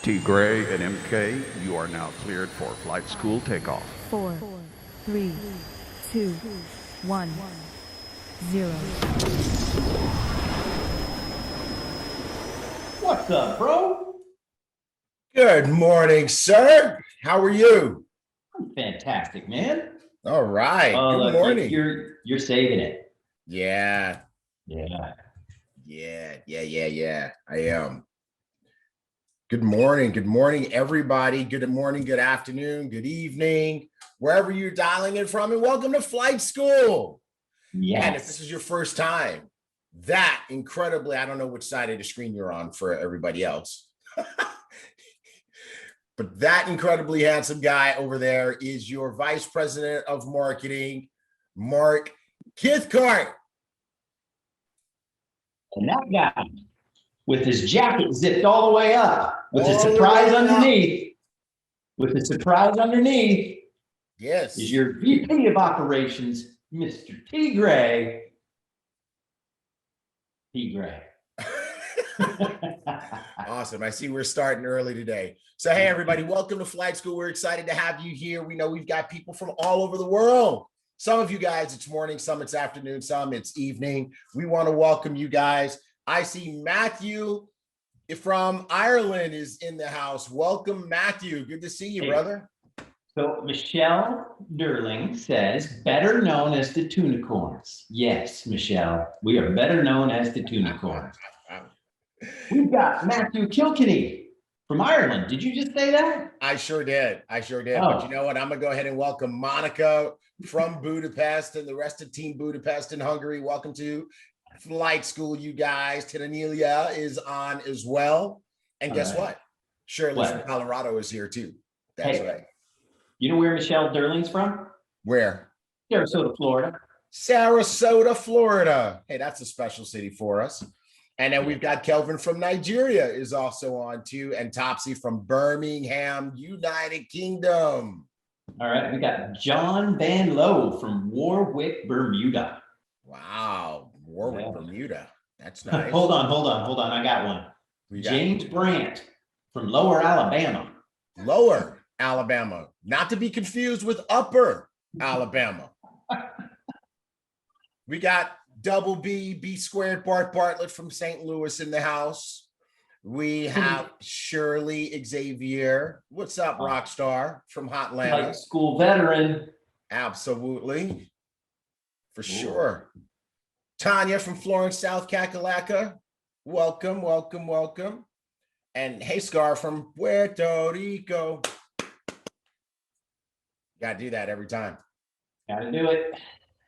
T. Gray and MK, you are now cleared for flight school takeoff. 4, 3, 2, 1, 0. What's up, bro? Good morning, sir. How are you? I'm fantastic, man. All right. Oh, Good look, morning. You're saving it. Yeah. Yeah. I am. Good morning, everybody. Good morning, good afternoon, good evening, wherever you're dialing in from, and welcome to Flight School. Yes. And if this is your first time, that incredibly, I don't know which side of the screen you're on for everybody else, but that incredibly handsome guy over there is your Vice President of Marketing, Mark Kithcart. And that guy with his jacket zipped all the way up, with a surprise underneath, Yes, is your VP of Operations, Mr. T. Gray. T. Gray. Awesome. I see we're starting early today. So, hey, everybody, welcome to Flight School. We're excited to have you here. We know we've got people from all over the world. Some of you guys, it's morning, some it's afternoon, some it's evening. We want to welcome you guys. I see Matthew from Ireland is in the house. Welcome, Matthew. Good to see you, brother. So Michelle Derling says, better known as the Tunicorns. Yes, Michelle, we are better known as the Tunicorns. We've got Matthew Kilkenny from Ireland. Did you just say that? I sure did. Oh. But you know what? I'm going to go ahead and welcome Monica from Budapest and the rest of Team Budapest in Hungary. Welcome to Flight School, you guys. Tinanelia is on as well. And guess what? Shirley from Colorado is here too. That's right. You know where Michelle Derling's from? Where? Sarasota, Florida. Sarasota, Florida. Hey, that's a special city for us. And then we've got Kelvin from Nigeria is also on too, and Topsy from Birmingham, United Kingdom. All right, we got John Van Lowe from Warwick, Bermuda. Wow, Warwick, Bermuda. That's nice. Hold on. I got one. James Brandt from Lower Alabama. Lower Alabama, not to be confused with Upper Alabama. We got Double B squared Bart Bartlett from St. Louis in the house. We have Shirley Xavier. What's up, Rockstar from Hotlanta? Flight school veteran. Absolutely. For sure. Tanya from Florence, South Kakalaka. Welcome. And Hey Scar from Puerto Rico. Got to do that every time. Got to do it.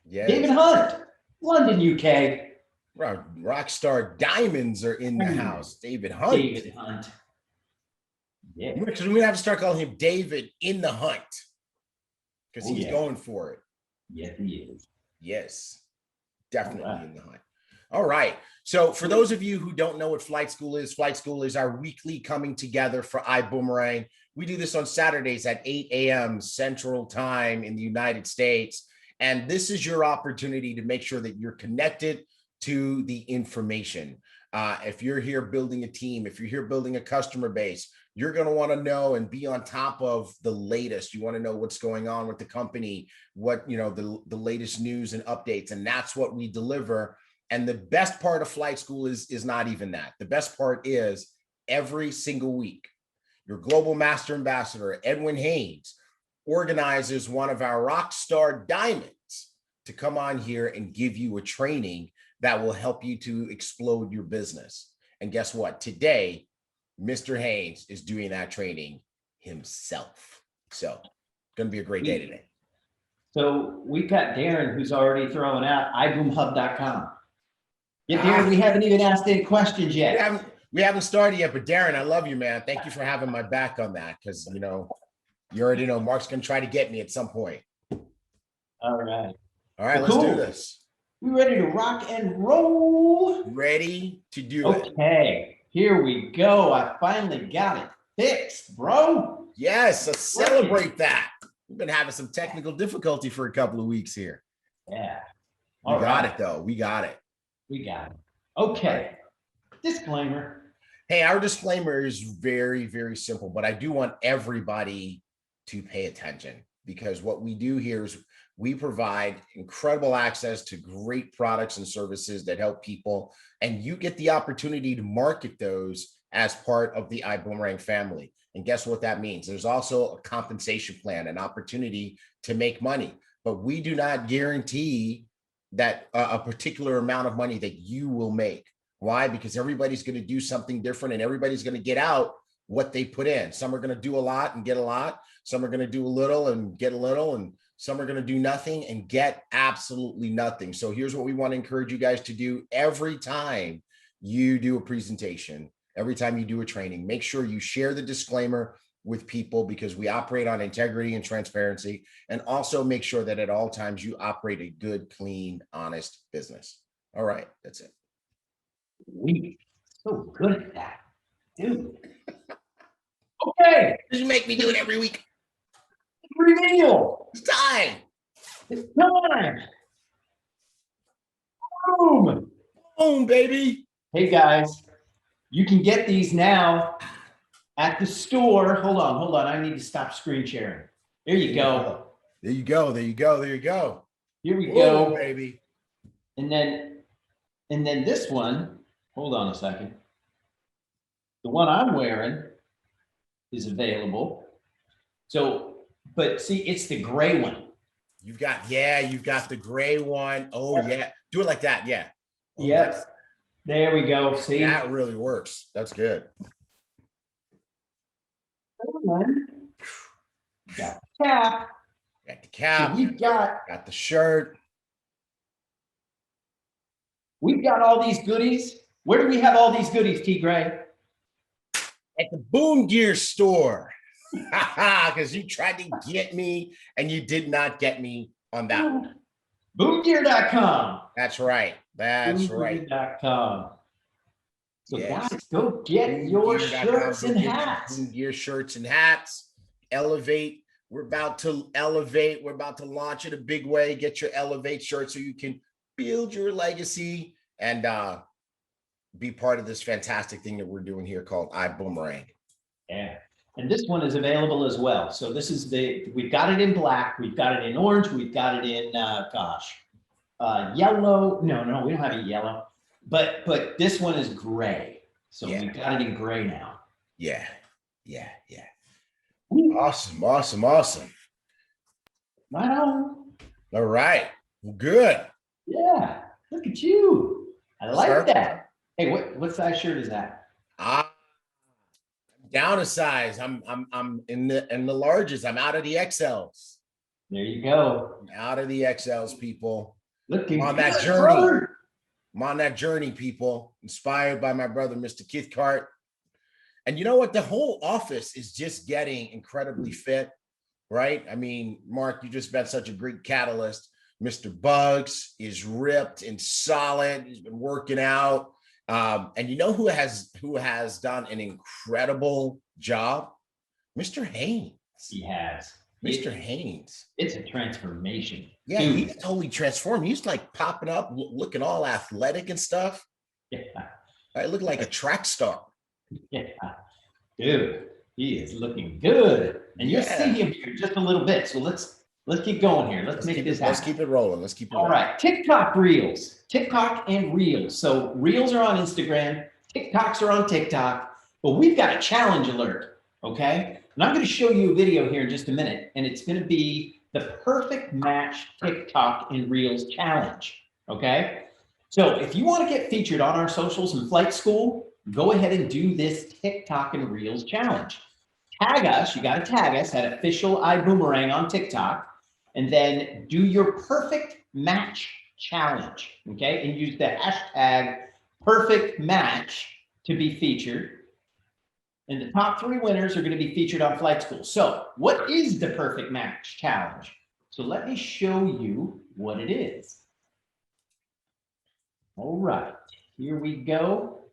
Yeah. David Hunt, London, UK. Rockstar Diamonds are in the house. David Hunt. Yeah. Because we have to start calling him David in the Hunt because he's going for it. Yes, he is. Yes, definitely in the Hunt. All right. So for those of you who don't know what Flight School is our weekly coming together for Ibüümerang. We do this on Saturdays at 8 a.m. Central Time in the United States. And this is your opportunity to make sure that you're connected to the information. If you're here building a team, if you're here building a customer base, you're going to want to know and be on top of the latest. You want to know what's going on with the company, what, the latest news and updates. And that's what we deliver. And the best part of Flight School is not even that. The best part is every single week, your global master ambassador, Edwin Haynes, organizes one of our Rockstar Diamonds to come on here and give you a training that will help you to explode your business. And guess what? Today, Mr. Haynes is doing that training himself. So it's going to be a great day today. So we've got Darren who's already throwing out iboomhub.com. Yeah, Darren, we haven't even asked any questions yet. We haven't started yet, but Darren, I love you, man. Thank you for having my back on that because, you already know Mark's going to try to get me at some point. All right. Let's do this. We ready to rock and roll? Ready to do it. Okay, here we go. I finally got it fixed, bro. Yes, let's celebrate that. We've been having some technical difficulty for a couple of weeks here. Yeah. We got it, though. We got it. Okay. Disclaimer. Hey, our disclaimer is very, very simple, but I do want everybody to pay attention, because what we do here is we provide incredible access to great products and services that help people, and you get the opportunity to market those as part of the Ibüümerang family. And guess what that means? There's also a compensation plan, an opportunity to make money, but we do not guarantee that a particular amount of money that you will make. Why? Because everybody's going to do something different, and everybody's going to get out what they put in. Some are going to do a lot and get a lot. Some are going to do a little and get a little, and some are going to do nothing and get absolutely nothing. So here's what we want to encourage you guys to do every time you do a presentation, every time you do a training. Make sure you share the disclaimer with people, because we operate on integrity and transparency, and also make sure that at all times you operate a good, clean, honest business. All right, that's it. We so good at that, dude. Okay, You make me do it every week. reveal. It's time. It's time. Boom. Boom, baby. Hey guys, you can get these now at the store. Hold on. I need to stop screen sharing. There you go. There you go. There you go. There you go. Here we Boom, go. baby. And then this one, hold on a second. The one I'm wearing is available. So, but see, it's the gray one. You've got the gray one. Oh, yeah. Do it like that. Yeah. Oh, Yes. There we go. See? that really works. That's good. Got the cap. Got the cap. So we've got the shirt. all these goodies. Where do we have all these goodies, T. Gray? At the Boom Gear store. Because you tried to get me and you did not get me on that one. BoomGear.com. That's right. That's right. BoomGear.com. So Yes. guys, go get your BoomGear.com, shirts and hats. Boom Gear shirts and hats. Elevate. We're about to elevate. We're about to launch in a big way. Get your Elevate shirt so you can build your legacy and be part of this fantastic thing that we're doing here called Ibüümerang. Yeah. And this one is available as well. So this is we've got it in black, we've got it in orange, we've got it in, yellow. No, we don't have it yellow, but this one is gray. So Yeah. we've got it in gray now. Yeah. Awesome. Right on. All right. Well, good. Yeah. Look at you. I like Sir? that. Hey, what size shirt is that? I'm down a size. I'm in the larges. I'm out of the XLs. There you go. I'm out of the XLs, people. Looking I'm on that good, journey. brother. I'm on that journey, people. Inspired by my brother, Mr. Cathcart. And you know what? The whole office is just getting incredibly fit, right? I mean, Mark, you just been such a great catalyst. Mr. Bugs is ripped and solid. He's been working out. And you know who has done an incredible job? Mr. Haynes. He has. Mr. Haynes. It's a transformation. Yeah, Dude. he's totally transformed. He's like popping up, looking all athletic and stuff. Yeah. I look like a track star. Yeah. Dude, he is looking good. And you'll Yeah. see him here just a little bit. So let's keep going here. Let's make this happen. Let's keep it rolling. Let's keep it All rolling. right, TikTok Reels, TikTok and Reels. So Reels are on Instagram, TikToks are on TikTok, but we've got a challenge alert, okay? And I'm going to show you a video here in just a minute, and it's going to be the perfect match TikTok and Reels challenge, okay? So if you want to get featured on our socials and flight school, go ahead and do this TikTok and Reels challenge. Tag us, you got to tag us at official Ibüümerang on TikTok, and then do your perfect match challenge, okay? And use the hashtag perfect match to be featured. And the top 3 winners are going to be featured on Flight School. So what is the perfect match challenge? So let me show you what it is. All right, here we go.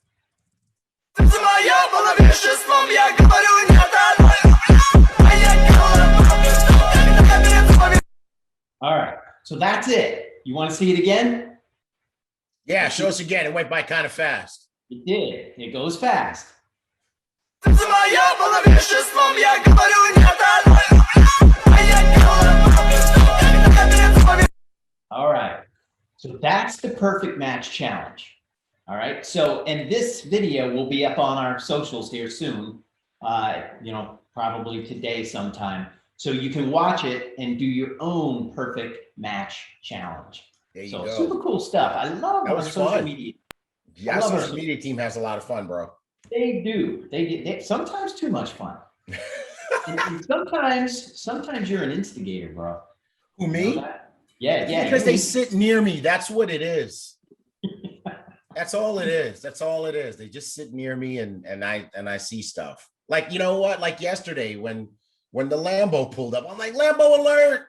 All right, so that's it. You want to see it again? Yeah, show us again. It went by kind of fast. It did. It goes fast. All right. So that's the perfect match challenge. All right. So, and this video will be up on our socials here soon, probably today sometime. So you can watch it and do your own perfect match challenge. There you So go. super cool stuff. I love That our was social fun. media. Yeah, social media team has a lot of fun, bro. They do. They sometimes too much fun. and sometimes you're an instigator, bro. Who, You know me? that? Yeah. Because they sit near me. That's what it is. That's all it is. That's all it is. They just sit near me and I see stuff. Like, you know what? Like yesterday when the Lambo pulled up, I'm like, Lambo alert.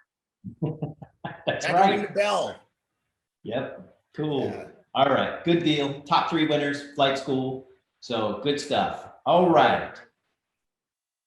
That's I right. ring the bell. Yep. Cool. Yeah. All right. Good deal. Top 3 winners, flight school. So good stuff. All right.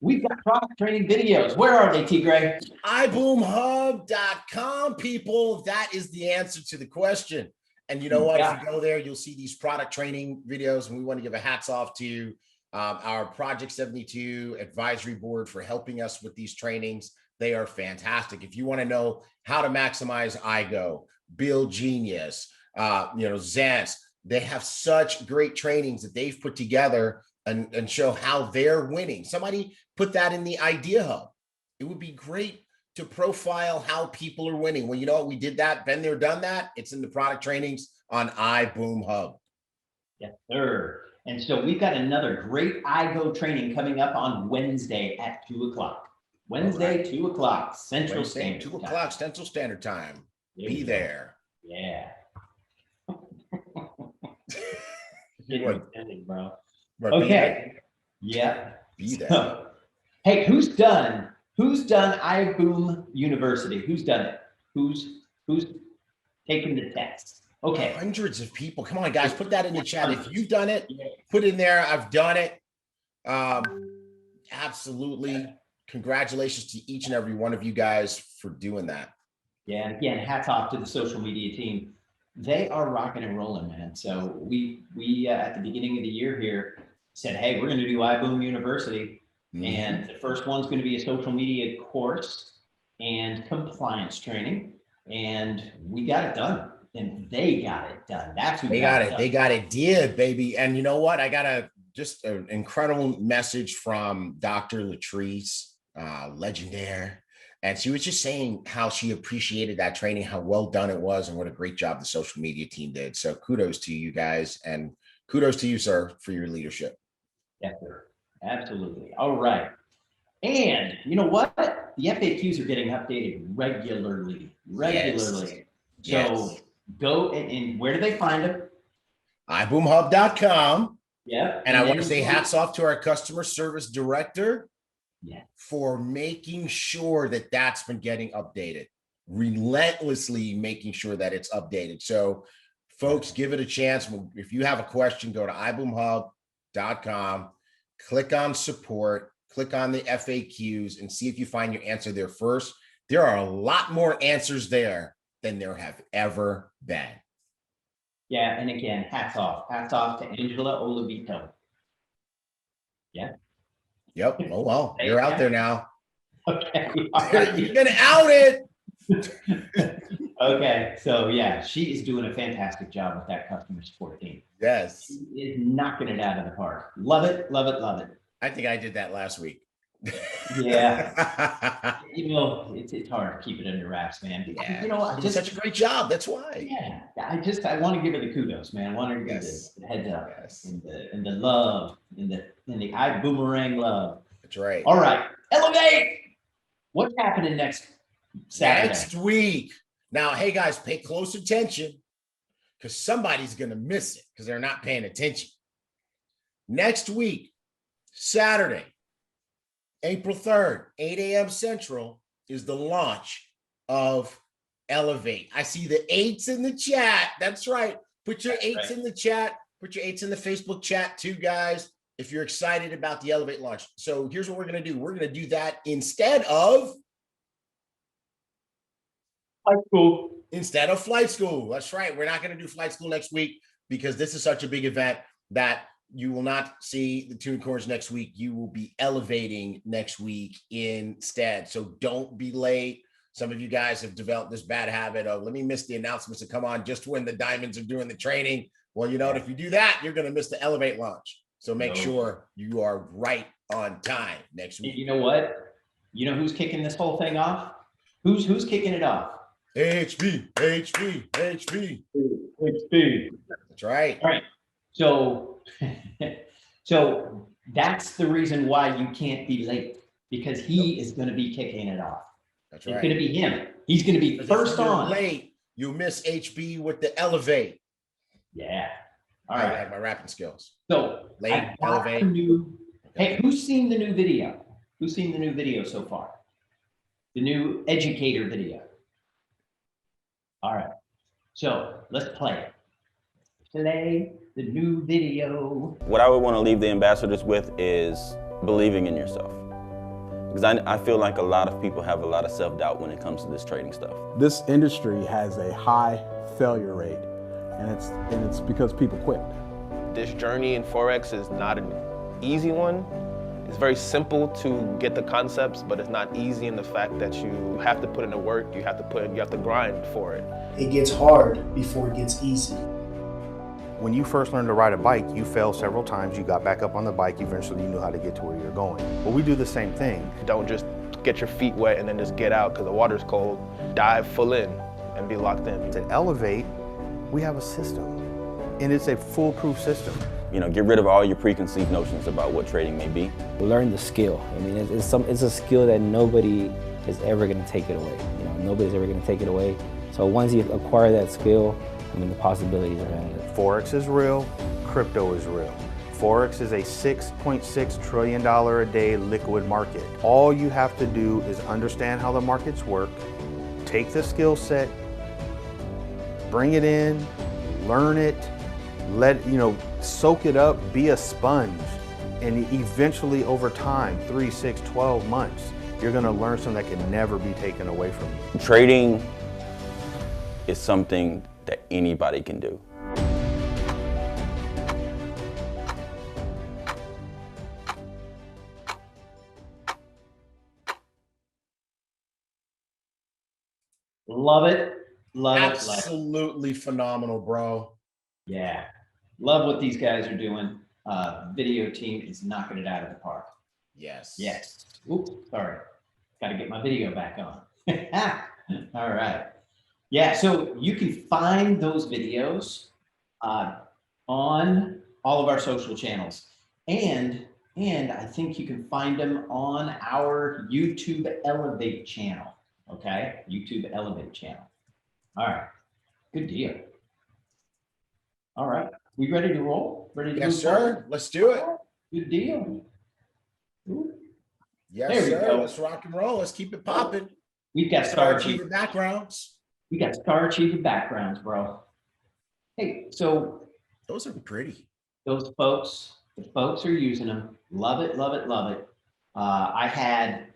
We've got product training videos. Where are they, T. Gray? iBoomHub.com, people. That is the answer to the question. And you know what? Yeah. If you go there, you'll see these product training videos. And we want to give a hats off to our Project 72 advisory board for helping us with these trainings. They are fantastic. If you want to know how to maximize iGo, Build Genius, Zance, they have such great trainings that they've put together and show how they're winning. Somebody put that in the Idea Hub. It would be great to profile how people are winning. Well, you know what? We did that. Been there, done that. It's in the product trainings on iBoom Hub. Yes, sir. And so we've got another great iGo training coming up on Wednesday at 2 o'clock. Wednesday, 2 o'clock Central Standard Time. 2 o'clock Central Standard Time. Be there. Yeah. Bro. Okay. Yeah. Be there. So, hey, who's done iBoom University? Who's done it? Who's taken the test? Okay. Hundreds of people. Come on, guys, put that in the chat. If you've done it, put in there, I've done it. Absolutely. Congratulations to each and every one of you guys for doing that. Yeah, and again, hats off to the social media team. They are rocking and rolling, man. So we at the beginning of the year here said, hey, we're going to do iBoom University. And the first one's going to be a social media course and compliance training. And we got it done. And they got it done. That's who they got it. They got it did, baby. And you know what? I got just an incredible message from Dr. Latrice, legendary. And she was just saying how she appreciated that training, how well done it was, and what a great job the social media team did. So kudos to you guys, and kudos to you, sir, for your leadership. Yes, sir. Absolutely. All right. And you know what? The FAQs are getting updated regularly. Yes. So go and where do they find them? iBoomHub.com. Yeah. And I want to say hats off to our customer service director. Yeah. For making sure that that's been getting updated, relentlessly making sure that it's updated. So folks, give it a chance. If you have a question, go to iBoomHub.com, click on support, click on the FAQs and see if you find your answer there first. There are a lot more answers there than there have ever been. Yeah. And again, hats off to Angela Olavito. Yeah. Yep. Oh, well, you're out there now. Okay. You've been outed. Okay. So yeah, she is doing a fantastic job with that customer support team. Yes. She is knocking it out of the park. Love it. I think I did that last week. Yeah. It's hard to keep it under wraps, man. Yeah. I did such a great job. That's why. Yeah. I want to give her the kudos, man. I want her to give the heads up and the love and the iBoomerang love. That's right. All right. Elevate. What's happening next Saturday? Next week. Now, hey guys, pay close attention because somebody's going to miss it because they're not paying attention. Next week, Saturday, April 3rd, 8 a.m. Central is the launch of Elevate. I see the 8s in the chat. That's right. Put your 8s in the chat. Put your 8s in the Facebook chat too, guys, if you're excited about the Elevate launch. So here's what we're going to do. We're going to do that instead of flight school. That's right. We're not going to do flight school next week because this is such a big event that you will not see the Tunicorns next week. You will be elevating next week instead. So don't be late. Some of you guys have developed this bad habit of, let me miss the announcements and come on just when the diamonds are doing the training. Well, you know, if you do that, you're going to miss the elevate launch. So make sure you are right on time next week. You know what? You know who's kicking this whole thing off? Who's kicking it off? HP. That's right. All right. So, so that's the reason why you can't be late, because he is going to be kicking it off. That's right. It's going to be him. He's going to be first on. Late, you miss HB with the elevate. Yeah. All I right. have my rapping skills. So Late, elevate. Hey, who's seen the new video? Who's seen the new video so far? The new educator video. All right. So let's play it. Play the new video. What I would want to leave the ambassadors with is believing in yourself. Because I feel like a lot of people have a lot of self-doubt when it comes to this trading stuff. This industry has a high failure rate, and it's because people quit. This journey in Forex is not an easy one. It's very simple to get the concepts, but it's not easy in the fact that you have to put in the work, you have to grind for it. It gets hard before it gets easy. When you first learned to ride a bike, you fell several times, you got back up on the bike, eventually you knew how to get to where you're going. Well, we do the same thing. Don't just get your feet wet and then just get out because the water's cold. Dive full in and be locked in. To elevate, we have a system, and it's a foolproof system. You know, get rid of all your preconceived notions about what trading may be. Learn the skill. I mean, it's a skill that nobody is ever going to take it away. You know, nobody's ever going to take it away. So once you acquire that skill, I mean, the possibilities are endless. Forex is real, crypto is real. Forex is a $6.6 trillion a day liquid market. All you have to do is understand how the markets work, take the skill set, bring it in, learn it, soak it up, be a sponge, and eventually over time, 3, 6, 12 months, you're gonna learn something that can never be taken away from you. Trading is something that anybody can do. Love it. Love it. Absolutely phenomenal, bro. Yeah. Love what these guys are doing. Video team is knocking it out of the park. Yes. Yes. Oops, sorry. Got to get my video back on. All right. Yeah, so you can find those videos on all of our social channels. And I think you can find them on our YouTube Elevate channel. Okay, YouTube Elevate channel. All right, good deal. All right, we ready to roll? Ready to Yes, move sir. forward? Let's do it. Good deal. Ooh. Yes, There we sir. go. Let's rock and roll. Let's keep it popping. We've got Star Star Achiever backgrounds. We got Star Achiever backgrounds, bro. Hey, so Those are pretty. those folks, the folks are using them. Love it, love it, love it. I had,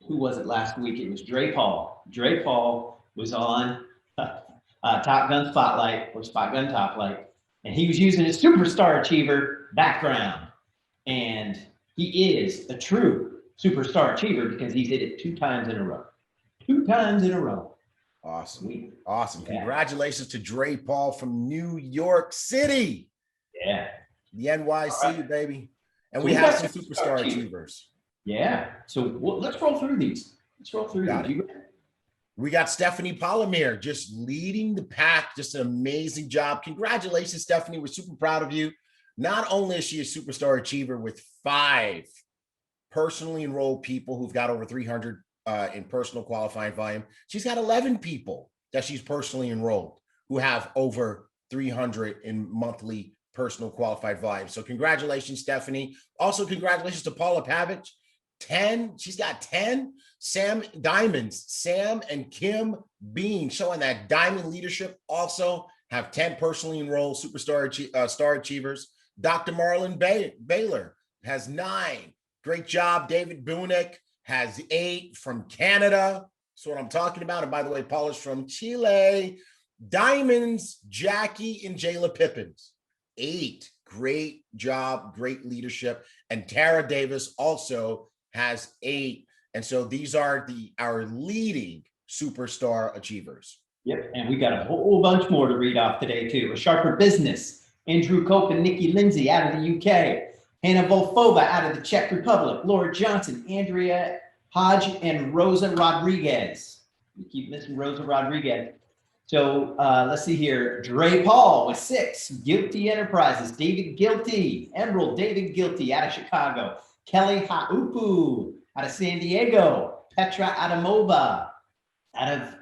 who was it last week? It was Dre Paul. Dre Paul was on Top Gun Spotlight or Spot Gun Top Light, and he was using his Superstar Achiever background. And he is a true Superstar Achiever because he's hit it 2 times in a row. 2 times in a row. Awesome. Sweet. Awesome. Yeah. Congratulations to Dre Paul from New York City. Yeah. The NYC, All right. baby. And So we we have got some Superstar Superstar Achievers. Achievers. Yeah. So let's roll through these. Let's roll through Got these. it. We got Stephanie Palomir just leading the pack. Just an amazing job. Congratulations, Stephanie. We're super proud of you. Not only is she a Superstar Achiever with 5 personally enrolled people who've got over 300 in personal qualifying volume, she's got 11 people that she's personally enrolled who have over 300 in monthly personal qualified volume. So congratulations, Stephanie. Also, congratulations to Paula Pavich. 10, she's got 10. Sam Diamonds, Sam and Kim Bean showing that diamond leadership also have 10 personally enrolled Superstar Star Achievers. Dr. Marlon Baylor has 9. Great job. David Bunick has 8 from Canada. That's what I'm talking about. And by the way, Paula's from Chile. Diamonds, Jackie and Jayla Pippins, 8. Great job, great leadership. And Tara Davis also has 8. And so these are our leading superstar achievers. Yep, and we got a whole bunch more to read off today too. A Sharper Business, Andrew Cope and Nikki Lindsay out of the UK, Hannah Volfova out of the Czech Republic, Laura Johnson, Andrea Hodge, and Rosa Rodriguez. We keep missing Rosa Rodriguez. So let's see here. Dre Paul with 6, Guilty Enterprises, David Guilty, Emerald David Guilty out of Chicago, Kelly Haupu out of San Diego, Petra Adamova out of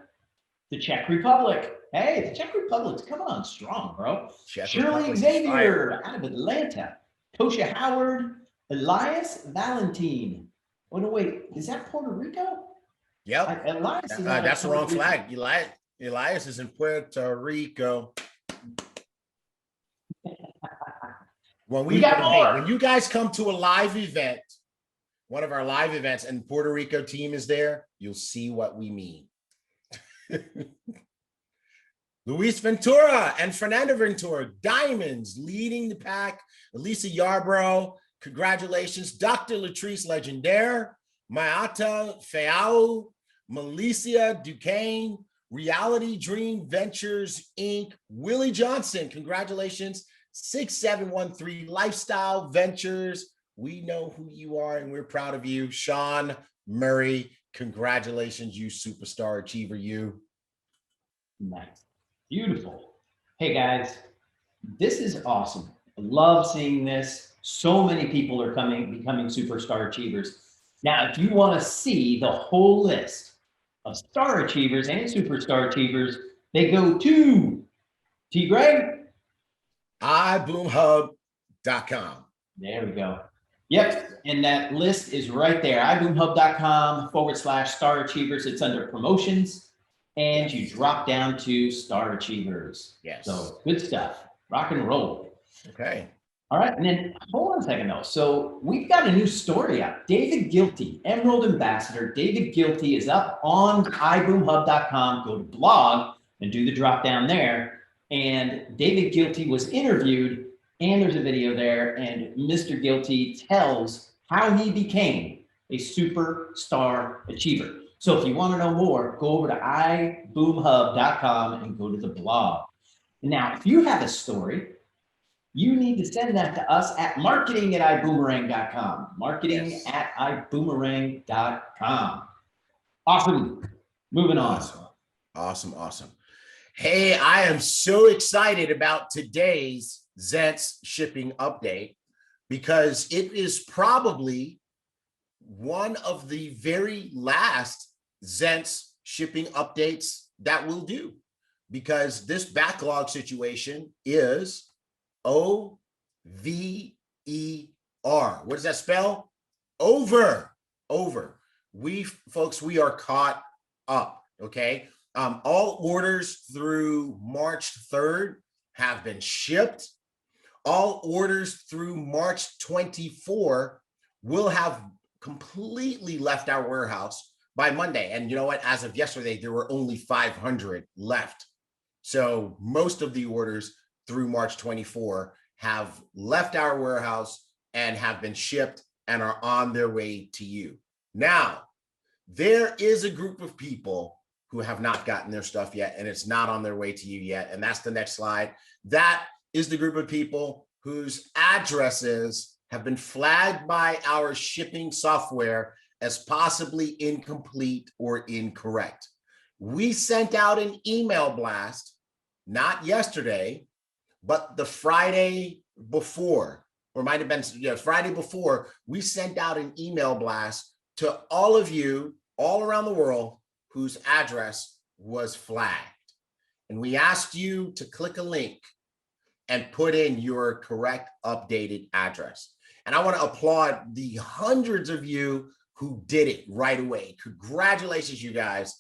the Czech Republic. Hey, the Czech Republic's coming on strong, bro. Shirley Xavier out of Atlanta, Tosha Howard, Elias Valentine. Oh, no, wait, is that Puerto Rico? Yep. Elias is that's the wrong flag. Elias is in Puerto Rico. When you guys come to a live event, one of our live events, and Puerto Rico team is there, you'll see what we mean. Luis Ventura and Fernando Ventura, diamonds, leading the pack. Elisa Yarbrough, congratulations. Dr. Latrice Legendaire, Mayata Feau, Melissa Duquesne, Reality Dream Ventures, Inc., Willie Johnson, congratulations. 6713 Lifestyle Ventures, we know who you are and we're proud of you. Sean Murray, congratulations, you superstar achiever, you. Nice. Beautiful. Hey guys, this is awesome. I love seeing this. So many people are becoming superstar achievers. Now, if you want to see the whole list of star achievers and superstar achievers, they go to T. Greg, iBoomHub.com. There we go. Yep, and that list is right there. iBoomHub.com/star achievers. It's under promotions, and you drop down to star achievers. Yes. So good stuff. Rock and roll. Okay. All right, and then hold on a second though. So we've got a new story up. David Guilty, Emerald Ambassador. David Guilty is up on iBoomHub.com. Go to blog and do the drop down there. And David Guilty was interviewed, and there's a video there. And Mr. Guilty tells how he became a superstar achiever. So if you want to know more, go over to iBoomHub.com and go to the blog. Now, if you have a story, you need to send that to us at marketing@iboomerang.com. Marketing@iboomerang.com. Awesome. Moving on. Awesome. Hey, I am so excited about today's Zents shipping update because it is probably one of the very last Zents shipping updates that we'll do, because this backlog situation is OVER. What does that spell? Over. We are caught up. Okay. All orders through March 3rd have been shipped. All orders through March 24 will have completely left our warehouse by Monday. And you know what? As of yesterday, there were only 500 left. So most of the orders through March 24 have left our warehouse and have been shipped and are on their way to you. Now, there is a group of people who have not gotten their stuff yet, and it's not on their way to you yet. And that's the next slide. That is the group of people whose addresses have been flagged by our shipping software as possibly incomplete or incorrect. We sent out an email blast, not yesterday, but the Friday before, or might have been Friday before, we sent out an email blast to all of you all around the world whose address was flagged. And we asked you to click a link and put in your correct updated address. And I want to applaud the hundreds of you who did it right away. Congratulations, you guys.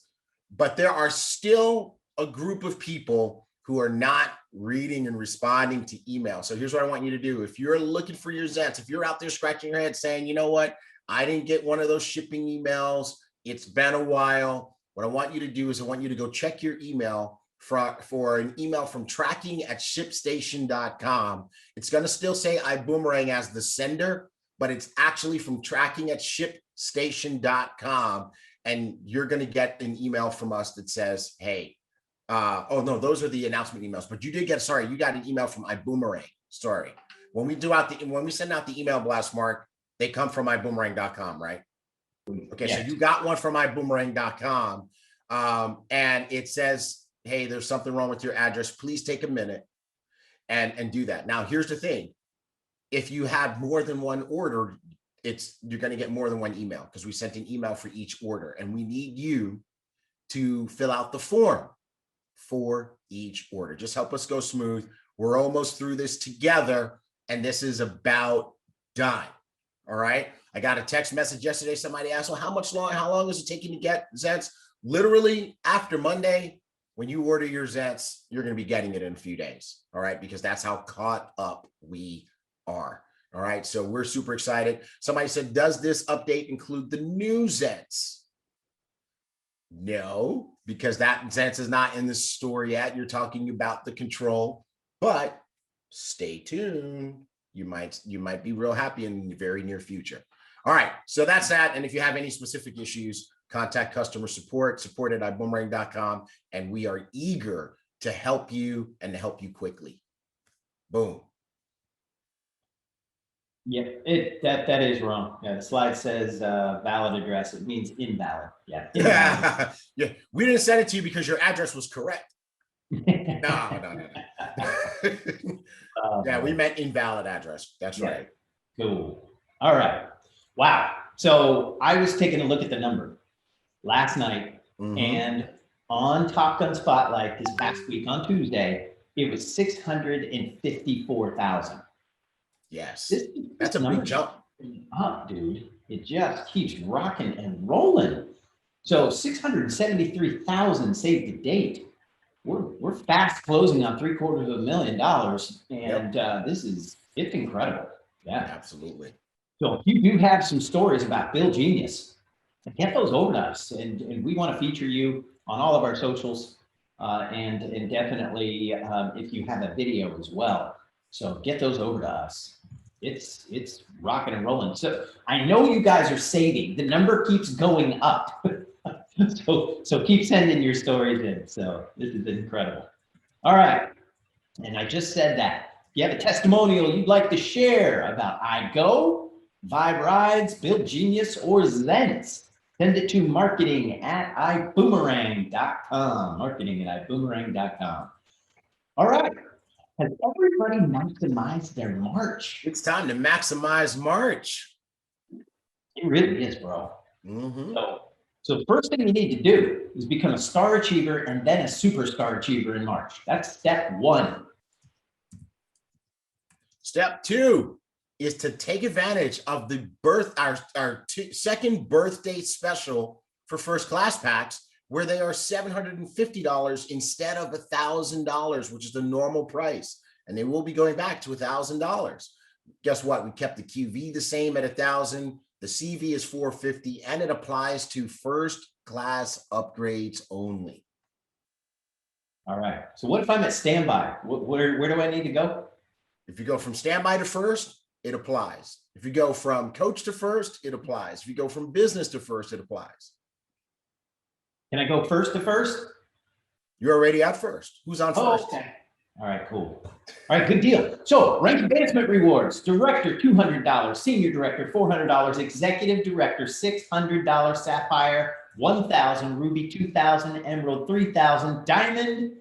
But there are still a group of people who are not reading and responding to email. So here's what I want you to do. If you're looking for your Zents, if you're out there scratching your head saying, you know what, I didn't get one of those shipping emails, it's been a while. What I want you to do is I want you to go check your email for an email from tracking@shipstation.com. It's going to still say Ibüümerang as the sender, but it's actually from tracking@shipstation.com. And you're going to get an email from us that says, hey, oh no, those are the announcement emails, but you got an email from Ibüümerang. Sorry. When we send out the email blast, Mark, they come from iboomerang.com, right? Okay, yeah. So you got one from iboomerang.com, and it says, hey, there's something wrong with your address. Please take a minute and do that. Now, here's the thing. If you have more than one order, you're going to get more than one email, because we sent an email for each order, and we need you to fill out the form for each order. Just help us go smooth. We're almost through this together, and this is about done. All right. I got a text message yesterday. Somebody asked, well, how long is it taking to get Zets? Literally after Monday, when you order your Zets, you're going to be getting it in a few days. All right. Because that's how caught up we are. All right. So we're super excited. Somebody said, does this update include the new Zets? No, because that Zets is not in the store yet. You're talking about the control, but stay tuned. You might be real happy in the very near future. All right, so that's that. And if you have any specific issues, contact customer support at iboomerang.com, and we are eager to help you and to help you quickly. Boom. Yeah, that is wrong. Yeah, the slide says valid address. It means invalid. Yeah. Invalid. Yeah. We didn't send it to you because your address was correct. No. Yeah, we meant invalid address. That's right. Cool. All right. Wow. So I was taking a look at the number last night, and on Top Gun Spotlight this past week on Tuesday, it was 654,000. Yes, that's a big jump. Up, dude. It just keeps rocking and rolling. So 673,000 saved to date. We're fast closing on $750,000, and it's incredible. Yeah, absolutely. So if you do have some stories about Bill Genius, get those over to us, and we want to feature you on all of our socials, and definitely if you have a video as well. So get those over to us. It's rocking and rolling. So I know you guys are saving. The number keeps going up. So keep sending your stories in. So this is incredible. All right. And I just said that. If you have a testimonial you'd like to share about iGo, Vibe Rides, Build Genius, or Zents, send it to marketing@iboomerang.com. Marketing@iboomerang.com. All right. Has everybody maximized their March? It's time to maximize March. It really is, bro. So first thing you need to do is become a star achiever and then a superstar achiever in March. That's step one. Step two is to take advantage of the our second birthday special for first class packs, where they are $750 instead of $1,000, which is the normal price. And they will be going back to $1,000. Guess what? We kept the QV the same at $1,000. The CV is $450, and it applies to first class upgrades only. All right. So what if I'm at standby? Where do I need to go? If you go from standby to first, it applies. If you go from coach to first, it applies. If you go from business to first, it applies. Can I go first to first? You're already at first. Who's on first? Okay. All right, cool. All right, good deal. So rank advancement rewards: director, $200, senior director, $400, executive director, $600, sapphire, $1,000, ruby, $2,000, emerald, $3,000, diamond,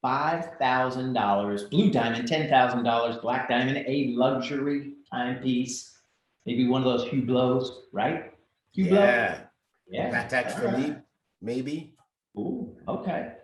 $5,000, blue diamond, $10,000, black diamond, a luxury timepiece, maybe one of those Hublots, right? Hublot? Yeah. Patek Philippe, maybe. Ooh, okay.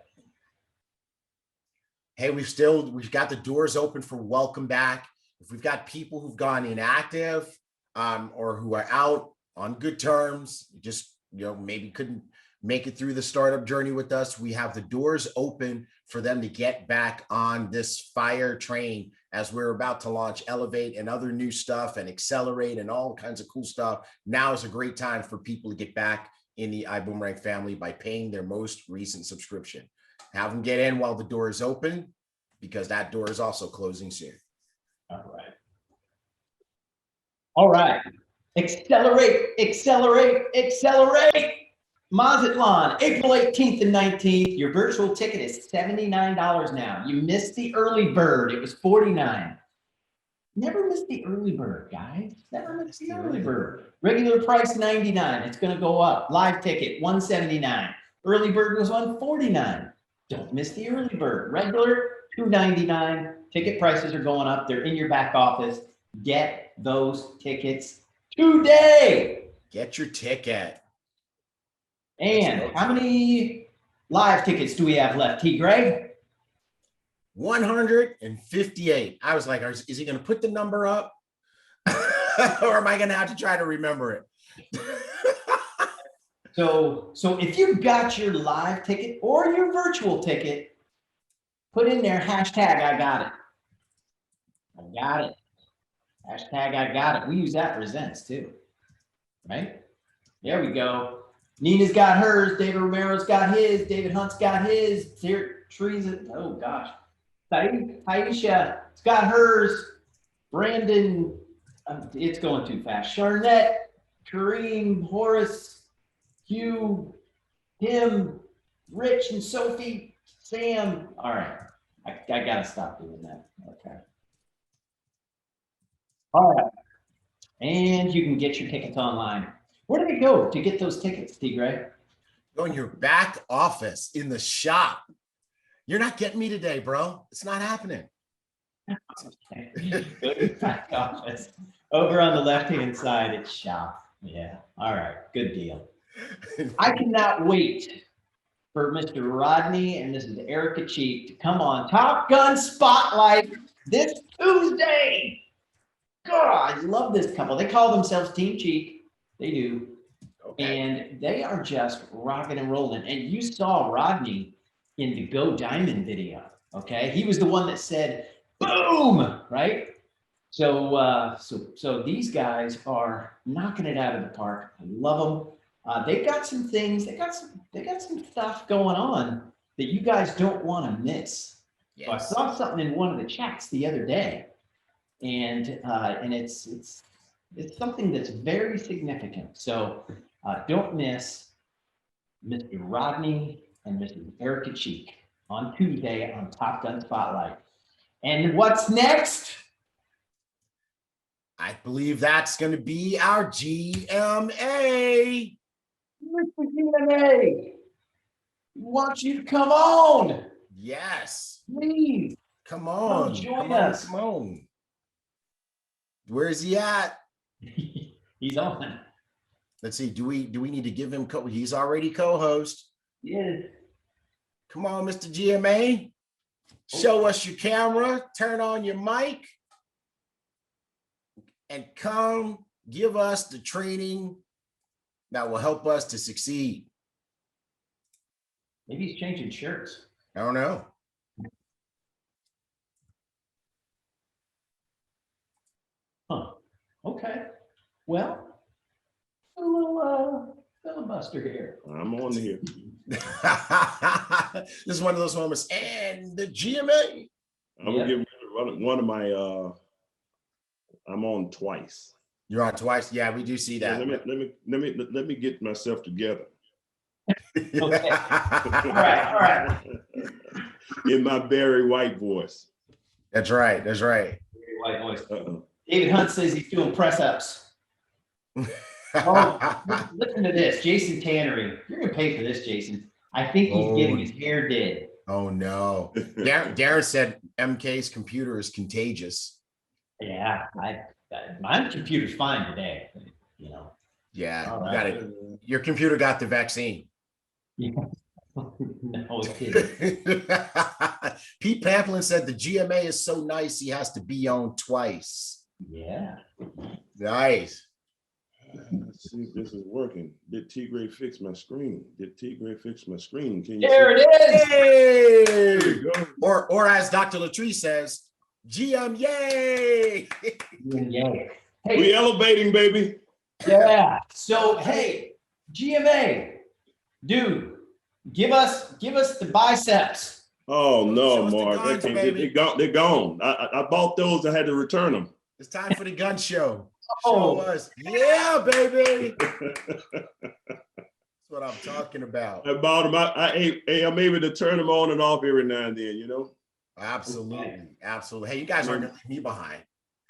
Hey, we've got the doors open for welcome back. If we've got people who've gone inactive, or who are out on good terms, just maybe couldn't make it through the startup journey with us, we have the doors open for them to get back on this fire train as we're about to launch Elevate and other new stuff and Accelerate and all kinds of cool stuff. Now is a great time for people to get back in the Iboomerang family by paying their most recent subscription. Have them get in while the door is open, because that door is also closing soon. All right. All right. Accelerate, accelerate, accelerate. Mazatlan, April 18th and 19th. Your virtual ticket is $79 now. You missed the early bird. It was $49. Never miss the early bird, guys. Never miss the early bird. Regular price $99. It's going to go up. Live ticket $179. Early bird was $149. Don't miss the early bird. Regular $299. Ticket prices are going up. They're in your back office. Get those tickets today. Get your ticket. And how many live tickets do we have left, T. Greg? 158. I was like, is he going to put the number up? Or am I going to have to try to remember it? So if you got your live ticket or your virtual ticket, put in there hashtag I got it. I got it. Hashtag I got it. We use that for events too, right? There we go. Nina's got hers. David Romero's got his. David Hunt's got his. Teresa, oh gosh. Aisha's got hers. Brandon, it's going too fast. Charnette, Kareem, Horace, Hugh, Tim, Rich, and Sophie, Sam. All right. I got to stop doing that. Okay. All right. And you can get your tickets online. Where do they go to get those tickets, T. Gray? Go in your back office in the shop. You're not getting me today, bro. It's not happening. Okay. Go to your back office. Over on the left-hand side, it's shop. Yeah. All right. Good deal. I cannot wait for Mr. Rodney and Mrs. Erica Cheek to come on Top Gun Spotlight this Tuesday. God, I love this couple. They call themselves Team Cheek. They do. Okay. And they are just rocking and rolling. And you saw Rodney in the Go Diamond video. Okay. He was the one that said, boom, right? So these guys are knocking it out of the park. I love them. They've got some things, they got some stuff going on that you guys don't want to miss. Yes. So I saw something in one of the chats the other day, and it's something that's very significant. So don't miss Mr. Rodney and Mrs. Erica Cheek on Tuesday on Top Gun Spotlight. And what's next? I believe that's going to be our GMA. Mr. GMA, want you to come on. Yes. Please. Come on. Join us. Come on. Where is he at? He's on. Let's see. Do we need to give him he's already co-host. Yeah. Come on, Mr. GMA. Show us your camera. Turn on your mic. And come give us the training that will help us to succeed. Maybe he's changing shirts. I don't know. Huh. Okay. Well, a little filibuster here. I'm on here. This is one of those moments. And the GMA. I'm gonna give one of my. I'm on twice. You're on twice. Yeah, we do see that. Yeah, let me get myself together. Okay. All right. In my Barry White voice. That's right. That's right. Barry White voice. David Hunt says he's doing press ups. Oh, listen to this, Jason Tannery. You're gonna pay for this, Jason. I think he's getting his hair did. Oh no. Darren said MK's computer is contagious. Yeah, my computer's fine today. You know. Yeah, right. You got it. Your computer got the vaccine. Yeah. No, it didn't. Pete Pamplin said the GMA is so nice he has to be on twice. Yeah. Nice. Let's see if this is working. Did T Gray fix my screen? Can you there see? It is. There you go. Or as Dr. Latrice says, GM yay. Yay. Hey, We elevating, baby. yeah. So hey, GMA, dude, Give us the biceps. Oh no, Show us the Mark, guns, they baby. they're gone. I bought those. I had to return them. It's time for the gun show. Oh. Show us. Yeah, baby. That's what I'm talking about. I bought them. I'm able to turn them on and off every now and then, you know? Absolutely. Absolutely. Hey, you guys aren't going to leave me behind.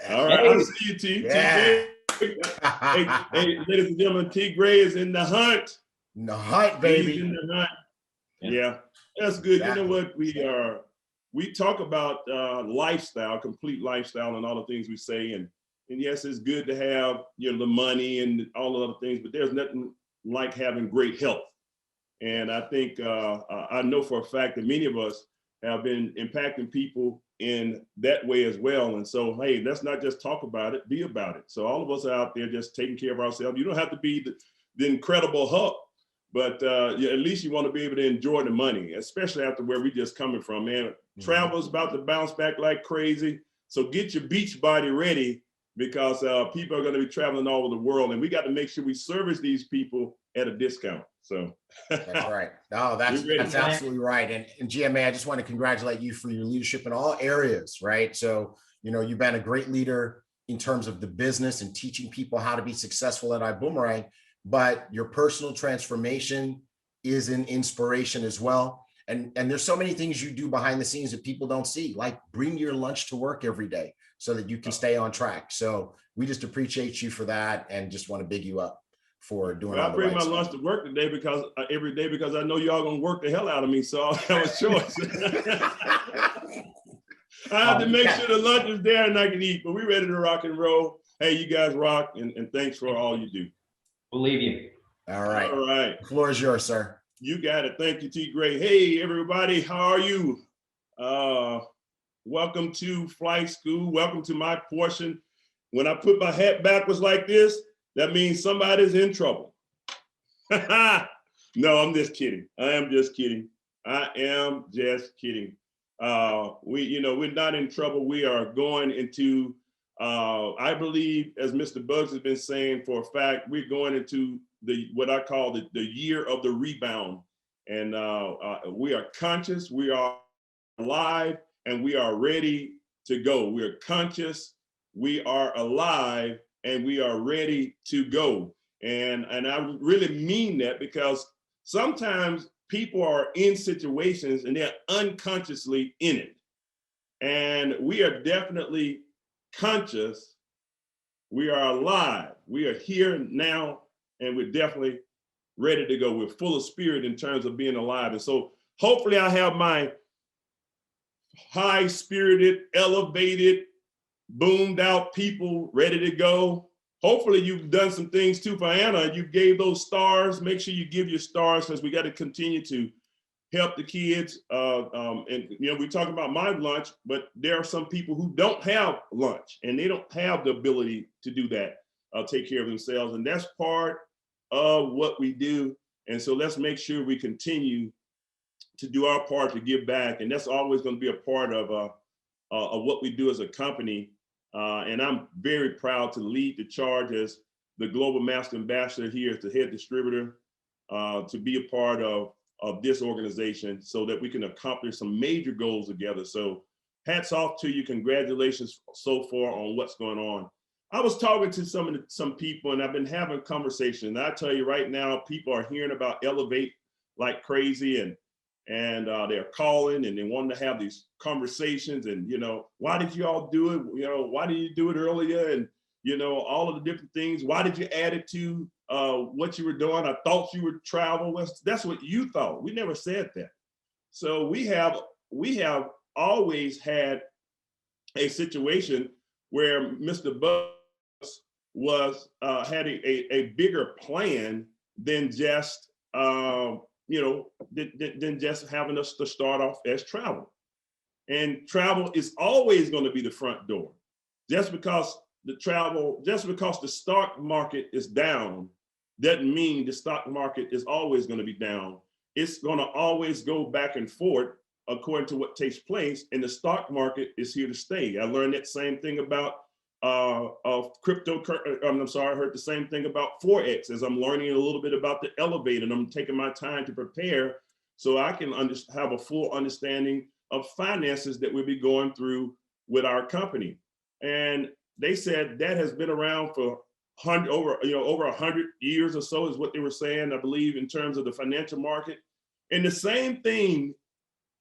All right. I see you, T. Yeah. Hey, ladies and gentlemen, T. Gray is in the hunt. In the hunt, baby. He's in the hunt. Yeah, that's good. Exactly. You know what? We talk about lifestyle, complete lifestyle, and all the things we say. And yes, it's good to have, you know, the money and all the other things, but there's nothing like having great health. And I think I know for a fact that many of us have been impacting people in that way as well. And so, hey, let's not just talk about it, be about it. So all of us out there just taking care of ourselves. You don't have to be the incredible Hulk, but at least you want to be able to enjoy the money, especially after where we just coming from, man. Travel is about to bounce back like crazy. So get your beach body ready, because people are going to be traveling all over the world, and we got to make sure we service these people at a discount. So that's right. No, that's absolutely right. And GMA, I just want to congratulate you for your leadership in all areas, right? So, you know, you've been a great leader in terms of the business and teaching people how to be successful at Ibüümerang, but your personal transformation is an inspiration as well. And there's so many things you do behind the scenes that people don't see, like bring your lunch to work every day so that you can stay on track. So we just appreciate you for that and just want to big you up for doing all the right stuff. I bring my lunch to work today every day because I know y'all gonna work the hell out of me, so I have a choice. I have to make sure the lunch is there and I can eat, but we're ready to rock and roll. Hey, you guys rock, and thanks for all you do. Believe you. All right. All right. The floor is yours, sir. You got it. Thank you, T. Gray. Hey, everybody, how are you? Welcome to Flight School. Welcome to my portion. When I put my hat backwards like this, that means somebody's in trouble. No, I'm just kidding. I am just kidding. We're not in trouble. We are going into, I believe, as Mr. Bugs has been saying for a fact, we're going into what I call the year of the rebound. And we are conscious, we are alive, and we are ready to go. We are conscious, we are alive, and we are ready to go. And I really mean that, because sometimes people are in situations and they're unconsciously in it. And we are definitely conscious, we are alive, we are here now, and we're definitely ready to go. We're full of spirit in terms of being alive. And so hopefully I have my high-spirited, elevated, boomed out people ready to go. Hopefully you've done some things too for Anna. You gave those stars. Make sure you give your stars, because we got to continue to help the kids. And you know, we talk about my lunch, but there are some people who don't have lunch and they don't have the ability to do that, take care of themselves. And that's part of what we do. And so let's make sure we continue to do our part to give back. And that's always going to be a part of what we do as a company. And I'm very proud to lead the charge as the Global Master Ambassador here, as the head distributor, to be a part of this organization so that we can accomplish some major goals together. So hats off to you. Congratulations so far on what's going on. I was talking to some people, and I've been having conversations. And I tell you right now, people are hearing about Elevate like crazy, and they're calling and they want to have these conversations. And, you know, why did you all do it? You know, why did you do it earlier? And, you know, all of the different things. Why did you add it to what you were doing? I thought you would travel. That's what you thought. We never said that. So we have always had a situation where Mr. Bugs had a bigger plan than just than just having us to start off as travel. And travel is always going to be the front door. Just because the stock market is down doesn't mean the stock market is always going to be down. It's going to always go back and forth according to what takes place, and the stock market is here to stay. I learned that same thing about cryptocurrency. I heard the same thing about Forex as I'm learning a little bit about the Elevate, and I'm taking my time to prepare so I can have a full understanding of finances that we'll be going through with our company. And they said that has been around for over 100 years or so is what they were saying, I believe, in terms of the financial market. And the same thing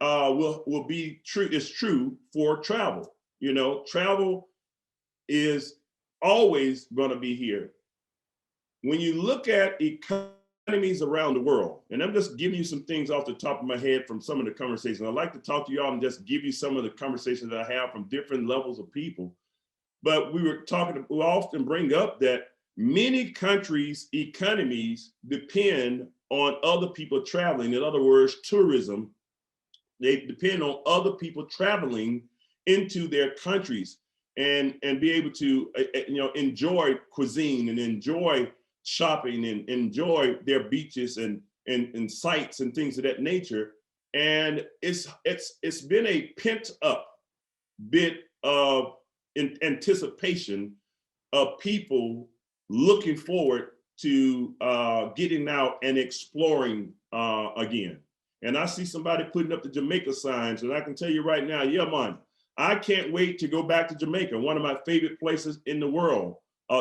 will be true, is true for travel. You know, travel is always going to be here. When you look at economies around the world, and I'm just giving you some things off the top of my head from some of the conversations. I'd like to talk to y'all and just give you some of the conversations that I have from different levels of people. But we often bring up that many countries' economies depend on other people traveling. In other words, tourism. They depend on other people traveling into their countries and be able to enjoy cuisine and enjoy shopping and enjoy their beaches and sites and things of that nature. And it's been a pent up bit of anticipation of people looking forward to getting out and exploring again. And I see somebody putting up the Jamaica signs, and I can tell you right now, yeah, man, I can't wait to go back to Jamaica, one of my favorite places in the world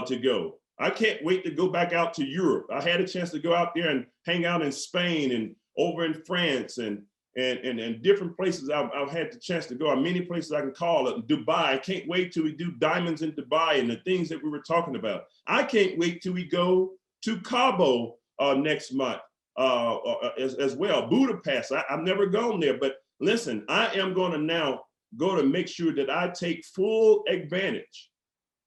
to go. I can't wait to go back out to Europe. I had a chance to go out there and hang out in Spain and over in France and different places I've had the chance to go. Many places I can call it. Dubai. I can't wait till we do diamonds in Dubai and the things that we were talking about. I can't wait till we go to Cabo next month as well. Budapest. I've never gone there, but listen, I am going to now go to make sure that I take full advantage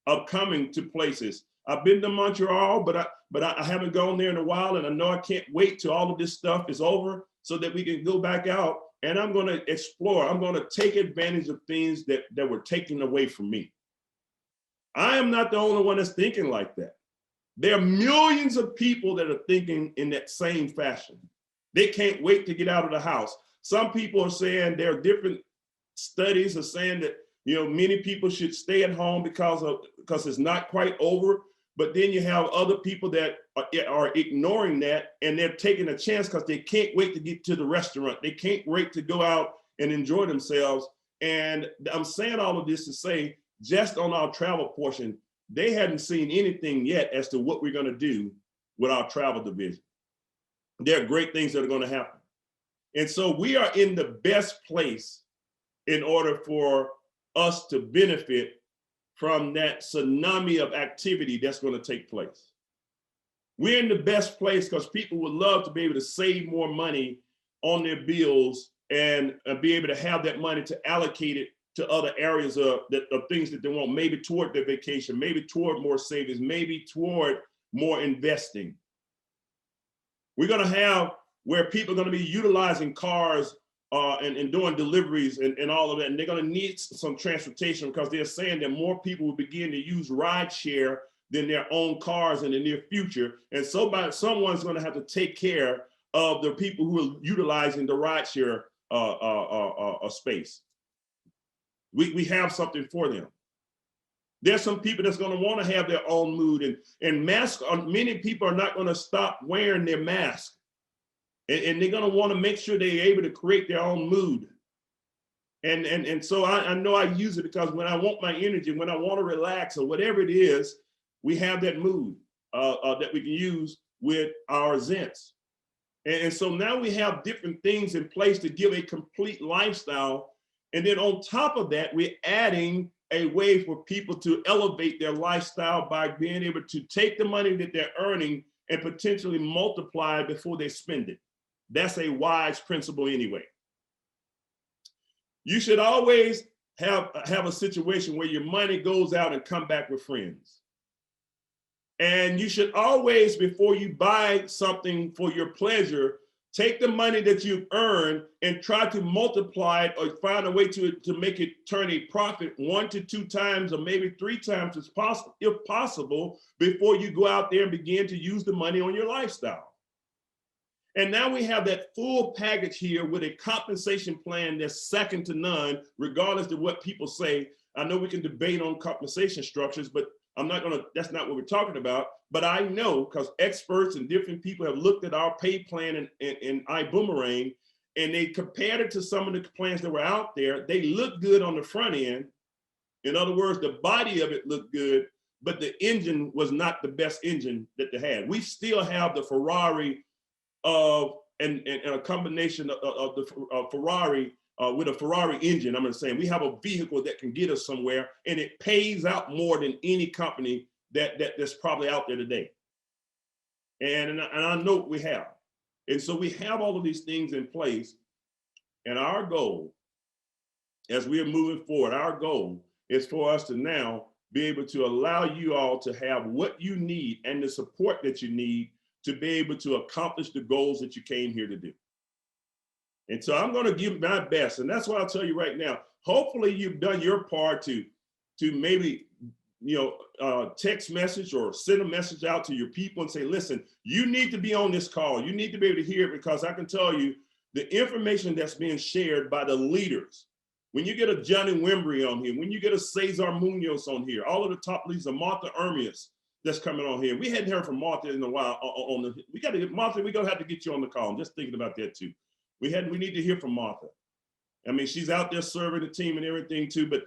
of coming to places. I've been to Montreal, but I haven't gone there in a while, and I know I can't wait till all of this stuff is over so that we can go back out, and I'm going to explore. I'm going to take advantage of things that were taken away from me. I am not the only one that's thinking like that. There are millions of people that are thinking in that same fashion. They can't wait to get out of the house. Some people are saying, there are different studies are saying that, many people should stay at home because it's not quite over. But then you have other people that are ignoring that, and they're taking a chance because they can't wait to get to the restaurant. They can't wait to go out and enjoy themselves. And I'm saying all of this to say, just on our travel portion, they hadn't seen anything yet as to what we're going to do with our travel division. There are great things that are going to happen. And so we are in the best place in order for us to benefit from that tsunami of activity that's going to take place. We're in the best place because people would love to be able to save more money on their bills and be able to have that money to allocate it to other areas of things that they want, maybe toward their vacation, maybe toward more savings, maybe toward more investing. We're going to have where people are going to be utilizing cars and doing deliveries and all of that. And they're going to need some transportation because they're saying that more people will begin to use ride share than their own cars in the near future. And so someone's going to have to take care of the people who are utilizing the ride share space. We have something for them. There's some people that's going to want to have their own mood and mask. Many people are not going to stop wearing their mask. And they're going to want to make sure they're able to create their own mood. And so I know I use it because when I want my energy, when I want to relax or whatever it is, we have that mood that we can use with our Zents. And so now we have different things in place to give a complete lifestyle. And then on top of that, we're adding a way for people to elevate their lifestyle by being able to take the money that they're earning and potentially multiply it before they spend it. That's a wise principle anyway. You should always have a situation where your money goes out and come back with friends. And you should always, before you buy something for your pleasure, take the money that you've earned and try to multiply it or find a way to make it turn a profit 1 to 2 times or maybe 3 times as possible, if possible, before you go out there and begin to use the money on your lifestyle. And now we have that full package here with a compensation plan that's second to none, regardless of what people say. I know we can debate on compensation structures, but that's not what we're talking about. But I know because experts and different people have looked at our pay plan in Ibüümerang, and they compared it to some of the plans that were out there. They looked good on the front end. In other words, the body of it looked good, but the engine was not the best engine that they had. We still have the Ferrari and a combination of the Ferrari with a Ferrari engine. I'm going to say we have a vehicle that can get us somewhere, and it pays out more than any company that's probably out there today. And I know what we have. And so we have all of these things in place. And our goal, as we are moving forward, our goal is for us to now be able to allow you all to have what you need and the support that you need to be able to accomplish the goals that you came here to do. And so I'm going to give my best. And that's what I'll tell you right now. Hopefully you've done your part to maybe, text message or send a message out to your people and say, listen, you need to be on this call. You need to be able to hear it, because I can tell you the information that's being shared by the leaders. When you get a Johnny Wimbrey on here, when you get a Cesar Munoz on here, all of the top leaders, Martha Ermias that's coming on here. We hadn't heard from Martha in a while. We got to get Martha. We're gonna have to get you on the call. I'm just thinking about that too. We need to hear from Martha. I mean, she's out there serving the team and everything too. But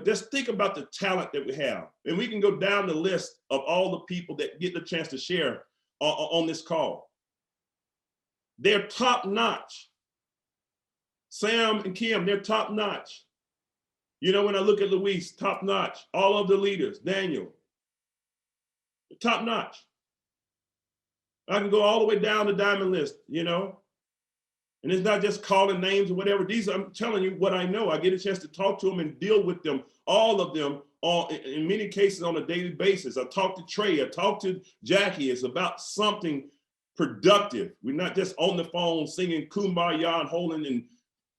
just think about the talent that we have, and we can go down the list of all the people that get the chance to share on this call. They're top notch. Sam and Kim, they're top notch. When I look at Luis, top notch. All of the leaders, Daniel, top notch. I can go all the way down the diamond list, and it's not just calling names or whatever. These, I'm telling you what I know. I get a chance to talk to them and deal with them, all of them, in many cases on a daily basis. I talk to Trey, I talk to Jackie. It's about something productive. We're not just on the phone singing Kumbaya and holding and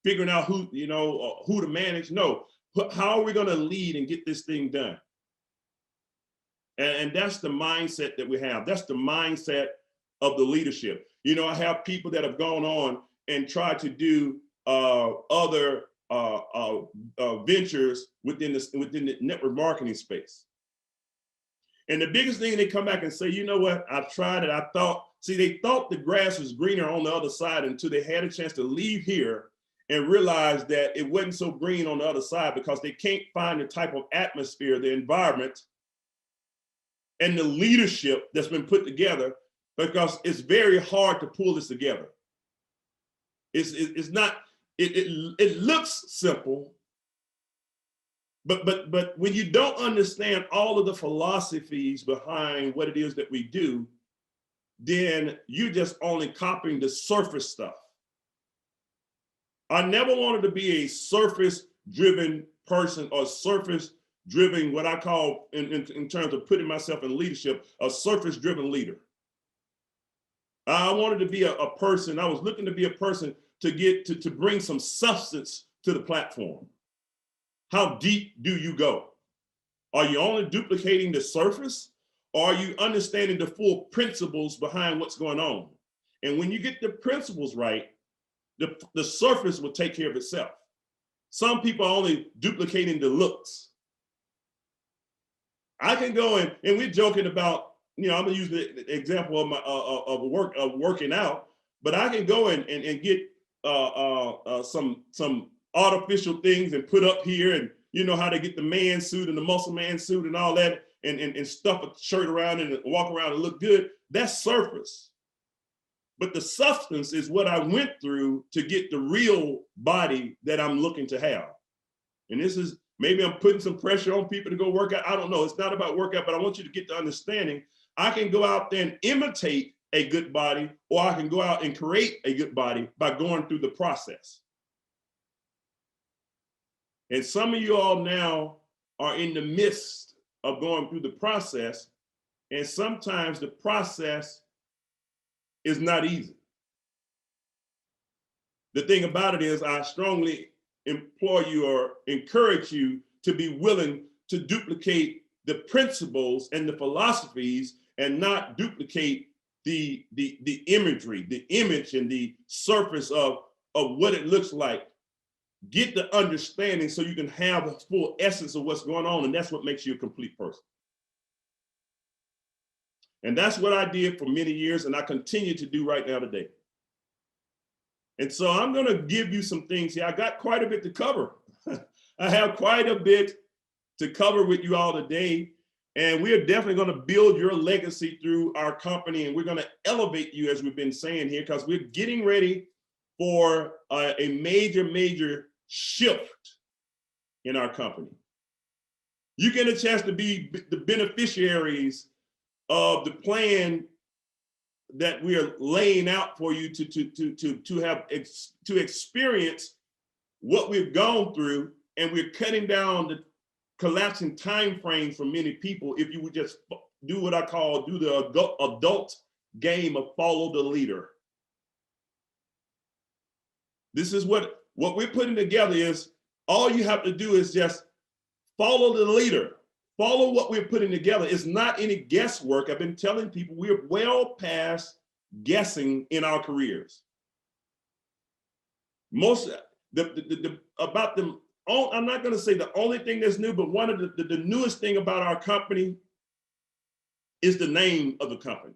figuring out who to manage. No, how are we going to lead and get this thing done? And that's the mindset that we have. That's the mindset of the leadership. I have people that have gone on and tried to do other ventures within the network marketing space. And the biggest thing, they come back and say, you know what, I've tried it. They thought the grass was greener on the other side until they had a chance to leave here and realize that it wasn't so green on the other side, because they can't find the type of atmosphere, the environment, and the leadership that's been put together, because it's very hard to pull this together. It's not, it looks simple, but when you don't understand all of the philosophies behind what it is that we do, then you're just only copying the surface stuff. I never wanted to be a surface-driven person, or surface-driven, what I call, in terms of putting myself in leadership, a surface-driven leader. I wanted to be a person, I was looking to be a person to bring some substance to the platform. How deep do you go? Are you only duplicating the surface, or are you understanding the full principles behind what's going on? And when you get the principles right, the surface will take care of itself. Some people are only duplicating the looks. I can go and we're joking about, I'm gonna use the example of my working out, but I can go and get some artificial things and put up here, and how to get the man suit and the muscle man suit and all that, and stuff a shirt around and walk around and look good. That's surface. But the substance is what I went through to get the real body that I'm looking to have. And this is, maybe I'm putting some pressure on people to go work out. I don't know. It's not about workout, but I want you to get the understanding. I can go out there and imitate a good body, or I can go out and create a good body by going through the process. And some of you all now are in the midst of going through the process, and sometimes the process is not easy. The thing about it is, I strongly implore you or encourage you to be willing to duplicate the principles and the philosophies, and not duplicate the imagery, the image and the surface of what it looks like. Get the understanding so you can have the full essence of what's going on, and that's what makes you a complete person. And that's what I did for many years, and I continue to do right now today. And so I'm going to give you some things here. I got quite a bit to cover. I have quite a bit to cover with you all today. And we are definitely going to build your legacy through our company. And we're going to elevate you, as we've been saying here, because we're getting ready for a major shift in our company. You get a chance to be the beneficiaries of the plan that we are laying out for you to experience what we've gone through, and we're cutting down the collapsing time frame for many people if you would just do what I call the adult game of follow the leader. This is what we're putting together is all you have to do is just follow the leader. Follow what we're putting together. It's not any guesswork. I've been telling people we're well past guessing in our careers. Most about them. I'm not going to say the only thing that's new, but one of the newest thing about our company is the name of the company.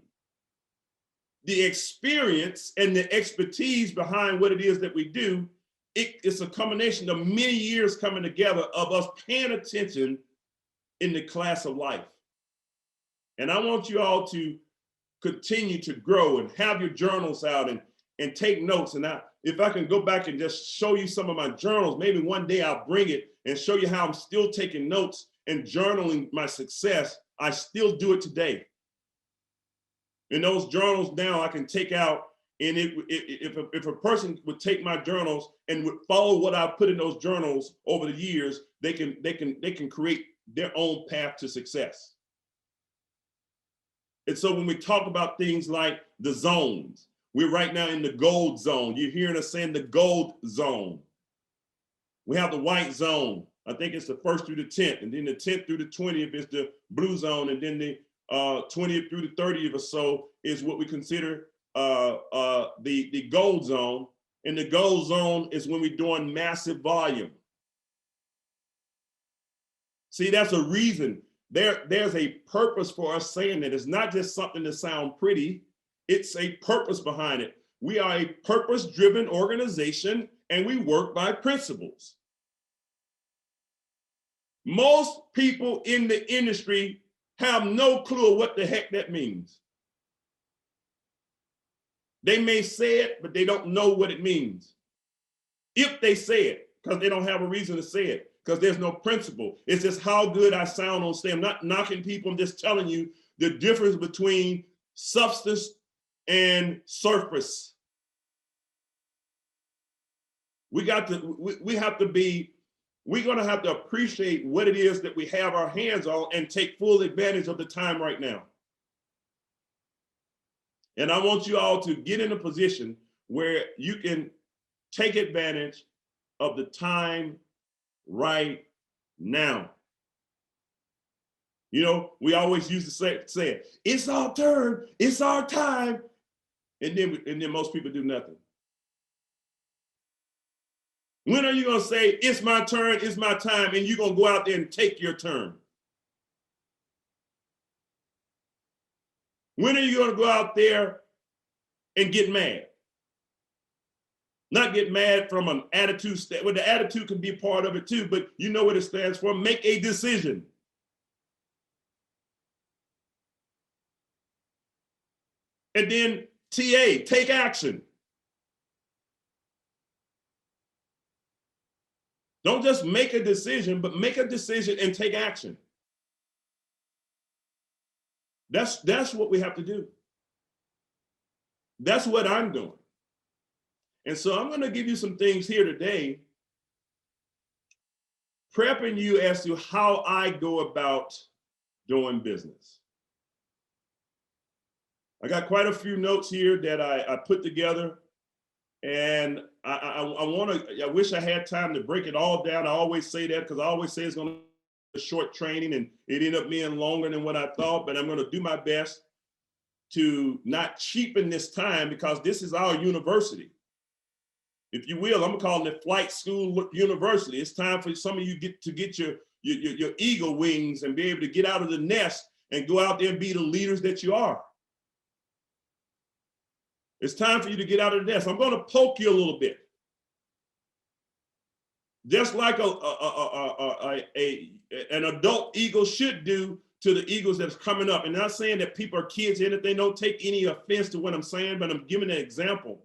The experience and the expertise behind what it is that we do, it's a combination of many years coming together of us paying attention in the class of life. And I want you all to continue to grow and have your journals out and take notes. And if I can go back and just show you some of my journals, maybe one day I'll bring it and show you how I'm still taking notes and journaling my success. I still do it today. In those journals now I can take out, and if a person would take my journals and would follow what I put in those journals over the years, they can create their own path to success. And so when we talk about things like the zones, we're right now in the gold zone. You're hearing us saying the gold zone. We have the white zone. I think it's the 1st through the 10th, and then the 10th through the 20th is the blue zone, and then the 20th through the 30th or so is what we consider the gold zone. And the gold zone is when we're doing massive volume. See, that's a reason. There's a purpose for us saying that. It's not just something that sounds pretty. It's a purpose behind it. We are a purpose-driven organization, and we work by principles. Most people in the industry have no clue what the heck that means. They may say it, but they don't know what it means. If they say it, because they don't have a reason to say it, because there's no principle. It's just how good I sound on stage. I'm not knocking people, I'm just telling you the difference between substance and surface. We're going to have to appreciate what it is that we have our hands on and take full advantage of the time right now. And I want you all to get in a position where you can take advantage of the time right now. You know, we always used to say it, it's our turn, it's our time. And then most people do nothing. When are you going to say, it's my turn, it's my time, and you're going to go out there and take your turn? When are you going to go out there and get mad? Not get mad from an attitude, well, the attitude can be part of it too, but you know what it stands for. Make a decision. And then TA, take action. Don't just make a decision, but make a decision and take action. That's what we have to do. That's what I'm doing. And so I'm going to give you some things here today, prepping you as to how I go about doing business. I got quite a few notes here that I put together, and I wish I had time to break it all down. I always say that because I always say it's going to be a short training, and it ended up being longer than what I thought, but I'm going to do my best to not cheapen this time because this is our university. If you will, I'm calling it Flight School University. It's time for some of you to get your eagle wings and be able to get out of the nest and go out there and be the leaders that you are. It's time for you to get out of the nest. I'm going to poke you a little bit. Just like an adult eagle should do to the eagles that's coming up. And not saying that people are kids and that they don't take any offense to what I'm saying, but I'm giving an example.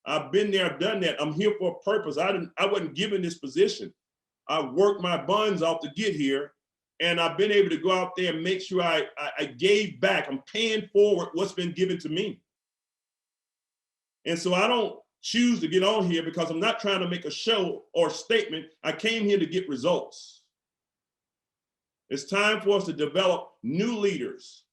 I've been there, I've done that. I'm here for a purpose. I wasn't given this position. I worked my buns off to get here, and I've been able to go out there and make sure I gave back. I'm paying forward what's been given to me. And so I don't choose to get on here because I'm not trying to make a show or statement. I came here to get results. It's time for us to develop new leaders,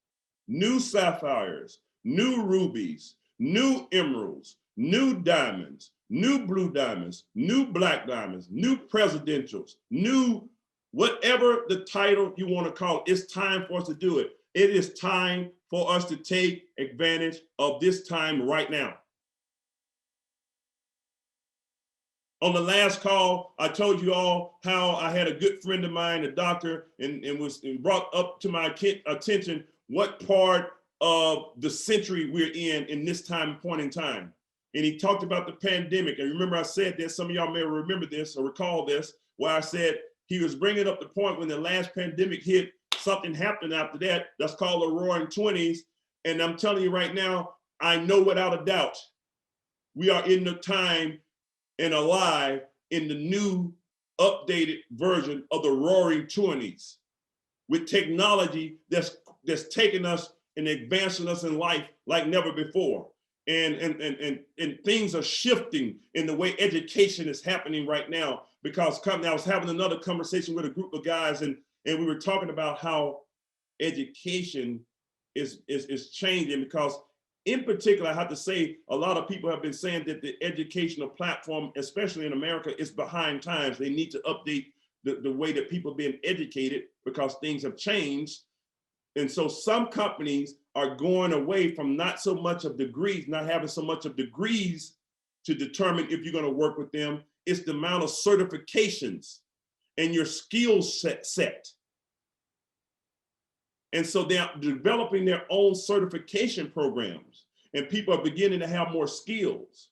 new sapphires, new rubies, new emeralds, new diamonds, new blue diamonds, new black diamonds, new presidentials, new whatever the title you want to call it. It's time for us to do it. It is time for us to take advantage of this time right now. On the last call, I told you all how I had a good friend of mine, a doctor, and was brought up to my attention what part of the century we're in this time point in time. And he talked about the pandemic. And remember I said this, some of y'all may remember this or recall this, where I said he was bringing up the point when the last pandemic hit, something happened after that. That's called the Roaring 20s. And I'm telling you right now, I know without a doubt, we are in the time and alive in the new updated version of the Roaring 20s with technology that's taking us and advancing us in life like never before. And things are shifting in the way education is happening right now, because I was having another conversation with a group of guys, and we were talking about how education is changing, because in particular, I have to say, a lot of people have been saying that the educational platform, especially in America, is behind times. They need to update the way that people are being educated because things have changed. And so some companies are going away from not so much of degrees, not having so much of degrees to determine if you're going to work with them. It's the amount of certifications and your skill set. And so they're developing their own certification programs, and people are beginning to have more skills.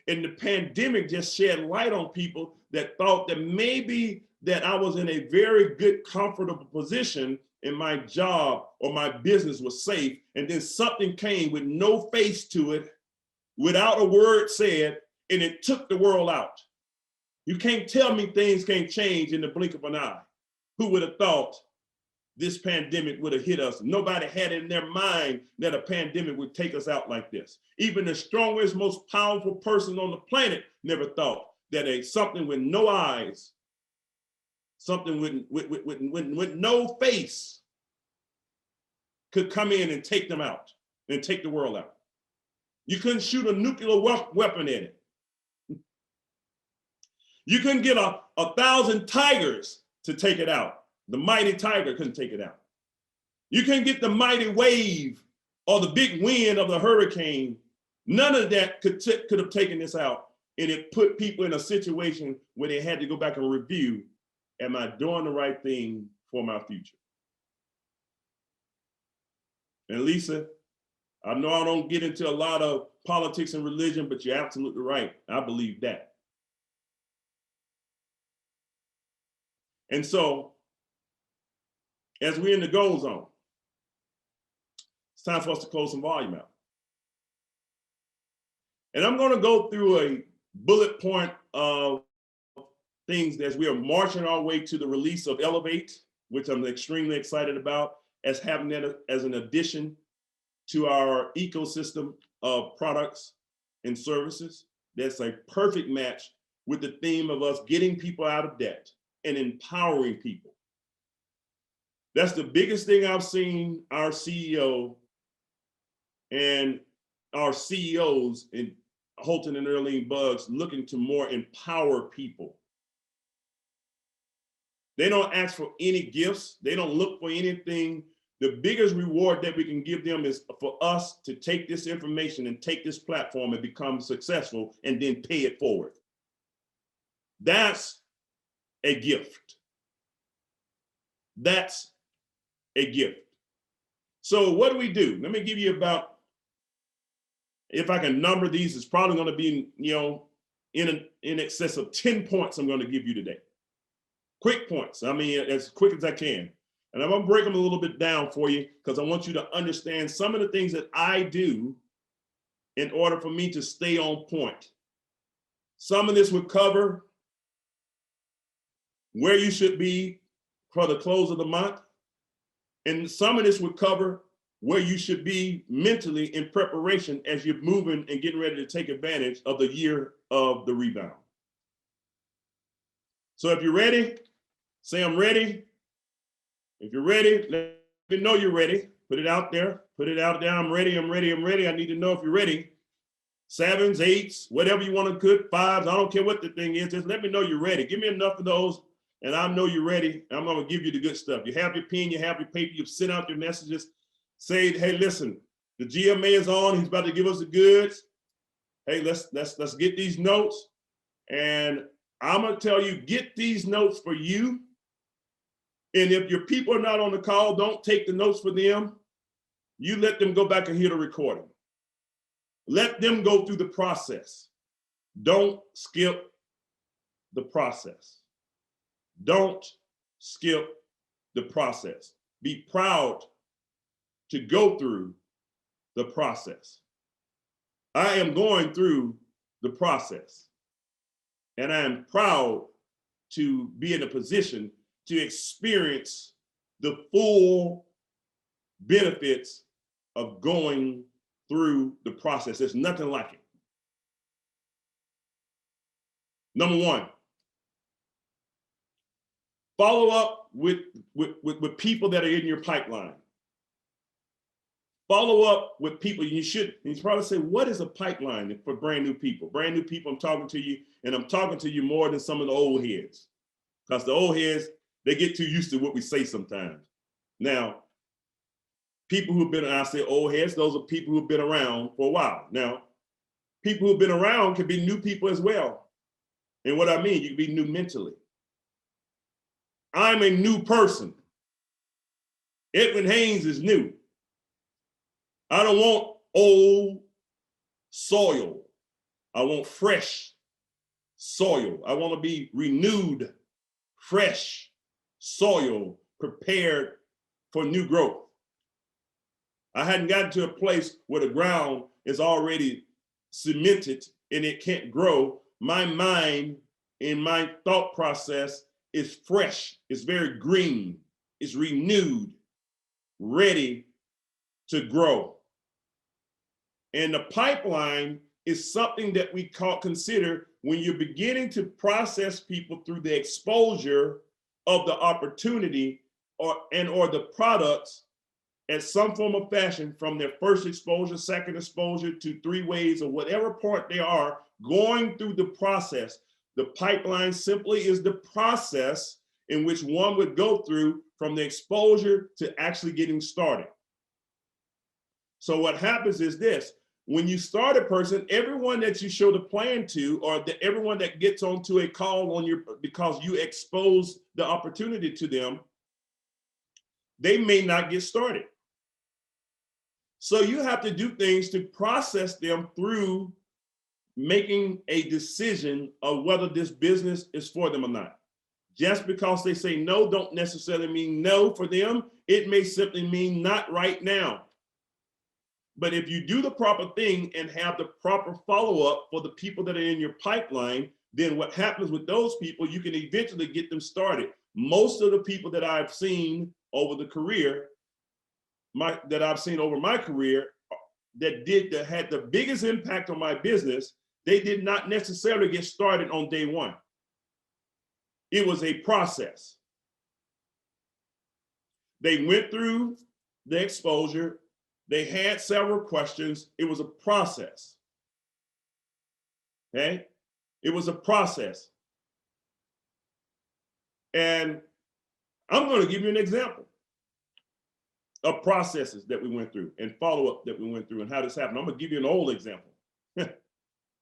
And the pandemic just shed light on people that thought that maybe that I was in a very good, comfortable position and my job or my business was safe. And then something came with no face to it, without a word said, and it took the world out. You can't tell me things can't change in the blink of an eye. Who would have thought this pandemic would have hit us? Nobody had it in their mind that a pandemic would take us out like this. Even the strongest, most powerful person on the planet never thought that something with no eyes, something with no face could come in and take them out and take the world out. You couldn't shoot a nuclear weapon in it. You couldn't get a 1,000 tigers to take it out. The mighty tiger couldn't take it out. You couldn't get the mighty wave or the big wind of the hurricane. None of that could have taken this out. And it put people in a situation where they had to go back and review, am I doing the right thing for my future? And Lisa, I know I don't get into a lot of politics and religion, but you're absolutely right. I believe that. And so, as we're in the goal zone, it's time for us to close some volume out. And I'm going to go through a bullet point of things as we are marching our way to the release of Elevate, which I'm extremely excited about, as having that as an addition to our ecosystem of products and services. That's a perfect match with the theme of us getting people out of debt and empowering people. That's the biggest thing I've seen our CEO and our CEOs in Holton and Erling Buggs looking to more empower people. They don't ask for any gifts. They don't look for anything. The biggest reward that we can give them is for us to take this information and take this platform and become successful and then pay it forward. That's a gift. That's a gift. So what do we do? Let me give you about if I can number these, it's probably going to be, in excess of 10 points I'm going to give you today. Quick points. I mean, as quick as I can. And I'm going to break them a little bit down for you because I want you to understand some of the things that I do in order for me to stay on point. Some of this would cover where you should be for the close of the month. And some of this would cover where you should be mentally in preparation as you're moving and getting ready to take advantage of the year of the rebound. So if you're ready, say I'm ready. If you're ready, let me know you're ready. Put it out there. Put it out there. I'm ready. I'm ready. I'm ready. I need to know if you're ready. 7s, 8s, whatever you want to put, 5s. I don't care what the thing is. Just let me know you're ready. Give me enough of those, and I know you're ready. I'm going to give you the good stuff. You have your pen, you have your paper, you've sent out your messages. Say, hey, listen, the GMA is on. He's about to give us the goods. Hey, let's get these notes. And I'm going to tell you, get these notes for you. And if your people are not on the call, don't take the notes for them. You let them go back and hear the recording. Let them go through the process. Don't skip the process. Don't skip the process. Be proud to go through the process. I am going through the process, and I am proud to be in a position to experience the full benefits of going through the process. There's nothing like it. Number one, follow up with people that are in your pipeline. Follow up with people. You probably say, what is a pipeline for brand new people? Brand new people, I'm talking to you, and I'm talking to you more than some of the old heads. Because the old heads, they get too used to what we say sometimes. Now, people who've been, I say old heads, those are people who've been around for a while. Now, people who've been around can be new people as well. And what I mean, you can be new mentally. I'm a new person. Edwin Haynes is new. I don't want old soil. I want fresh soil. I want to be renewed, fresh soil, prepared for new growth. I hadn't gotten to a place where the ground is already cemented and it can't grow. My mind and my thought process is fresh. It's very green. It's renewed, ready to grow. And the pipeline is something that we consider when you're beginning to process people through the exposure of the opportunity or the products at some form of fashion, from their first exposure, second exposure, to 3 ways or whatever part they are going through the process. The pipeline simply is the process in which one would go through from the exposure to actually getting started. So what happens is this: when you start a person, everyone that you show the plan to, or everyone that gets onto a call on because you expose the opportunity to them, they may not get started. So you have to do things to process them through making a decision of whether this business is for them or not. Just because they say no don't necessarily mean no for them. It may simply mean not right now. But if you do the proper thing and have the proper follow-up for the people that are in your pipeline, then what happens with those people, you can eventually get them started. Most of the people that I've seen over the career, over my career, that had the biggest impact on my business, they did not necessarily get started on day one. It was a process. They went through the exposure. They had several questions. It was a process. Okay? It was a process. And I'm going to give you an example of processes that we went through and follow-up that we went through and how this happened. I'm going to give you an old example.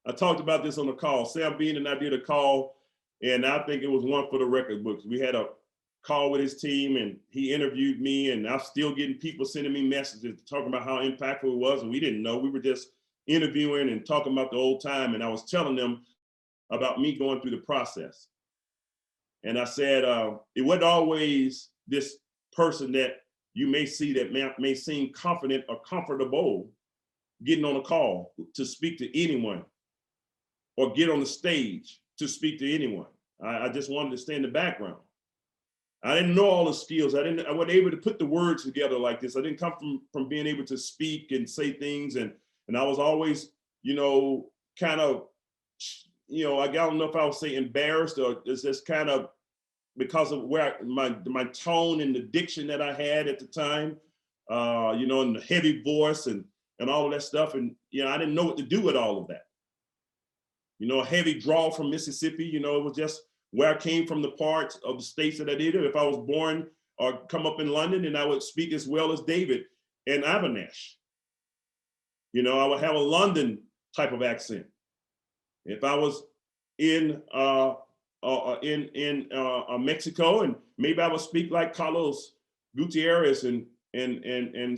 I talked about this on the call. Sam Bean and I did a call, and I think it was one for the record books. We had a call with his team, and he interviewed me, and I'm still getting people sending me messages talking about how impactful it was, and we didn't know. We were just interviewing and talking about the old time, and I was telling them about me going through the process. And I said, it wasn't always this person that you may see that may seem confident or comfortable getting on a call to speak to anyone or get on the stage to speak to anyone. I just wanted to stay in the background. I didn't know all the skills. I wasn't able to put the words together like this. I didn't come from being able to speak and say things. And I was always, you know, kind of, you know, I don't know if I would say embarrassed, or it's just kind of because of where my tone and the diction that I had at the time, you know, and the heavy voice and all of that stuff. And, you know, I didn't know what to do with all of that. You know, a heavy drawl from Mississippi, you know, it was just where I came from, the parts of the states that I did. If I was born or come up in London, and I would speak as well as David and Avinash. You know, I would have a London type of accent. If I was in Mexico, and maybe I would speak like Carlos Gutierrez and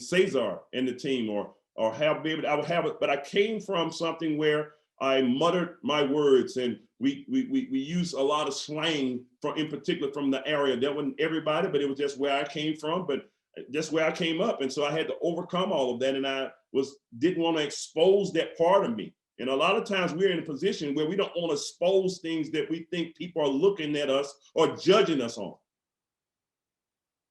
Cesar and the team, or have maybe I would have it. But I came from something where I muttered my words, and we use a lot of slang in particular from the area. That wasn't everybody, but it was just where I came from, but that's where I came up. And so I had to overcome all of that, and I didn't want to expose that part of me. And a lot of times we're in a position where we don't want to expose things that we think people are looking at us or judging us on.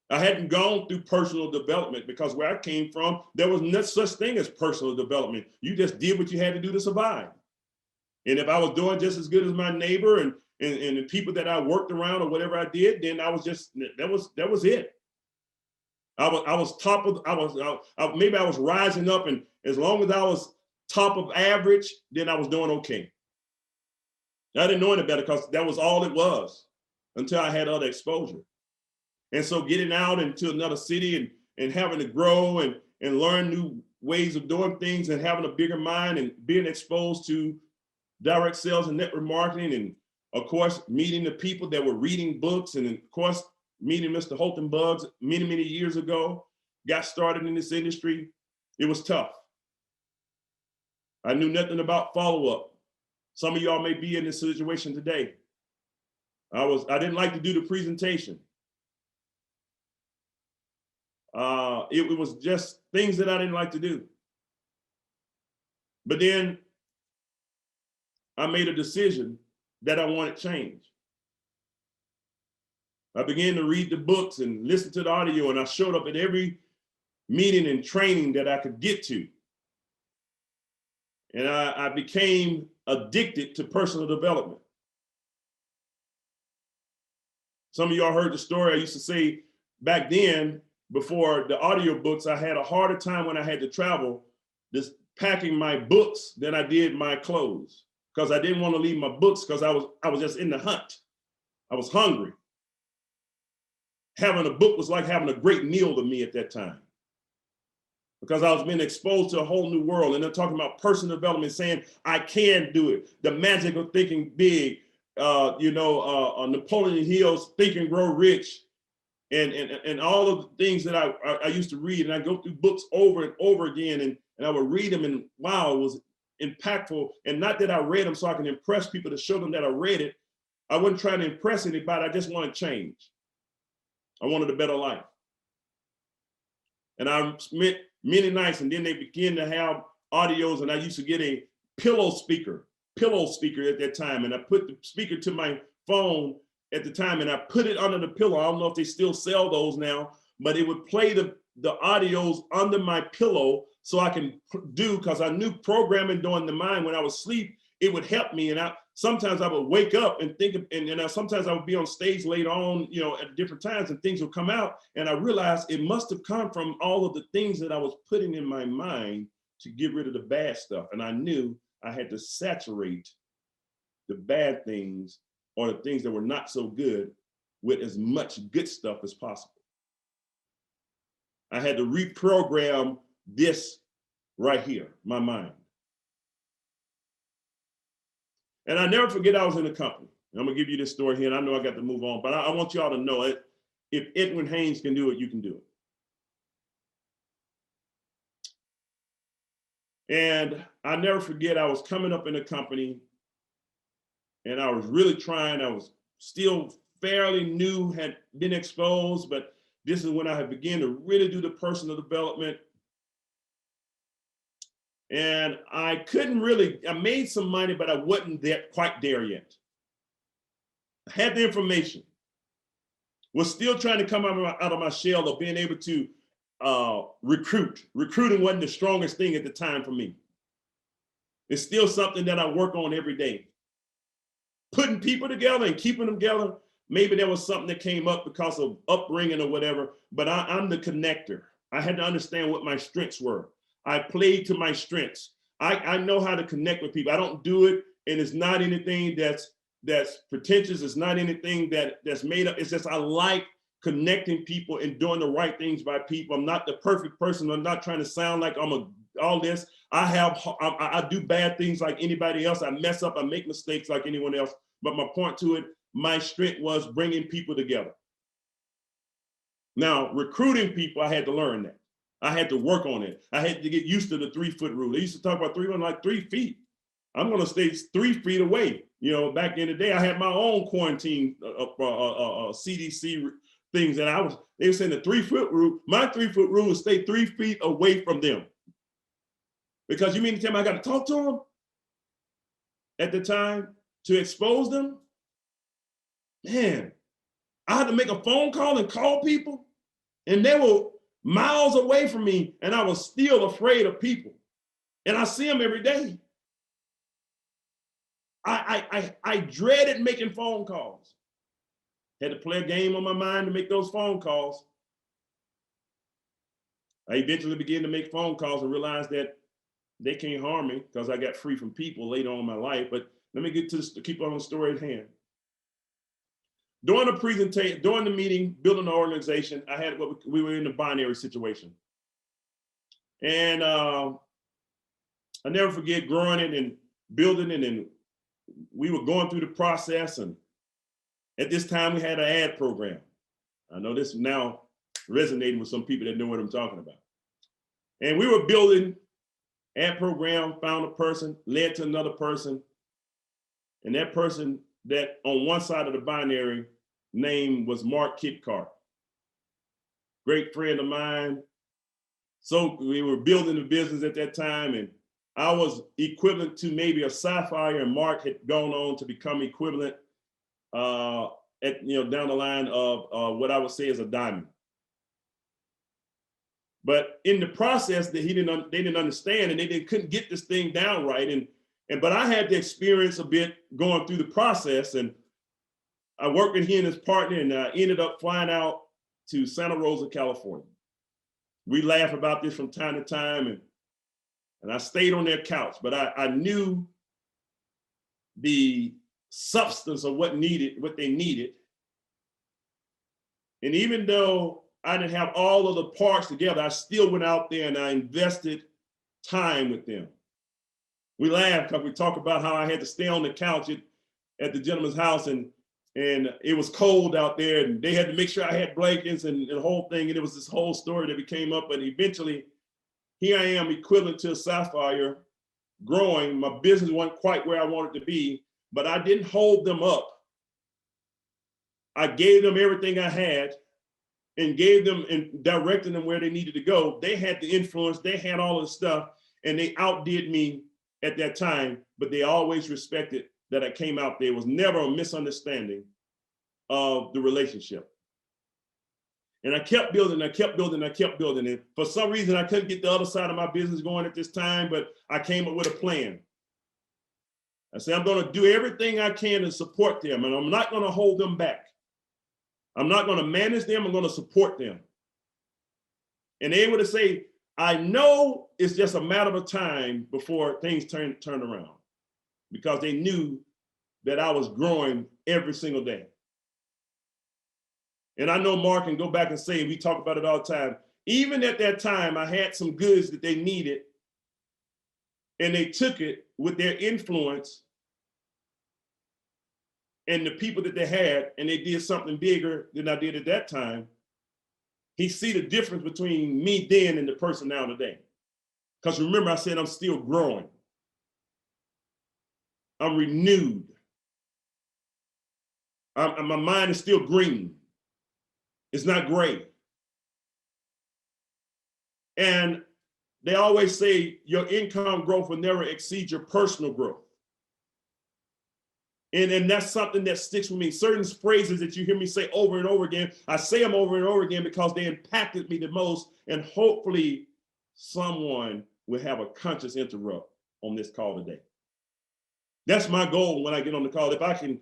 I hadn't gone through personal development, because where I came from, there was no such thing as personal development. You just did what you had to do to survive. And if I was doing just as good as my neighbor and the people that I worked around or whatever I did, then I was just, that was it. Maybe I was rising up, and as long as I was top of average, then I was doing okay. I didn't know any better, because that was all it was until I had other exposure. And so getting out into another city and having to grow and learn new ways of doing things, and having a bigger mind, and being exposed to direct sales and network marketing, and of course, meeting the people that were reading books, and of course, meeting Mr. Holton Buggs many, many years ago, got started in this industry. It was tough. I knew nothing about follow-up. Some of y'all may be in this situation today. I didn't like to do the presentation. It was just things that I didn't like to do. But then I made a decision that I wanted change. I began to read the books and listen to the audio, and I showed up at every meeting and training that I could get to. And I became addicted to personal development. Some of y'all heard the story. I used to say back then, before the audio books, I had a harder time when I had to travel, just packing my books than I did my clothes, because I didn't want to leave my books, because I was just in the hunt. I was hungry. Having a book was like having a great meal to me at that time, because I was being exposed to a whole new world. And they're talking about personal development, saying, I can do it. The magic of thinking big, Napoleon Hill's Think and Grow Rich, and all of the things that I used to read. And I go through books over and over again, and I would read them, and wow, it was impactful. And not that I read them so I can impress people, to show them that I read it. I wasn't trying to impress anybody. I just wanted change. I wanted a better life. And I spent many nights, and then they began to have audios, and I used to get a pillow speaker at that time. And I put the speaker to my phone at the time, and I put it under the pillow. I don't know if they still sell those now, but it would play the audios under my pillow, so I can do, because I knew programming during the mind when I was asleep, it would help me. And sometimes I would wake up and think, and sometimes I would be on stage later on, at different times, and things would come out. And I realized it must have come from all of the things that I was putting in my mind to get rid of the bad stuff. And I knew I had to saturate the bad things, or the things that were not so good, with as much good stuff as possible. I had to reprogram this right here, my mind. And I never forget, I was in a company. I'm gonna give you this story here, and I know I got to move on, but I want y'all to know it. If Edwin Haynes can do it, you can do it. And I never forget, I was coming up in a company and I was really trying. I was still fairly new, had been exposed, but this is when I had begun to really do the personal development. And I couldn't really, I made some money, but I wasn't quite there yet. I had the information, was still trying to come out of my shell of being able to recruit. Recruiting wasn't the strongest thing at the time for me. It's still something that I work on every day. Putting people together and keeping them together, maybe there was something that came up because of upbringing or whatever, but I'm the connector. I had to understand what my strengths were. I played to my strengths. I know how to connect with people. I don't do it, and it's not anything that's pretentious. It's not anything that's made up. It's just I like connecting people and doing the right things by people. I'm not the perfect person. I'm not trying to sound like I'm all this. I do bad things like anybody else. I mess up. I make mistakes like anyone else. But my point to it, my strength was bringing people together. Now, recruiting people, I had to learn that. I had to work on it. I had to get used to the 3-foot rule. They used to talk about 3 feet. I'm going to stay 3 feet away. You know, back in the day, I had my own quarantine CDC things that they were saying the 3-foot rule. My 3-foot rule is stay 3 feet away from them. Because you mean to tell me I got to talk to them at the time to expose them? Man, I had to make a phone call and call people, and they were miles away from me, and I was still afraid of people. And I see them every day. I dreaded making phone calls. Had to play a game on my mind to make those phone calls. I eventually began to make phone calls and realized that they can't harm me because I got free from people later on in my life. But let me get to this, to keep on the story at hand. During the presentation, during the meeting, building the organization, we were in a binary situation. And I never forget growing it and building it, and we were going through the process. And at this time we had an ad program. I know this is now resonating with some people that know what I'm talking about. And we were building ad program, found a person, led to another person. And that person that on one side of the binary name was Mark Kitcar. Great friend of mine. So we were building the business at that time, and I was equivalent to maybe a sapphire, and Mark had gone on to become equivalent down the line of what I would say is a diamond. But in the process that they didn't understand, and they couldn't get this thing down right. But I had to experience a bit going through the process, and I worked with he and his partner, and I ended up flying out to Santa Rosa, California. We laugh about this from time to time, and I stayed on their couch, but I knew the substance of what they needed. And even though I didn't have all of the parts together, I still went out there and I invested time with them. We laugh because we talk about how I had to stay on the couch at the gentleman's house, and it was cold out there, and they had to make sure I had blankets and the whole thing. And it was this whole story that we came up, but eventually here I am, equivalent to a sapphire, growing. My business wasn't quite where I wanted to be, but I didn't hold them up. I gave them everything I had and gave them and directed them where they needed to go. They had the influence, they had all of the stuff, and they outdid me at that time, but they always respected that I came out there. It was never a misunderstanding of the relationship. And I kept building, I kept building, I kept building. And for some reason, I couldn't get the other side of my business going at this time, but I came up with a plan. I said, I'm going to do everything I can to support them, and I'm not going to hold them back. I'm not going to manage them, I'm going to support them. And they would say, I know it's just a matter of time before things turn around, because they knew that I was growing every single day. And I know Mark can go back and say, we talk about it all the time, even at that time, I had some goods that they needed, and they took it with their influence and the people that they had, and they did something bigger than I did at that time. He see the difference between me then and the person now today. Because remember, I said I'm still growing. I'm renewed. My mind is still green. It's not gray. And they always say your income growth will never exceed your personal growth. And that's something that sticks with me. Certain phrases that you hear me say over and over again, I say them over and over again because they impacted me the most. And hopefully someone will have a conscious interrupt on this call today. That's my goal when I get on the call. If I can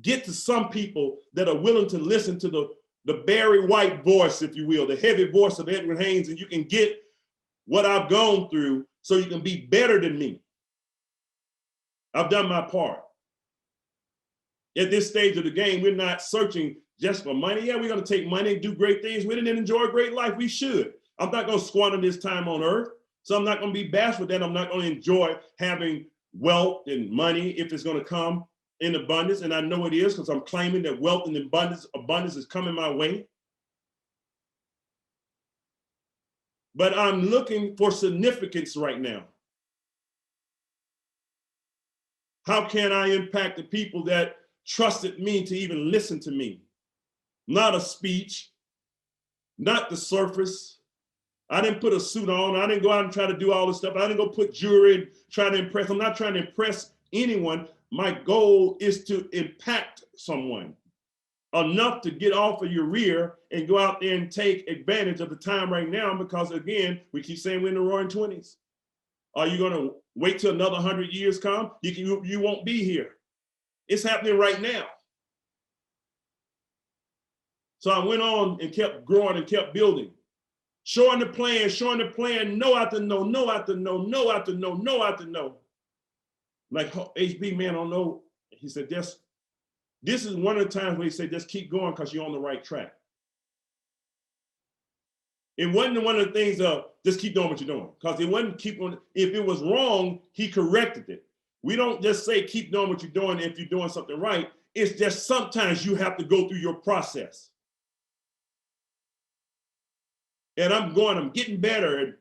get to some people that are willing to listen to the Barry White voice, if you will, the heavy voice of Edwin Haynes, and you can get what I've gone through so you can be better than me. I've done my part. At this stage of the game, we're not searching just for money. Yeah, we're going to take money and do great things with it and enjoy a great life. We should. I'm not going to squander this time on earth. So I'm not going to be bashful that I'm not going to enjoy having wealth and money if it's going to come in abundance. And I know it is because I'm claiming that wealth and abundance is coming my way. But I'm looking for significance right now. How can I impact the people that trusted me to even listen to me? Not a speech, not the surface. I didn't put a suit on. I didn't go out and try to do all this stuff. I didn't go put jewelry and try to impress. I'm not trying to impress anyone. My goal is to impact someone enough to get off of your rear and go out there and take advantage of the time right now, because again, we keep saying we're in the roaring 20s. Are you going to wait till another 100 years come? You won't be here. It's happening right now. So I went on and kept growing and kept building. Showing the plan, no after no, no after no, no after no, no after no. Like HB, man, I don't know. He said, this is one of the times where he said, just keep going because you're on the right track. It wasn't one of the things of just keep doing what you're doing, because it wasn't keep on. If it was wrong, he corrected it. We don't just say keep doing what you're doing if you're doing something right. It's just sometimes you have to go through your process. And I'm getting better and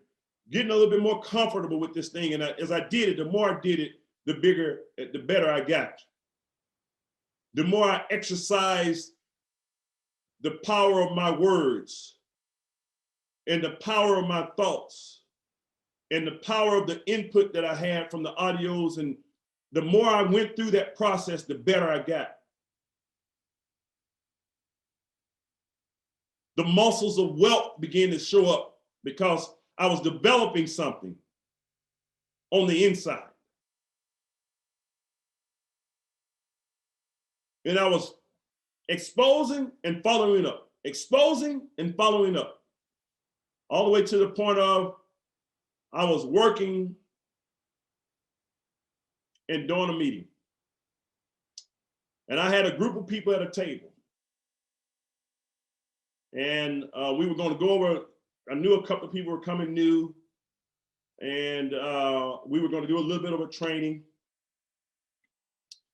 getting a little bit more comfortable with this thing. And as I did it, the more I did it, the better I got. The more I exercised the power of my words and the power of my thoughts and the power of the input that I had from the audios. And the more I went through that process, the better I got. The muscles of wealth began to show up because I was developing something on the inside. And I was exposing and following up, exposing and following up, all the way to the point of I was working and doing a meeting. And I had a group of people at a table. And we were going to go over, I knew a couple of people were coming new, and we were going to do a little bit of a training.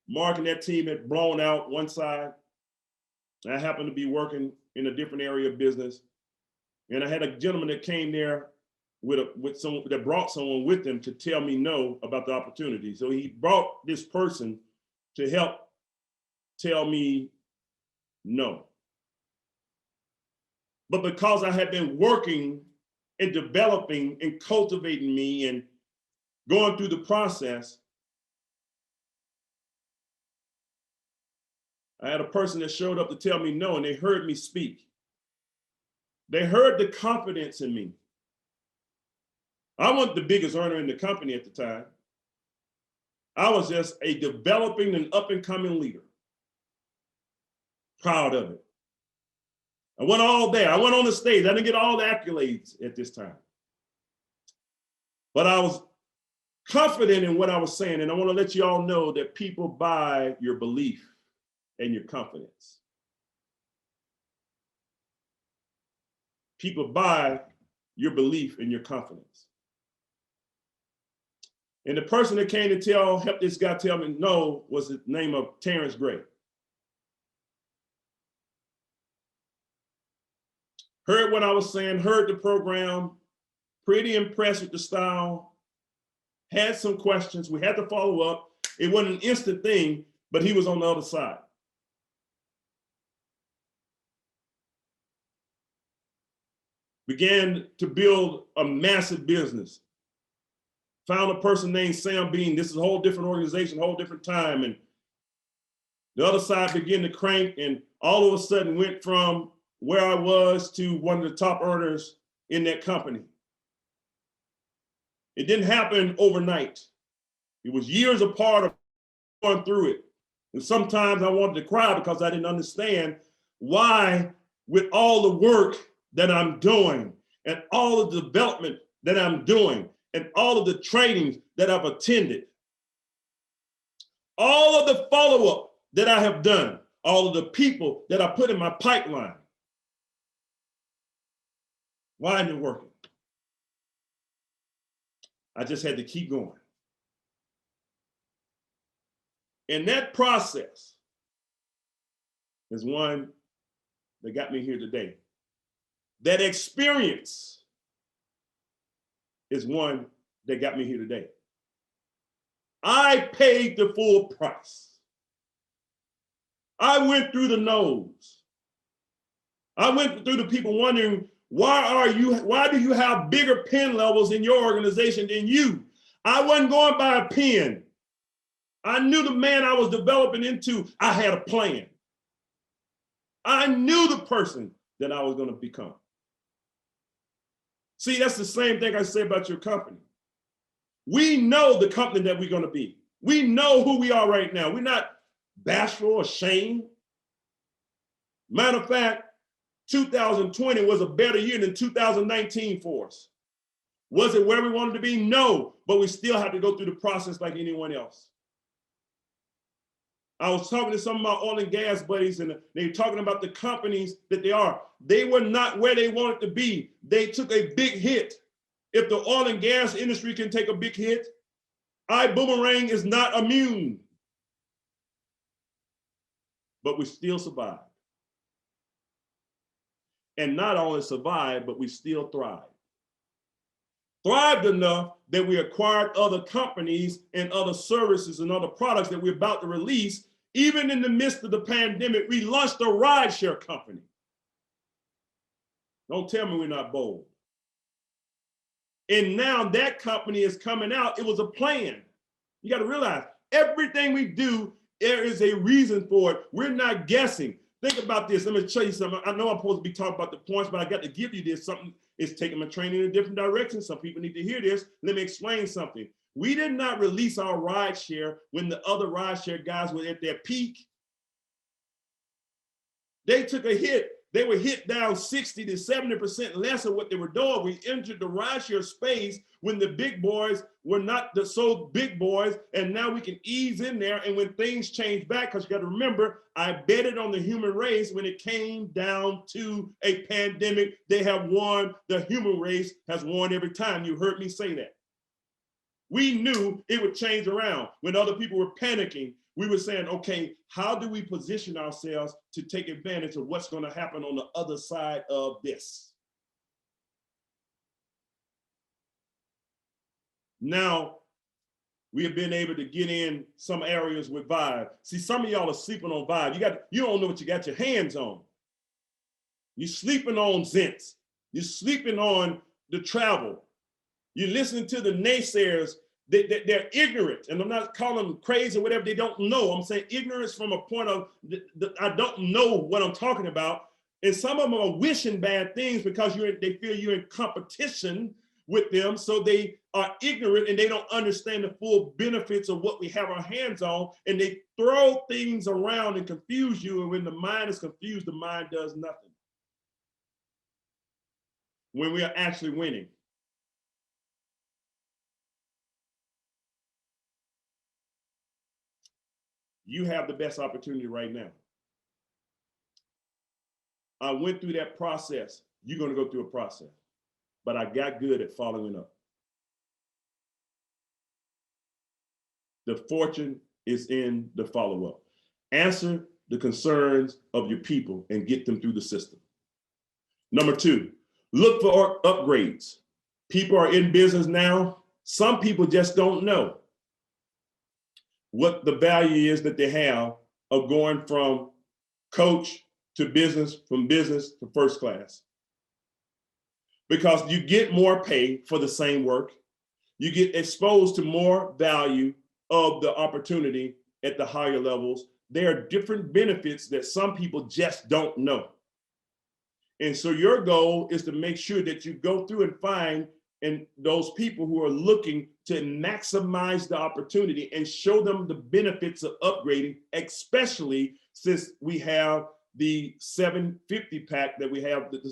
Mark and that team had blown out one side. I happened to be working in a different area of business. And I had a gentleman that came there with someone that brought someone with them to tell me no about the opportunity. So he brought this person to help tell me no. But because I had been working and developing and cultivating me and going through the process, I had a person that showed up to tell me no, and they heard me speak. They heard the confidence in me. I wasn't the biggest earner in the company at the time. I was just a developing and up and coming leader. Proud of it. I went all there. I went on the stage. I didn't get all the accolades at this time. But I was confident in what I was saying. And I want to let you all know that people buy your belief and your confidence. People buy your belief and your confidence. And the person that came to help this guy tell me no was the name of Terrence Gray. Heard what I was saying, heard the program, pretty impressed with the style, had some questions. We had to follow up. It wasn't an instant thing, but he was on the other side. Began to build a massive business. Found a person named Sam Bean. This is a whole different organization, whole different time. And the other side began to crank, and all of a sudden went from where I was to one of the top earners in that company. It didn't happen overnight. It was years apart of going through it. And sometimes I wanted to cry because I didn't understand why, with all the work that I'm doing and all of the development that I'm doing and all of the trainings that I've attended, all of the follow-up that I have done, all of the people that I put in my pipeline, why isn't it working? I just had to keep going. And that process is one that got me here today. That experience is one that got me here today. I paid the full price. I went through the no's. I went through the people wondering, why do you have bigger pen levels in your organization than you? I wasn't going by a pen. I knew the man I was developing into. I had a plan. I knew the person that I was going to become. See, that's the same thing I say about your company. We know the company that we're going to be. We know who we are right now. We're not bashful or ashamed. Matter of fact, 2020 was a better year than 2019 for us. Was it where we wanted to be? No, but we still have to go through the process like anyone else. I was talking to some of my oil and gas buddies, and they were talking about the companies that they are. They were not where they wanted to be. They took a big hit. If the oil and gas industry can take a big hit, Ibüümerang is not immune. But we still survived. And not only survived, but we still thrived. Thrived enough that we acquired other companies and other services and other products that we're about to release. Even in the midst of the pandemic, we launched a rideshare company. Don't tell me we're not bold. And now that company is coming out. It was a plan. You got to realize everything we do, there is a reason for it. We're not guessing. Think about this. Let me show you something. I know I'm supposed to be talking about the points, but I got to give you this. Something is taking my training in a different direction. Some people need to hear this. Let me explain something. We did not release our rideshare when the other rideshare guys were at their peak. They took a hit. They were hit down 60 to 70% less of what they were doing. We entered the rideshare space when the big boys were not the so big boys, and now we can ease in there. And when things change back, because you got to remember, I betted on the human race when it came down to a pandemic. They have won. The human race has won every time. You heard me say that. We knew it would change around. When other people were panicking, we were saying, okay, how do we position ourselves to take advantage of what's going to happen on the other side of this? Now, we have been able to get in some areas with Vibe. See, some of y'all are sleeping on Vibe. You don't know what you got your hands on. You're sleeping on Zents. You're sleeping on the travel. You're listening to the naysayers. They're ignorant, and I'm not calling them crazy or whatever. They don't know. I'm saying ignorance from a point of, I don't know what I'm talking about. And some of them are wishing bad things because they feel you're in competition with them. So they are ignorant and they don't understand the full benefits of what we have our hands on. And they throw things around and confuse you. And when the mind is confused, the mind does nothing. When we are actually winning. You have the best opportunity right now. I went through that process. You're going to go through a process. But I got good at following up. The fortune is in the follow-up. Answer the concerns of your people and get them through the system. Number 2, look for upgrades. People are in business now. Some people just don't know. what the value is that they have of going from coach to business, from business to first class. Because you get more pay for the same work. You get exposed to more value of the opportunity at the higher levels. There are different benefits that some people just don't know. And so your goal is to make sure that you go through and find those people who are looking to maximize the opportunity and show them the benefits of upgrading, especially since we have the 750 pack that we have, the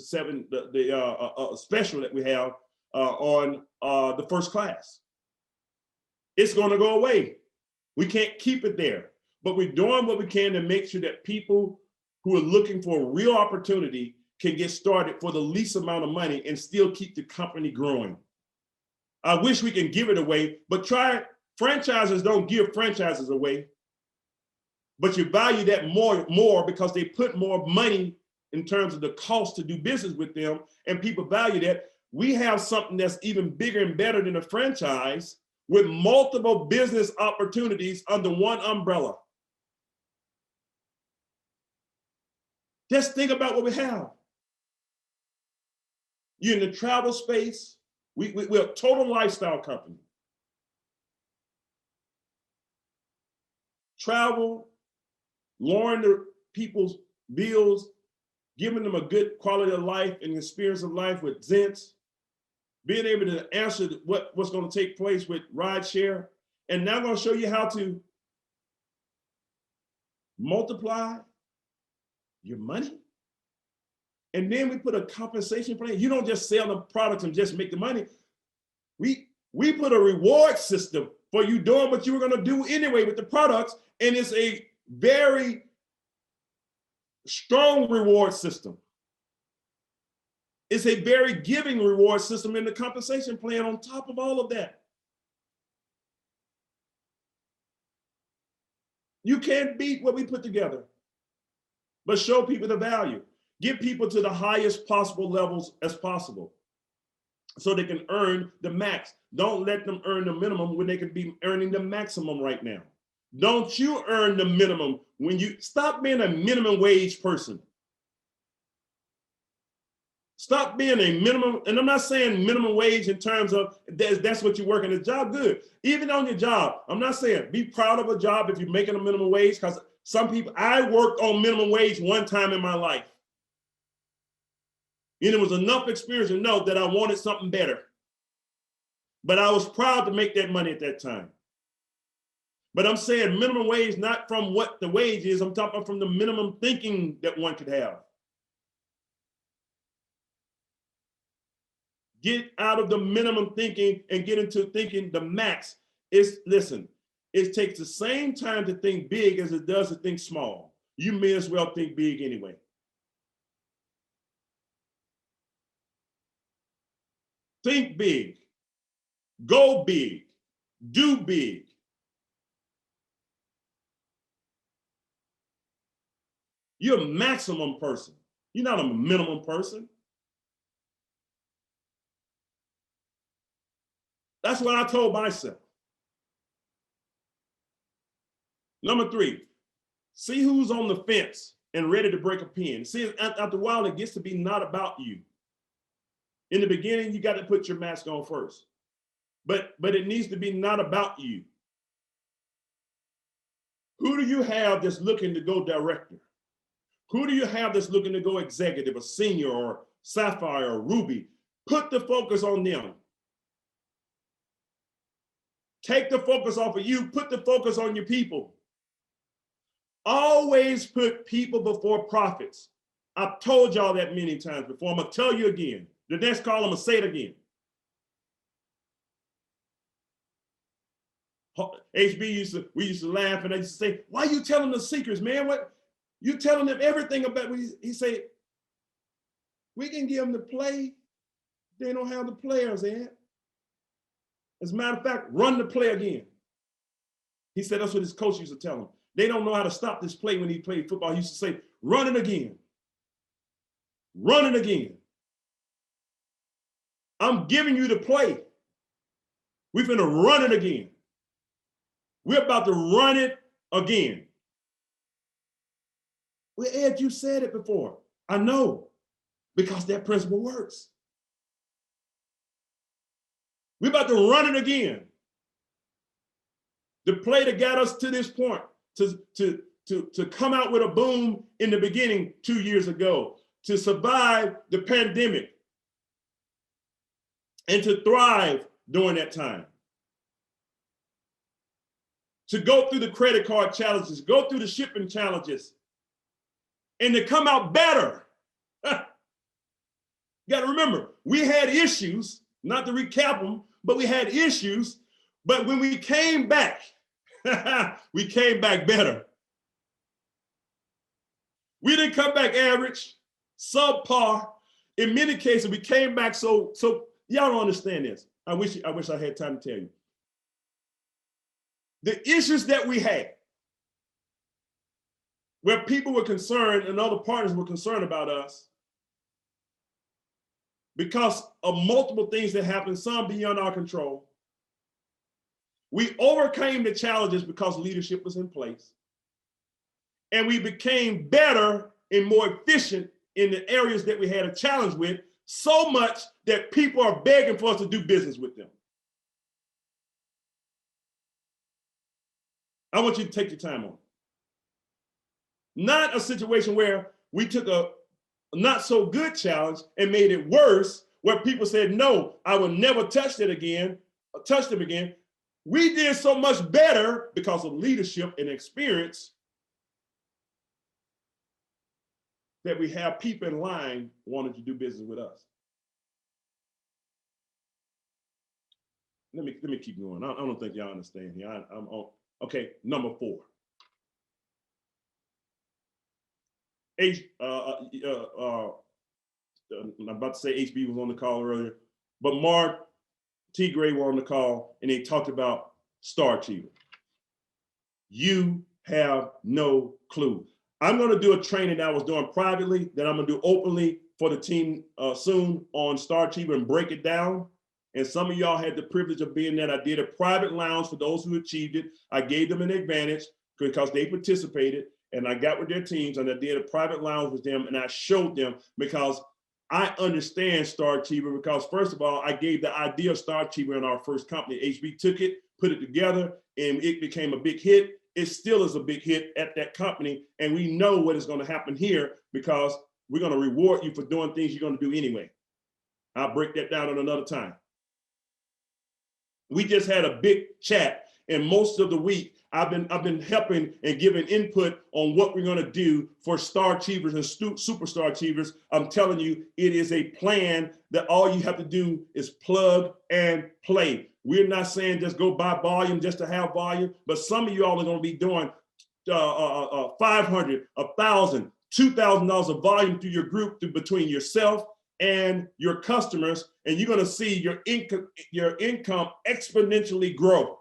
special that we have on the first class. It's going to go away. We can't keep it there, but we're doing what we can to make sure that people who are looking for a real opportunity can get started for the least amount of money and still keep the company growing. I wish we can give it away, but franchises don't give franchises away, but you value that more because they put more money in terms of the cost to do business with them, and people value that. We have something that's even bigger and better than a franchise with multiple business opportunities under one umbrella. Just think about what we have. You're in the travel space. We're a total lifestyle company. Travel, lowering the people's bills, giving them a good quality of life and experience of life with Zents, being able to answer what's going to take place with rideshare. And now I'm going to show you how to multiply your money. And then we put a compensation plan. You don't just sell the products and just make the money. We put a reward system for you doing what you were going to do anyway with the products. And it's a very strong reward system. It's a very giving reward system in the compensation plan on top of all of that. You can't beat what we put together, but show people the value. Get people to the highest possible levels as possible so they can earn the max. Don't let them earn the minimum when they could be earning the maximum right now. Don't you earn the minimum when you stop being a minimum wage person. Stop being a minimum, and I'm not saying minimum wage in terms of that's what you work in a job, good. Even on your job, I'm not saying be proud of a job if you're making a minimum wage, because some people, I worked on minimum wage one time in my life. And it was enough experience to know that I wanted something better. But I was proud to make that money at that time. But I'm saying minimum wage, not from what the wage is, I'm talking from the minimum thinking that one could have. Get out of the minimum thinking and get into thinking the max. Listen, it takes the same time to think big as it does to think small. You may as well think big anyway. Think big, go big, do big. You're a maximum person. You're not a minimum person. That's what I told myself. Number 3, see who's on the fence and ready to break a pin. See, after a while, it gets to be not about you. In the beginning, you got to put your mask on first. But it needs to be not about you. Who do you have that's looking to go director? Who do you have that's looking to go executive, a senior or sapphire or ruby? Put the focus on them. Take the focus off of you, put the focus on your people. Always put people before profits. I've told y'all that many times before. I'm gonna tell you again. The next call, I'm gonna say it again. HB we used to laugh and I used to say, why are you telling the secrets, man? What? You telling them everything about, he said, we can give them the play. They don't have the players, Ed. As a matter of fact, run the play again. He said that's what his coach used to tell him. They don't know how to stop this play when he played football. He used to say, run it again. Run it again. I'm giving you the play. We're going to run it again. We're about to run it again. Well, Ed, you said it before. I know, because that principle works. We're about to run it again. The play that got us to this point, to come out with a boom in the beginning 2 years ago, to survive the pandemic, and to thrive during that time. To go through the credit card challenges, go through the shipping challenges, and to come out better. You got to remember, we had issues, not to recap them, but we had issues. But when we came back, we came back better. We didn't come back average, subpar. In many cases, we came back so y'all don't understand this. I wish I had time to tell you. The issues that we had, where people were concerned and other partners were concerned about us, because of multiple things that happened, some beyond our control. We overcame the challenges because leadership was in place. And we became better and more efficient in the areas that we had a challenge with, so much that people are begging for us to do business with them. I want you to take your time on it. Not a situation where we took a not so good challenge and made it worse, where people said, no, I will never touch them again. We did so much better because of leadership and experience that we have people in line wanting to do business with us. Let me keep going. I don't think y'all understand here. I'm on. Okay, number 4. I'm about to say HB was on the call earlier, but Mark, T. Gray were on the call, and they talked about Star Achiever. You have no clue. I'm going to do a training that I was doing privately that I'm going to do openly for the team soon on Star Achiever and break it down. And some of y'all had the privilege of being there. I did a private lounge for those who achieved it. I gave them an advantage because they participated, and I got with their teams and I did a private lounge with them, and I showed them, because I understand Star Achiever, because first of all, I gave the idea of Star Achiever in our first company. HB took it, put it together, and it became a big hit. It still is a big hit at that company. And we know what is going to happen here, because we're going to reward you for doing things you're going to do anyway. I'll break that down on another time. We just had a big chat, and most of the week I've been helping and giving input on what we're going to do for Star Achievers and Superstar Achievers. I'm telling you, it is a plan that all you have to do is plug and play. We're not saying just go buy volume just to have volume, but some of you all are going to be doing $500, $1,000, $2,000 of volume through your group, between yourself and your customers, and you're going to see your income exponentially grow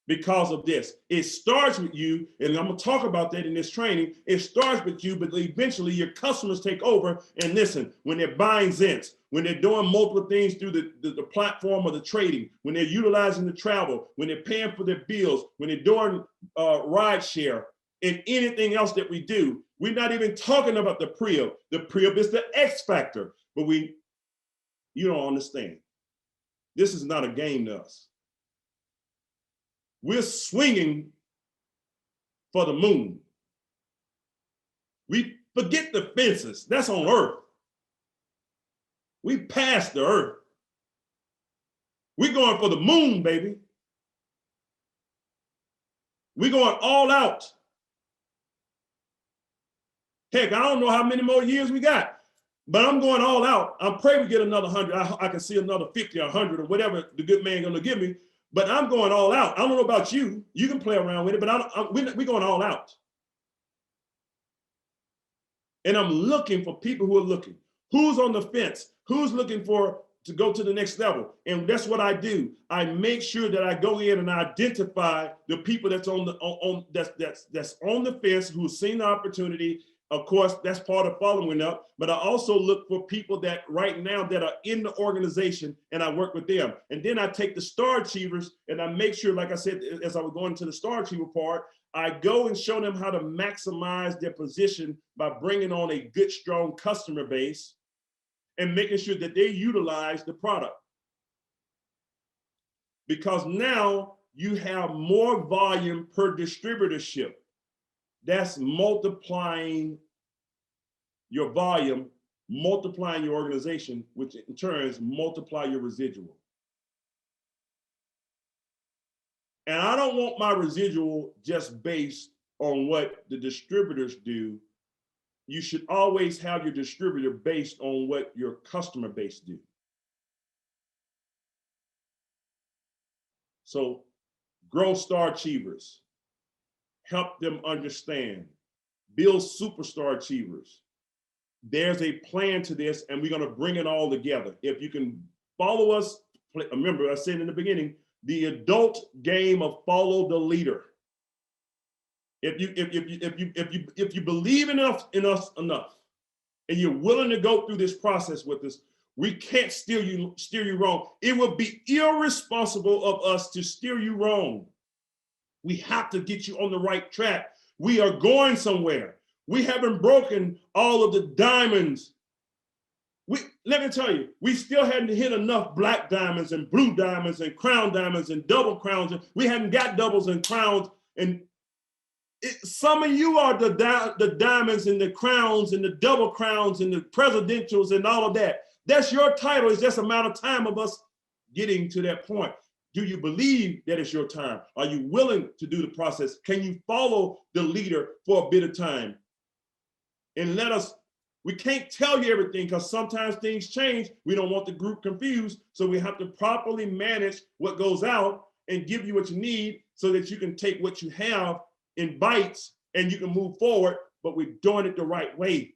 because of this. It starts with you, and I'm going to talk about that in this training. It starts with you, but eventually your customers take over. And listen, when they're buying Zents, when they're doing multiple things through the platform of the trading, when they're utilizing the travel, when they're paying for their bills, when they're doing ride share, and anything else that we do, we're not even talking about the PRIB. The PRIB is the X factor, but you don't understand. This is not a game to us. We're swinging for the moon. We forget the fences. That's on Earth. We passed the Earth. We're going for the moon, baby. We're going all out. Heck, I don't know how many more years we got, but I'm going all out. I'm praying we get another 100. I can see another 50 or 100 or whatever the good man gonna give me, but I'm going all out. I don't know about you. You can play around with it, but we're going all out. And I'm looking for people who are looking. Who's on the fence? Who's looking to go to the next level? And that's what I do. I make sure that I go in and identify the people that's on the fence, who's seen the opportunity, Of course, that's part of following up, but I also look for people that right now that are in the organization, and I work with them. And then I take the star achievers and I make sure, like I said, as I was going to the star achiever part, I go and show them how to maximize their position by bringing on a good, strong customer base and making sure that they utilize the product. Because now you have more volume per distributorship. That's multiplying your volume, multiplying your organization, which in turn multiply your residual. And I don't want my residual just based on what the distributors do. You should always have your distributor based on what your customer base do. So grow star achievers, help them understand, build superstar achievers. There's a plan to this, and we're going to bring it all together. If you can follow us, remember I said in the beginning, the adult game of follow the leader. If you believe in us enough, and you're willing to go through this process with us, we can't steer you wrong. It would be irresponsible of us to steer you wrong. We have to get you on the right track. We are going somewhere. We haven't broken all of the diamonds. Let me tell you, we still hadn't hit enough black diamonds and blue diamonds and crown diamonds and double crowns. We hadn't got doubles and crowns. And some of you are the diamonds and the crowns and the double crowns and the presidentials and all of that. That's your title. It's just a matter of time of us getting to that point. Do you believe that it's your time? Are you willing to do the process? Can you follow the leader for a bit of time? And we can't tell you everything because sometimes things change. We don't want the group confused. So we have to properly manage what goes out and give you what you need so that you can take what you have in bites and you can move forward, but we're doing it the right way.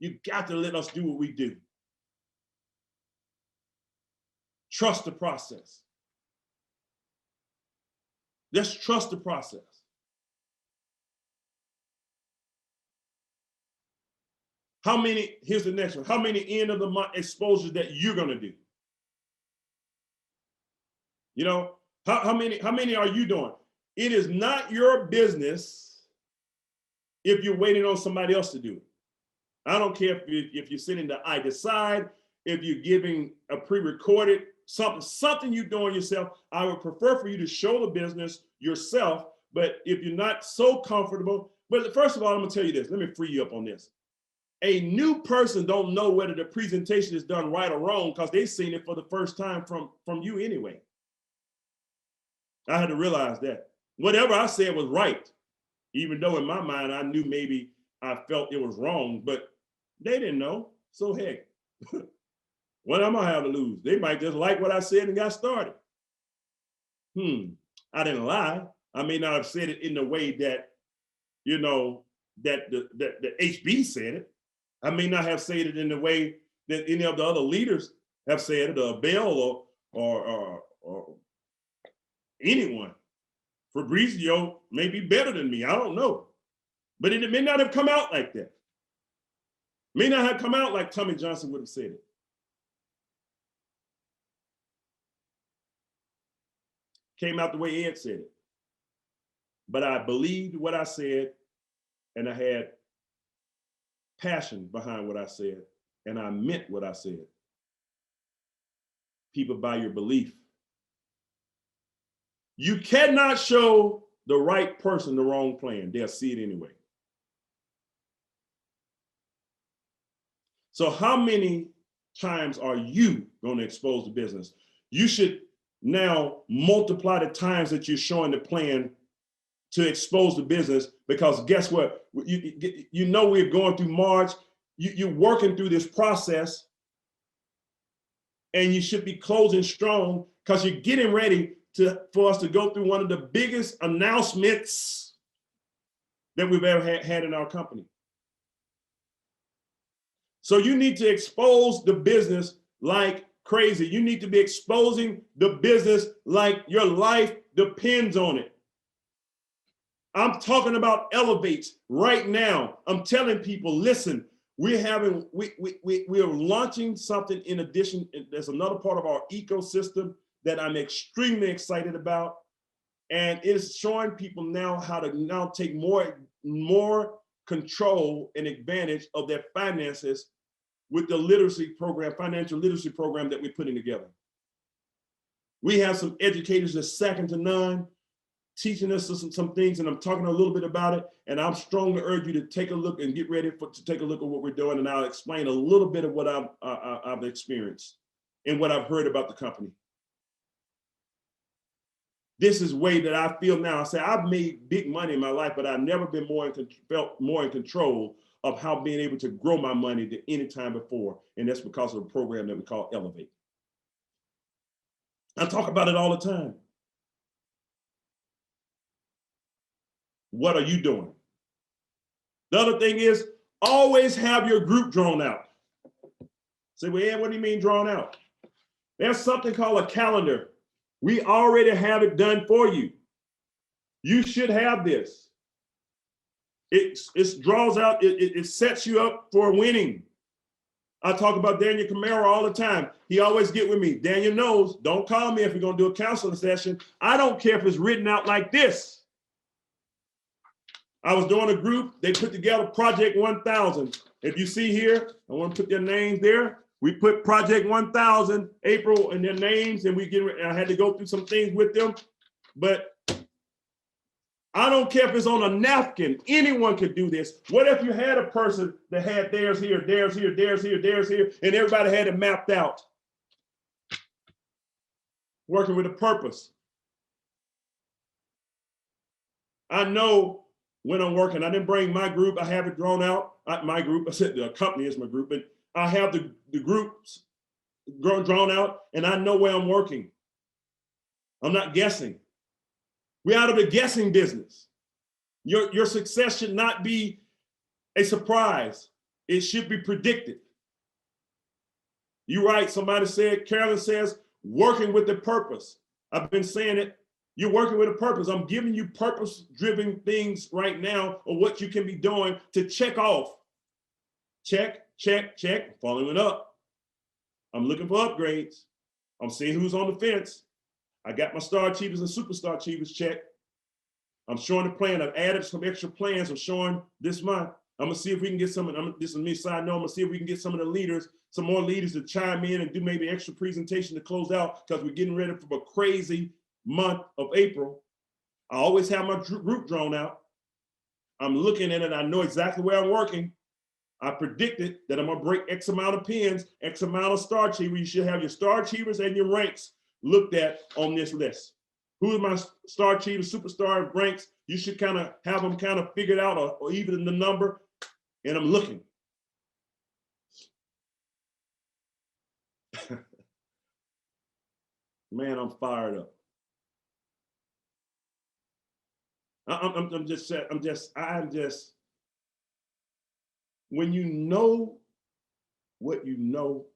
You got to let us do what we do. Trust the process. Let's trust the process. Here's the next one. How many end of the month exposures that you're gonna do? You know, how many are you doing? It is not your business if you're waiting on somebody else to do it. I don't care if you're sitting the I decide, if you're giving a pre-recorded, something you're doing yourself. I would prefer for you to show the business yourself, but if you're not so comfortable, but first of all, I'm gonna tell you this, let me free you up on this. A new person don't know whether the presentation is done right or wrong because they've seen it for the first time from you anyway. I had to realize that. Whatever I said was right, even though in my mind I knew maybe I felt it was wrong, but they didn't know, so heck. What am I have to lose? They might just like what I said and got started. I didn't lie. I may not have said it in the way that, you know, that the HB said it. I may not have said it in the way that any of the other leaders have said it, or Bell or anyone. Fabrizio may be better than me. I don't know. But it may not have come out like that. May not have come out like Tommy Johnson would have said it. Came out the way Ed said it. But I believed what I said, and I had passion behind what I said, and I meant what I said. People buy your belief. You cannot show the right person the wrong plan. They'll see it anyway. So how many times are you going to expose the business? You should now multiply the times that you're showing the plan to expose the business, because guess what? You know we're going through March. You're working through this process, and you should be closing strong because you're getting ready for us to go through one of the biggest announcements that we've ever had in our company. So you need to expose the business like crazy. You need to be exposing the business like your life depends on it. I'm talking about elevates right now. I'm telling people, listen, we're launching something in addition. There's another part of our ecosystem that I'm extremely excited about. And it is showing people now how to now take more control and advantage of their finances with the literacy program, financial literacy program that we're putting together. We have some educators that's second to none, teaching us some things, and I'm talking a little bit about it, and I'm strongly urge you to take a look and get ready to take a look at what we're doing, and I'll explain a little bit of what I've experienced and what I've heard about the company. This is way that I feel now. I say I've made big money in my life, but I've never been felt more in control of how being able to grow my money than any time before, and that's because of a program that we call Elevate. I talk about it all the time. What are you doing? The other thing is always have your group drawn out. Say, well, yeah, what do you mean drawn out? There's something called a calendar. We already have it done for you. You should have this. It draws out, it sets you up for winning. I talk about Daniel Camaro all the time. He always get with me. Daniel knows, don't call me if you're gonna do a counseling session. I don't care if it's written out like this. I was doing a group, they put together Project 1000. If you see here, I want to put their names there. We put Project 1000, April, and their names, and I had to go through some things with them. But I don't care if it's on a napkin. Anyone could do this. What if you had a person that had theirs here, theirs here, theirs here, theirs here, and everybody had it mapped out? Working with a purpose. I know when I'm working, I didn't bring my group. I have it drawn out. My group, I said the company is my group, but I have the groups drawn out, and I know where I'm working. I'm not guessing. We're out of the guessing business. Your success should not be a surprise. It should be predicted. You're right. Somebody said, Carolyn says, working with a purpose. I've been saying it. You're working with a purpose. I'm giving you purpose-driven things right now of what you can be doing to check off. Check, check, check, following it up. I'm looking for upgrades. I'm seeing who's on the fence. I got my star achievers and superstar achievers checked. I'm showing the plan. I've added some extra plans I'm showing this month. I'm gonna see if we can get this is me side note, I'm gonna see if we can get some of the leaders, some more leaders to chime in and do maybe an extra presentation to close out, because we're getting ready for a crazy month of April. I always have my group drawn out. I'm looking at it. I know exactly where I'm working. I predicted that I'm gonna break X amount of pins, X amount of star achievers. You should have your star achievers and your ranks looked at on this list. Who is my star achiever, superstar ranks? You should kind of have them kind of figured out or even in the number. And I'm looking. Man, I'm fired up. I'm just, when you know what you know,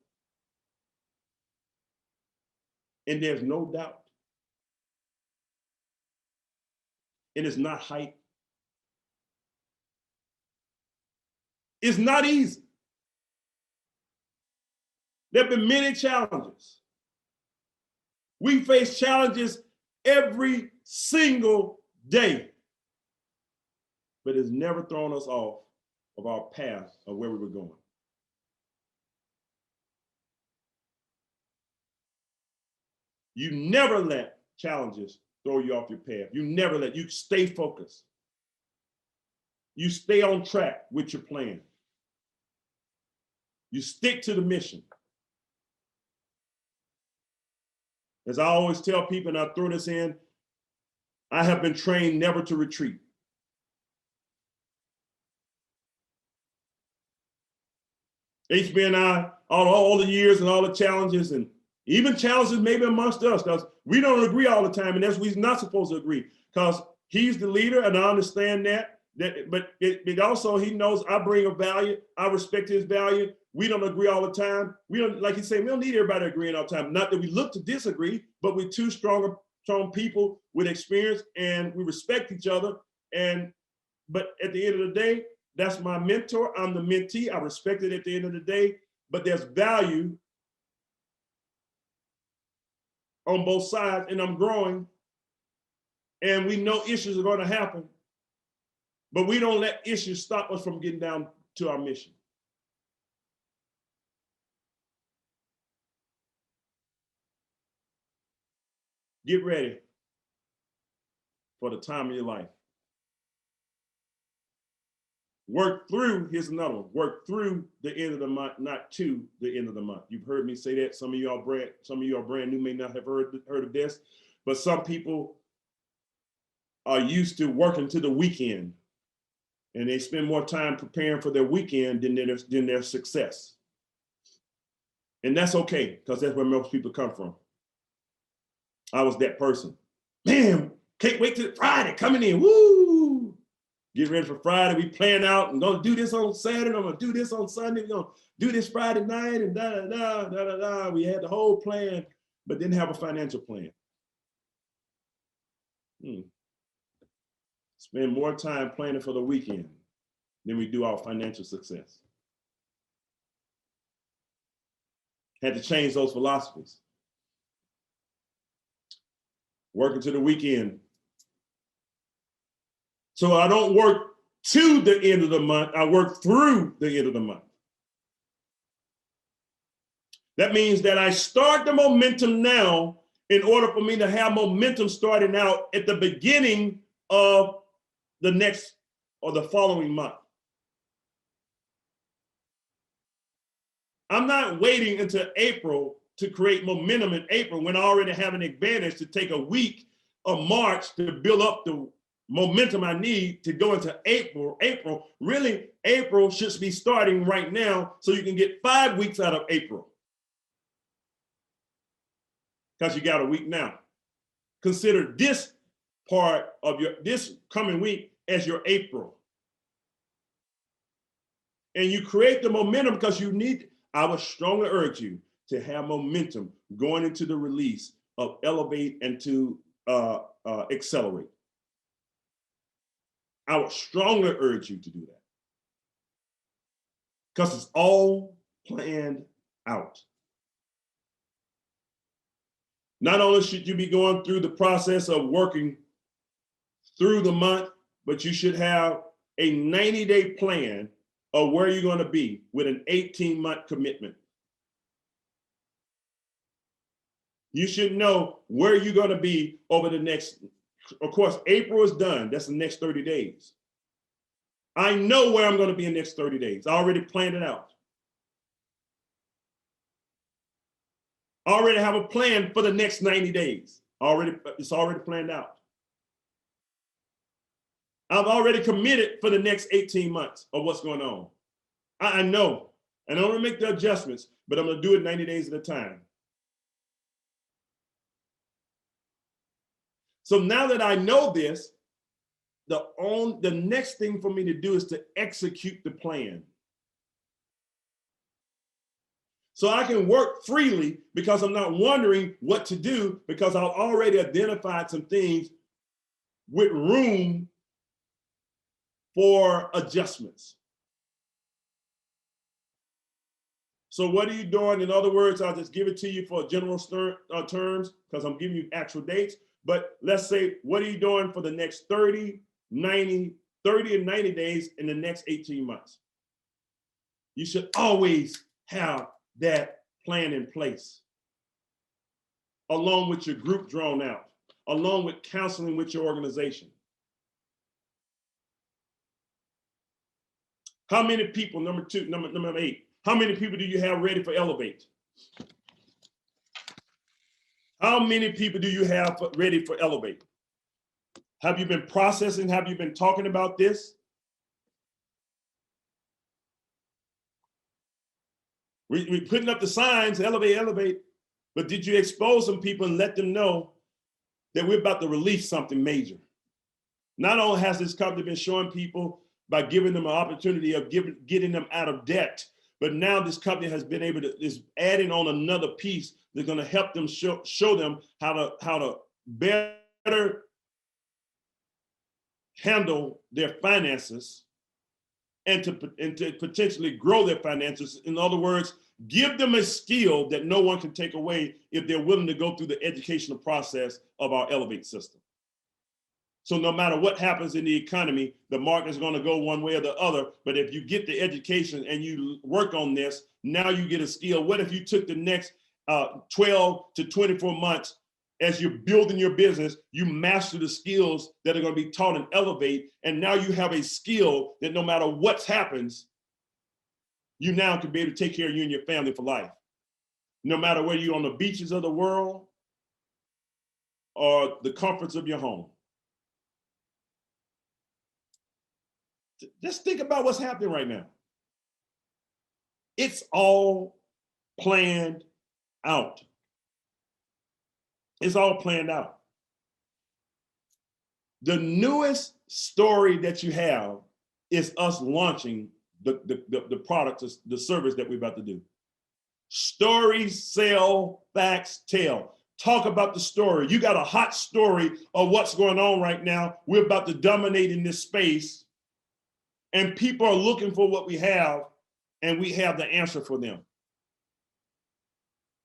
and there's no doubt, and it's not hype, it's not easy. There have been many challenges. We face challenges every single day, but it's never thrown us off of our path of where we were going. You never let challenges throw you off your path. You stay focused. You stay on track with your plan. You stick to the mission. As I always tell people, and I throw this in, I have been trained never to retreat. HB and I, all the years and all the challenges, and even challenges maybe amongst us, because we don't agree all the time, and that's we're not supposed to agree, because he's the leader, and I understand that. But it also, he knows I bring a value. I respect his value. We don't agree all the time. We don't, like he said, we don't need everybody agreeing all the time. Not that we look to disagree, but we're two strong people with experience, and we respect each other. But at the end of the day, that's my mentor. I'm the mentee. I respect it at the end of the day, but there's value on both sides, and I'm growing, and we know issues are going to happen, but we don't let issues stop us from getting down to our mission. Get ready for the time of your life. Work through, here's another one, work through the end of the month, not to the end of the month. You've heard me say that. Some of you are brand new, may not have heard of this, but some people are used to working to the weekend, and they spend more time preparing for their weekend than their success. And that's okay, because that's where most people come from. I was that person. Man, can't wait till Friday coming in, woo! Get ready for Friday. We plan out and gonna do this on Saturday. I'm gonna do this on Sunday. We're gonna do this Friday night and da da da da da da. We had the whole plan, but didn't have a financial plan. Spend more time planning for the weekend than we do our financial success. Had to change those philosophies. Working to the weekend. So I don't work to the end of the month, I work through the end of the month. That means that I start the momentum now in order for me to have momentum starting out at the beginning of the next or the following month. I'm not waiting until April to create momentum in April when I already have an advantage to take a week of March to build up the momentum I need to go into April. Really, April should be starting right now so you can get 5 weeks out of April. Because you got a week now. Consider this part of this coming week as your April. And you create the momentum because you need, I would strongly urge you to have momentum going into the release of Elevate and to Accelerate. I would strongly urge you to do that because it's all planned out. Not only should you be going through the process of working through the month, but you should have a 90-day plan of where you're going to be with an 18-month commitment. You should know where you're going to be over the next, of course, April is done. That's the next 30 days. I know where I'm going to be in the next 30 days. I already planned it out. I already have a plan for the next 90 days. It's already planned out. I've already committed for the next 18 months of what's going on. I know, and I'm going to make the adjustments, but I'm going to do it 90 days at a time. So now that I know this, the next thing for me to do is to execute the plan. So I can work freely because I'm not wondering what to do because I've already identified some things with room for adjustments. So what are you doing? In other words, I'll just give it to you for general terms because I'm giving you actual dates. But let's say, what are you doing for the next 30 and 90 days in the next 18 months? You should always have that plan in place, along with your group drawn out, along with counseling with your organization. How many people, number 8, how many people do you have ready for Elevate? How many people do you have ready for Elevate? Have you been processing? Have you been talking about this? We're putting up the signs, Elevate, Elevate, but did you expose some people and let them know that we're about to release something major? Not only has this company been showing people by giving them an opportunity of getting them out of debt, but now this company has been able to, is adding on another piece that's going to help them show them how to better handle their finances and to potentially grow their finances. In other words, give them a skill that no one can take away if they're willing to go through the educational process of our Elevate system. So no matter what happens in the economy, the market is going to go one way or the other. But if you get the education and you work on this, now you get a skill. What if you took the next 12 to 24 months as you're building your business, you master the skills that are going to be taught in Elevate, and now you have a skill that no matter what happens, you now can be able to take care of you and your family for life. No matter whether you're on the beaches of the world or the comforts of your home. Just think about what's happening right now. It's all planned out. It's all planned out. The newest story that you have is us launching the product, the service that we're about to do. Stories sell, facts tell. Talk about the story. You got a hot story of what's going on right now. We're about to dominate in this space, and people are looking for what we have, and we have the answer for them.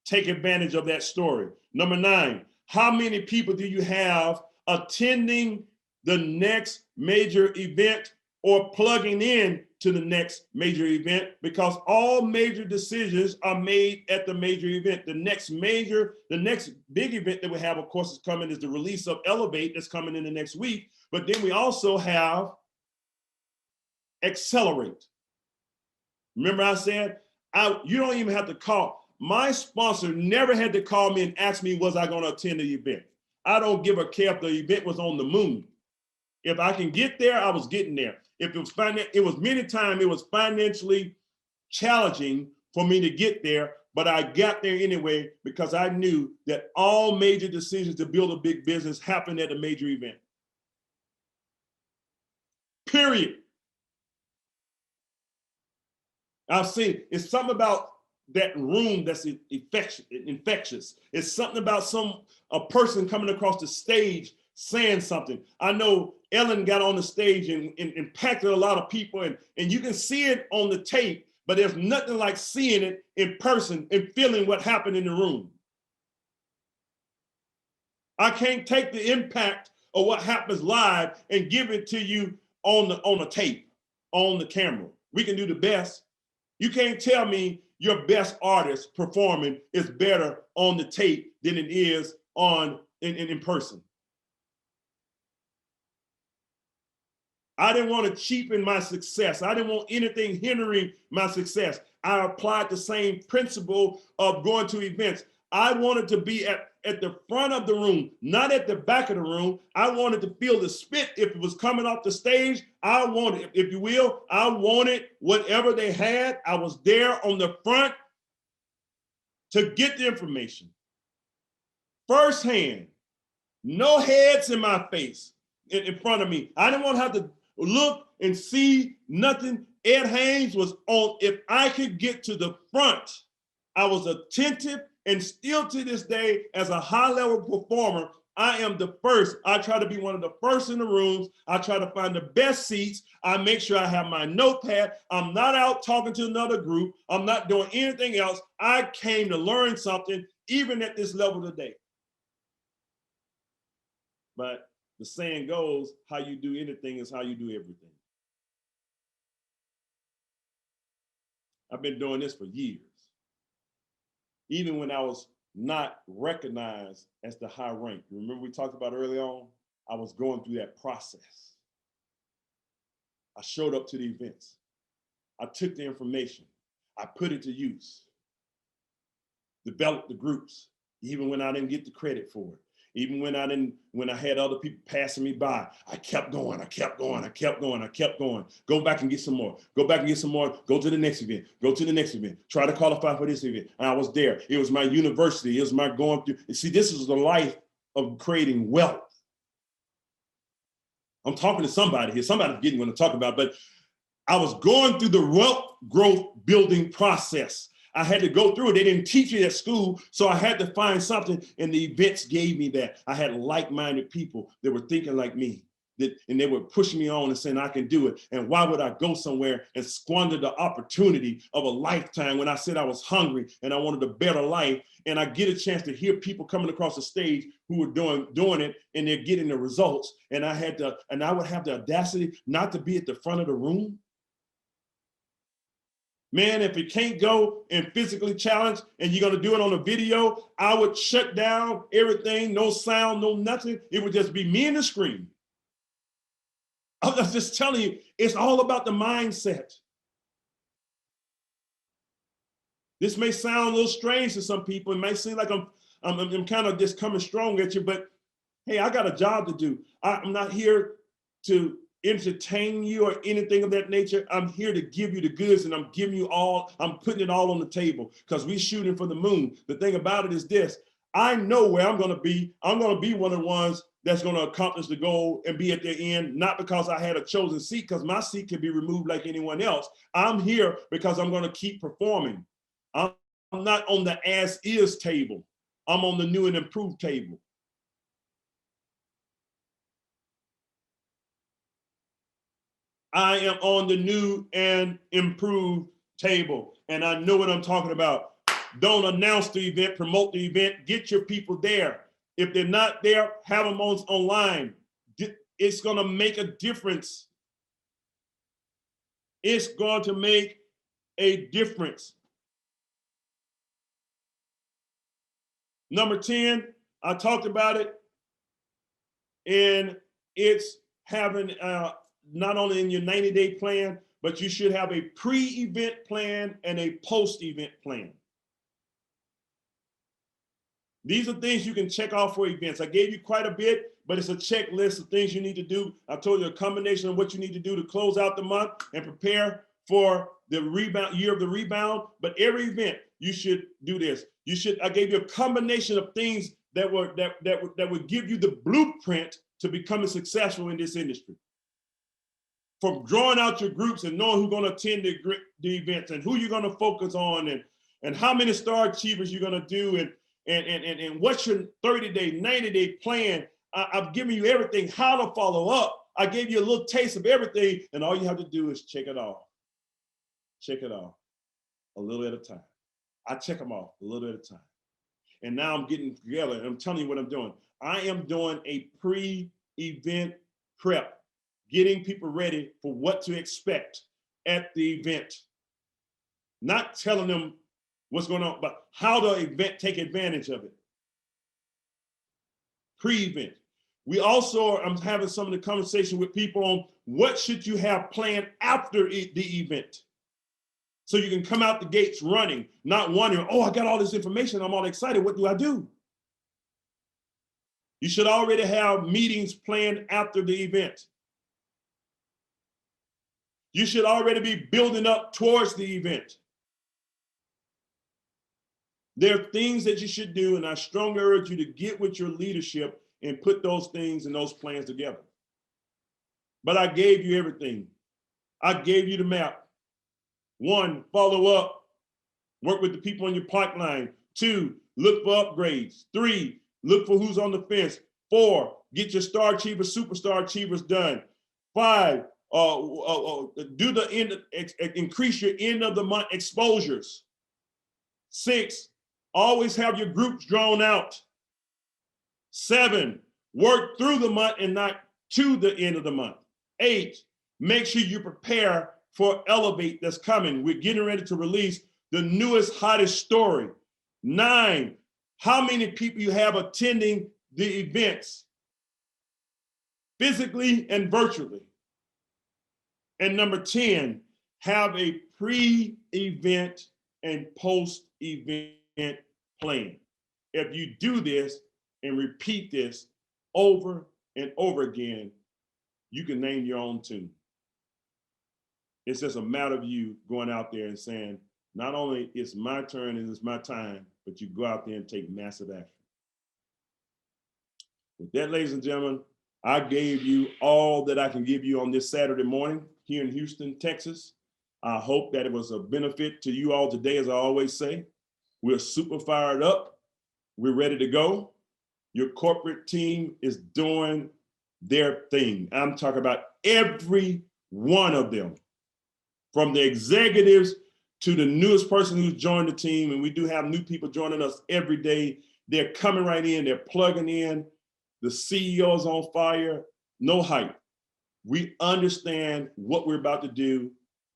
Take advantage of that story. Number 9, how many people do you have attending the next major event or plugging in to the next major event? Because all major decisions are made at the major event. The next big event that we have, of course, is coming is the release of Elevate that's coming in the next week. But then we also have Accelerate. Remember I said, you don't even have to call. My sponsor never had to call me and ask me, was I going to attend the event? I don't give a care if the event was on the moon. If I can get there, I was getting there. If it was many times, it was financially challenging for me to get there, but I got there anyway because I knew that all major decisions to build a big business happen at a major event. Period. I've seen it's something about that room that's infectious. It's something about a person coming across the stage saying something. I know Ellen got on the stage and impacted a lot of people, and you can see it on the tape, but there's nothing like seeing it in person and feeling what happened in the room. I can't take the impact of what happens live and give it to you on the tape, on the camera. We can do the best. You can't tell me your best artist performing is better on the tape than it is in person. I didn't want to cheapen my success. I didn't want anything hindering my success. I applied the same principle of going to events. I wanted to be at the front of the room, not at the back of the room. I wanted to feel the spit if it was coming off the stage. I wanted, if you will, I wanted whatever they had. I was there on the front to get the information. Firsthand, no heads in my face in front of me. I didn't want to have to look and see nothing. Ed Haynes was on. If I could get to the front, I was attentive. And still to this day, as a high-level performer, I am the first. I try to be one of the first in the rooms. I try to find the best seats. I make sure I have my notepad. I'm not out talking to another group. I'm not doing anything else. I came to learn something, even at this level today. But the saying goes, how you do anything is how you do everything. I've been doing this for years. Even when I was not recognized as the high rank. Remember we talked about early on? I was going through that process. I showed up to the events. I took the information. I put it to use. Developed the groups, even when I didn't get the credit for it. Even when I had other people passing me by, I kept going, I kept going, I kept going, I kept going. Go back and get some more. Go back and get some more. Go to the next event. Go to the next event. Try to qualify for this event. And I was there. It was my university. It was my going through. You see, this is the life of creating wealth. I'm talking to somebody here. Somebody's getting what I'm talking about, but I was going through the wealth growth building process. I had to go through it. They didn't teach it at school, so I had to find something, and the events gave me that. I had like-minded people that were thinking like me. and they were pushing me on and saying I can do it. And why would I go somewhere and squander the opportunity of a lifetime when I said I was hungry and I wanted a better life? And I get a chance to hear people coming across the stage who were doing it, and they're getting the results. And I would have the audacity not to be at the front of the room. Man, if it can't go and physically challenge and you're gonna do it on a video, I would shut down everything, no sound, no nothing. It would just be me and the screen. I'm just telling you, it's all about the mindset. This may sound a little strange to some people. It might seem like I'm kind of just coming strong at you, but hey, I got a job to do. I'm not here to entertain you or anything of that nature. I'm here to give you the goods, and I'm putting it all on the table because we're shooting for the moon. The thing about it is this: I know where I'm gonna be. I'm gonna be one of the ones that's gonna accomplish the goal and be at the end, not because I had a chosen seat, because my seat can be removed like anyone else. I'm here because I'm gonna keep performing. I'm not on the as is table. I'm on the new and improved table. I am on the new and improved table, and I know what I'm talking about. Don't announce the event, promote the event, get your people there. If they're not there, have them online. It's gonna make a difference. It's going to make a difference. Number 10, I talked about it, and it's having not only in your 90-day plan, but you should have a pre-event plan and a post-event plan. These are things you can check off for events. I gave you quite a bit, but it's a checklist of things you need to do. I told you a combination of what you need to do to close out the month and prepare for the rebound, year of the rebound. But every event, you should do this. I gave you a combination of things that would give you the blueprint to becoming successful in this industry. From drawing out your groups and knowing who's going to attend the events and who you're going to focus on and how many star achievers you're going to do and what's your 30-day, 90-day plan. I've given you everything, how to follow up. I gave you a little taste of everything, and all you have to do is check it off. Check it off a little at a time. I check them off a little at a time. And now I'm getting together, and I'm telling you what I'm doing. I am doing a pre-event prep, getting people ready for what to expect at the event. Not telling them what's going on, but how to take advantage of it. Pre-event. We also, I'm having some of the conversation with people on what should you have planned after the event. So you can come out the gates running, not wondering, oh, I got all this information, I'm all excited, what do I do? You should already have meetings planned after the event. You should already be building up towards the event. There are things that you should do, and I strongly urge you to get with your leadership and put those things and those plans together. But I gave you everything. I gave you the map. 1, follow up. Work with the people in your pipeline. 2, look for upgrades. 3, look for who's on the fence. 4, get your star achievers, superstar achievers done. 5, do the increase your end of the month exposures. 6, always have your groups drawn out. 7, work through the month and not to the end of the month. 8, make sure you prepare for Elevate that's coming. We're getting ready to release the newest, hottest story. 9, how many people you have attending the events, physically and virtually. And number 10, have a pre-event and post-event plan. If you do this and repeat this over and over again, you can name your own tune. It's just a matter of you going out there and saying, not only it's my turn and it's my time, but you go out there and take massive action. With that, ladies and gentlemen, I gave you all that I can give you on this Saturday morning here in Houston, Texas. I hope that it was a benefit to you all today, as I always say. We're super fired up. We're ready to go. Your corporate team is doing their thing. I'm talking about every one of them, from the executives to the newest person who's joined the team. And we do have new people joining us every day. They're coming right in, they're plugging in. The CEO's on fire, no hype. We understand what we're about to do,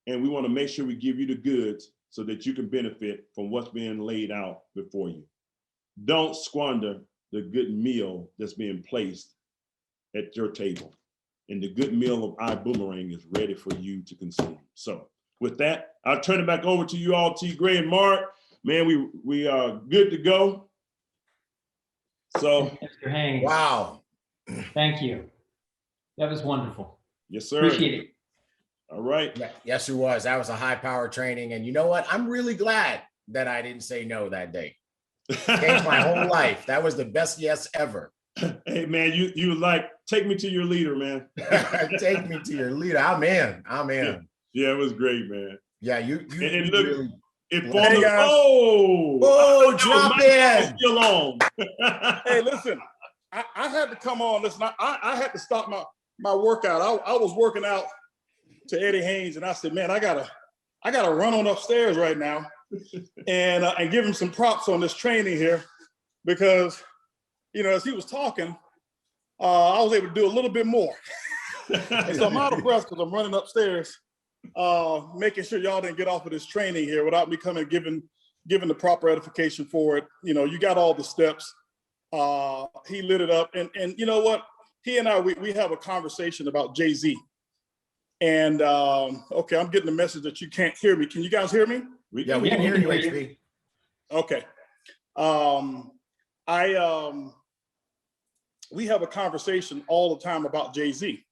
and we want to make sure we give you the goods so that you can benefit from what's being laid out before you. Don't squander the good meal that's being placed at your table. And the good meal of Ibüümerang is ready for you to consume. So with that, I'll turn it back over to you all, T. Gray and Mark. Man, we are good to go. So, Mr. Haynes. Wow. Thank you. That was wonderful. Yes, sir. Appreciate it. All right. Yes, it was. That was a high power training. And you know what? I'm really glad that I didn't say no that day. Changed my whole life. That was the best yes ever. Hey man, you like, take me to your leader, man. Take me to your leader. I'm in. Yeah, it was great, man. Yeah, you and look, really, it hey, formed guys. drop in. Still on. Hey, listen, I had to come on. Listen, I had to stop my workout. I was working out to Eddie Haynes, and I said, man, I gotta run on upstairs right now and give him some props on this training here, because as he was talking, I was able to do a little bit more. And so I'm out of breath because I'm running upstairs, making sure y'all didn't get off of this training here without me coming giving the proper edification for it. You got all the steps. He lit it up, and you know what? He and I, we have a conversation about Jay-Z. And okay, I'm getting the message that you can't hear me. Can you guys hear me? We can hear you, HB. Okay. We have a conversation all the time about Jay-Z.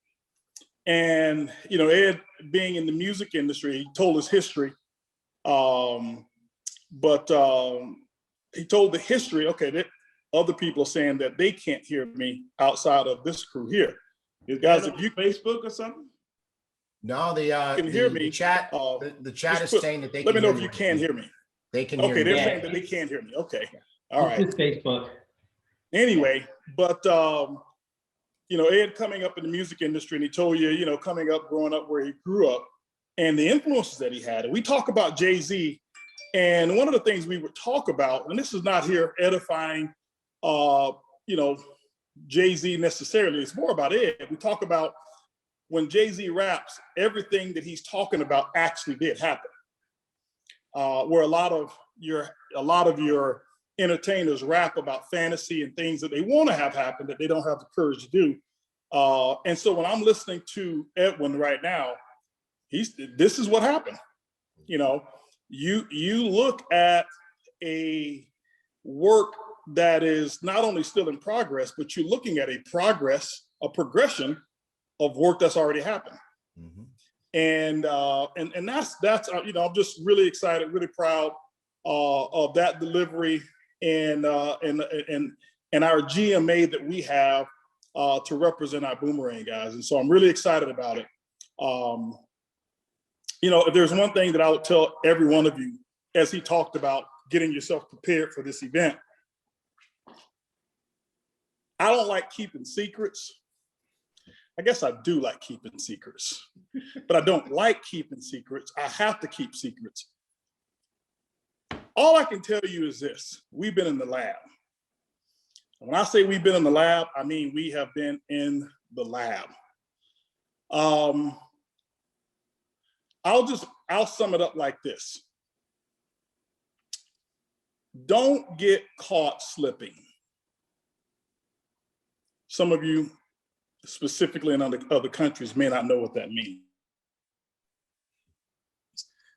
And, Ed, being in the music industry, he told his history. But he told the history, okay, that other people are saying that they can't hear me outside of this crew here. Guys, if you Facebook or something? No, can hear me. The chat is saying that they let can me know hear if you can hear me. They can hear me. Okay, they're saying that they can't hear me. Okay. All right. It's Facebook. Anyway, but Ed coming up in the music industry, and he told you, coming up, growing up where he grew up, and the influences that he had. And we talk about Jay-Z, and one of the things we would talk about, and this is not here edifying, Jay-Z necessarily, it's more about Ed. We talk about when Jay-Z raps, everything that he's talking about actually did happen. Where a lot of your entertainers rap about fantasy and things that they want to have happen that they don't have the courage to do. And so when I'm listening to Edwin right now, this is what happened. You look at a work that is not only still in progress, but you're looking at a progression of work that's already happened. Mm-hmm. And that's I'm just really excited, really proud of that delivery and our GMA that we have to represent Ibüümerang, guys. And so I'm really excited about it. If there's one thing that I would tell every one of you, as he talked about getting yourself prepared for this event, I don't like keeping secrets. I guess I do like keeping secrets, but I don't like keeping secrets. I have to keep secrets. All I can tell you is this: we've been in the lab. When I say we've been in the lab, I mean we have been in the lab. I'll sum it up like this. Don't get caught slipping. Some of you, specifically in other countries, may not know what that means.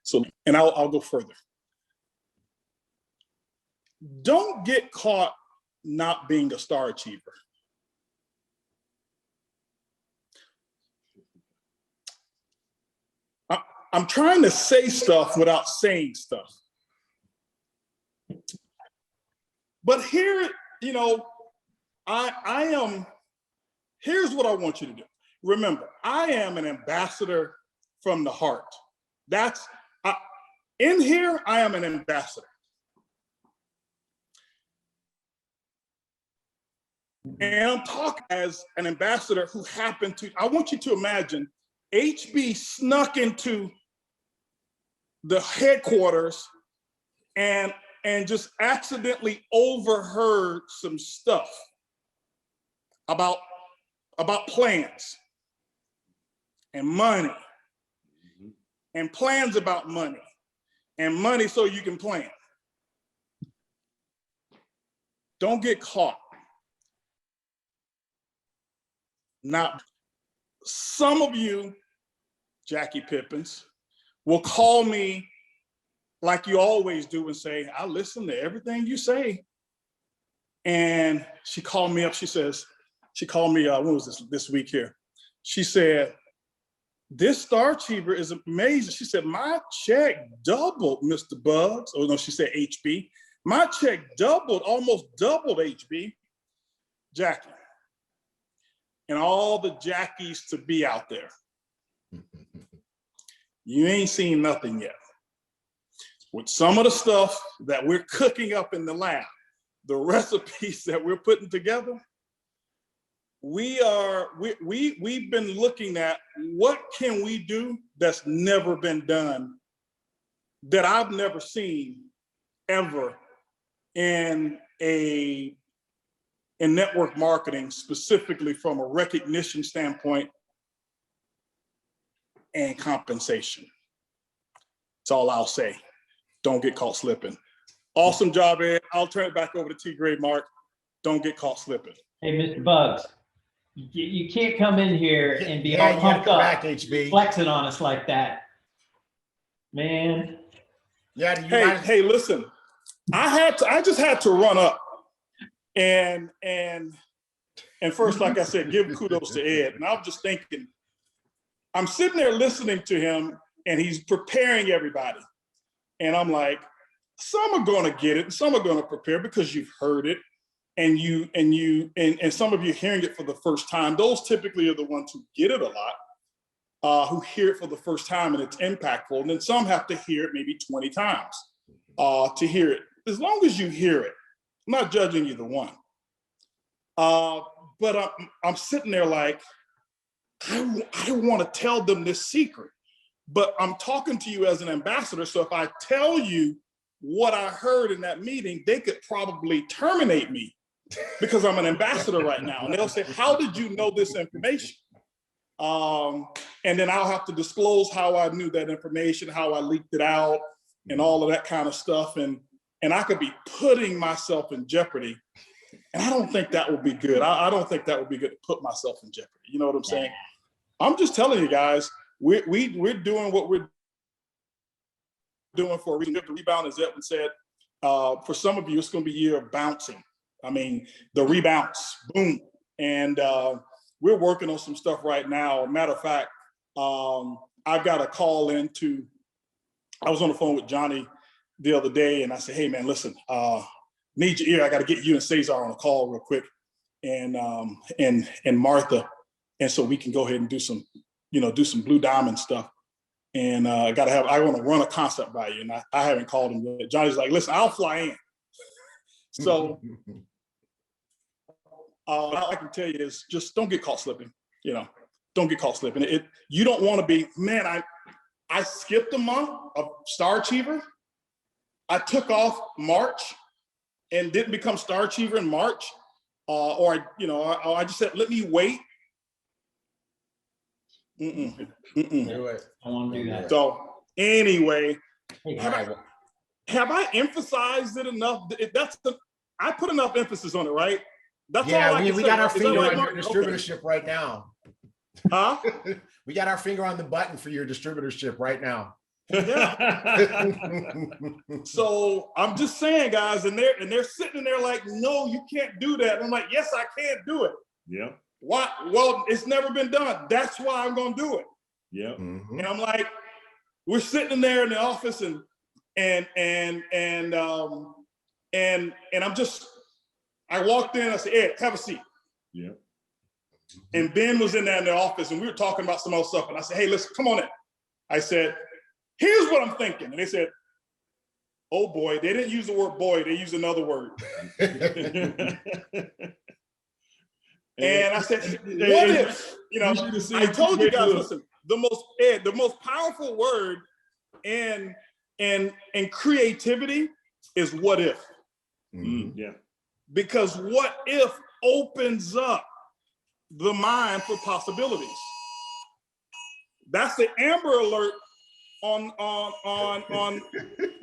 So, and I'll go further. Don't get caught not being a star achiever. I'm trying to say stuff without saying stuff. But here, here's what I want you to do. Remember, I am an ambassador from the heart. In here, I am an ambassador. And I'm talking as an ambassador who happened to, I want you to imagine HB snuck into the headquarters and just accidentally overheard some stuff about plans and money and plans about money and money so you can plan. Don't get caught. Now, some of you, Jackie Pippins, will call me like you always do and say, I listen to everything you say. And she called me up, she called me, when was this week here? She said, this Star Achiever is amazing. She said, my check doubled, Mr. Bugs. Oh no, she said HB. My check doubled, almost doubled HB. Jackie. And all the Jackies to be out there. You ain't seen nothing yet. With some of the stuff that we're cooking up in the lab, the recipes that we're putting together, we've been looking at what can we do that's never been done, that I've never seen ever in network marketing, specifically from a recognition standpoint and compensation. That's all I'll say. Don't get caught slipping. Awesome job, Ed. I'll turn it back over to T-Grade Mark. Don't get caught slipping. Hey, Mr. Bugs, you can't come in here and be all you gotta pumped come up, back, HB. flexing on us like that. Man. Yeah. Hey, listen, I just had to run up and first, like I said, give kudos to Ed. And I'm just thinking, I'm sitting there listening to him and he's preparing everybody. And I'm like, some are going to get it and some are going to prepare because you've heard it and some of you hearing it for the first time. Those typically are the ones who get it a lot, who hear it for the first time and it's impactful. And then some have to hear it maybe 20 times to hear it. As long as you hear it, I'm not judging either one. But I'm sitting there like, I don't want to tell them this secret, but I'm talking to you as an ambassador. So if I tell you what I heard in that meeting, they could probably terminate me because I'm an ambassador right now. And they'll say, how did you know this information? And then I'll have to disclose how I knew that information, how I leaked it out and all of that kind of stuff. And I could be putting myself in jeopardy. And I don't think that would be good. I don't think that would be good to put myself in jeopardy. You know what I'm saying? I'm just telling you guys, we're doing what we're doing for a reason. The rebound, as Edwin said, for some of you, it's going to be a year of bouncing. I mean, the rebounds, boom. And we're working on some stuff right now. Matter of fact, I've got a call into, I was on the phone with Johnny the other day and I said, hey man, listen, need your ear. I got to get you and Cesar on a call real quick and Martha. And so we can go ahead and do some Blue Diamond stuff. And I want to run a concept by you. And I haven't called him yet. Johnny's like, listen, I'll fly in. So all I can tell you is just don't get caught slipping, don't get caught slipping. You don't want to be, man, I skipped a month of Star Achiever. I took off March and didn't become Star Achiever in March. Or I just said, let me wait. I want to do that. So anyway, have I emphasized it enough? I put enough emphasis on it, right? That's all I can we say. got our Is that finger right, on Mark? your distributorship right now. Huh? We got our finger on the button for your distributorship right now. Yeah. So I'm just saying, guys, and they're sitting there like, no, you can't do that. And I'm like, yes, I can do it. Yeah. Why? Well, it's never been done. That's why I'm gonna do it. Yeah. And I'm like, we're sitting there in the office and I walked in, I said, Ed, have a seat. Yeah. And Ben was in there in the office and we were talking about some other stuff. And I said, hey, listen, come on in. I said, here's what I'm thinking. And they said, oh boy, they didn't use the word boy, they used another word. And I said, what if, you know, I told you guys, listen, the most powerful word in creativity is what if. Yeah. Because what if opens up the mind for possibilities. That's the Amber Alert on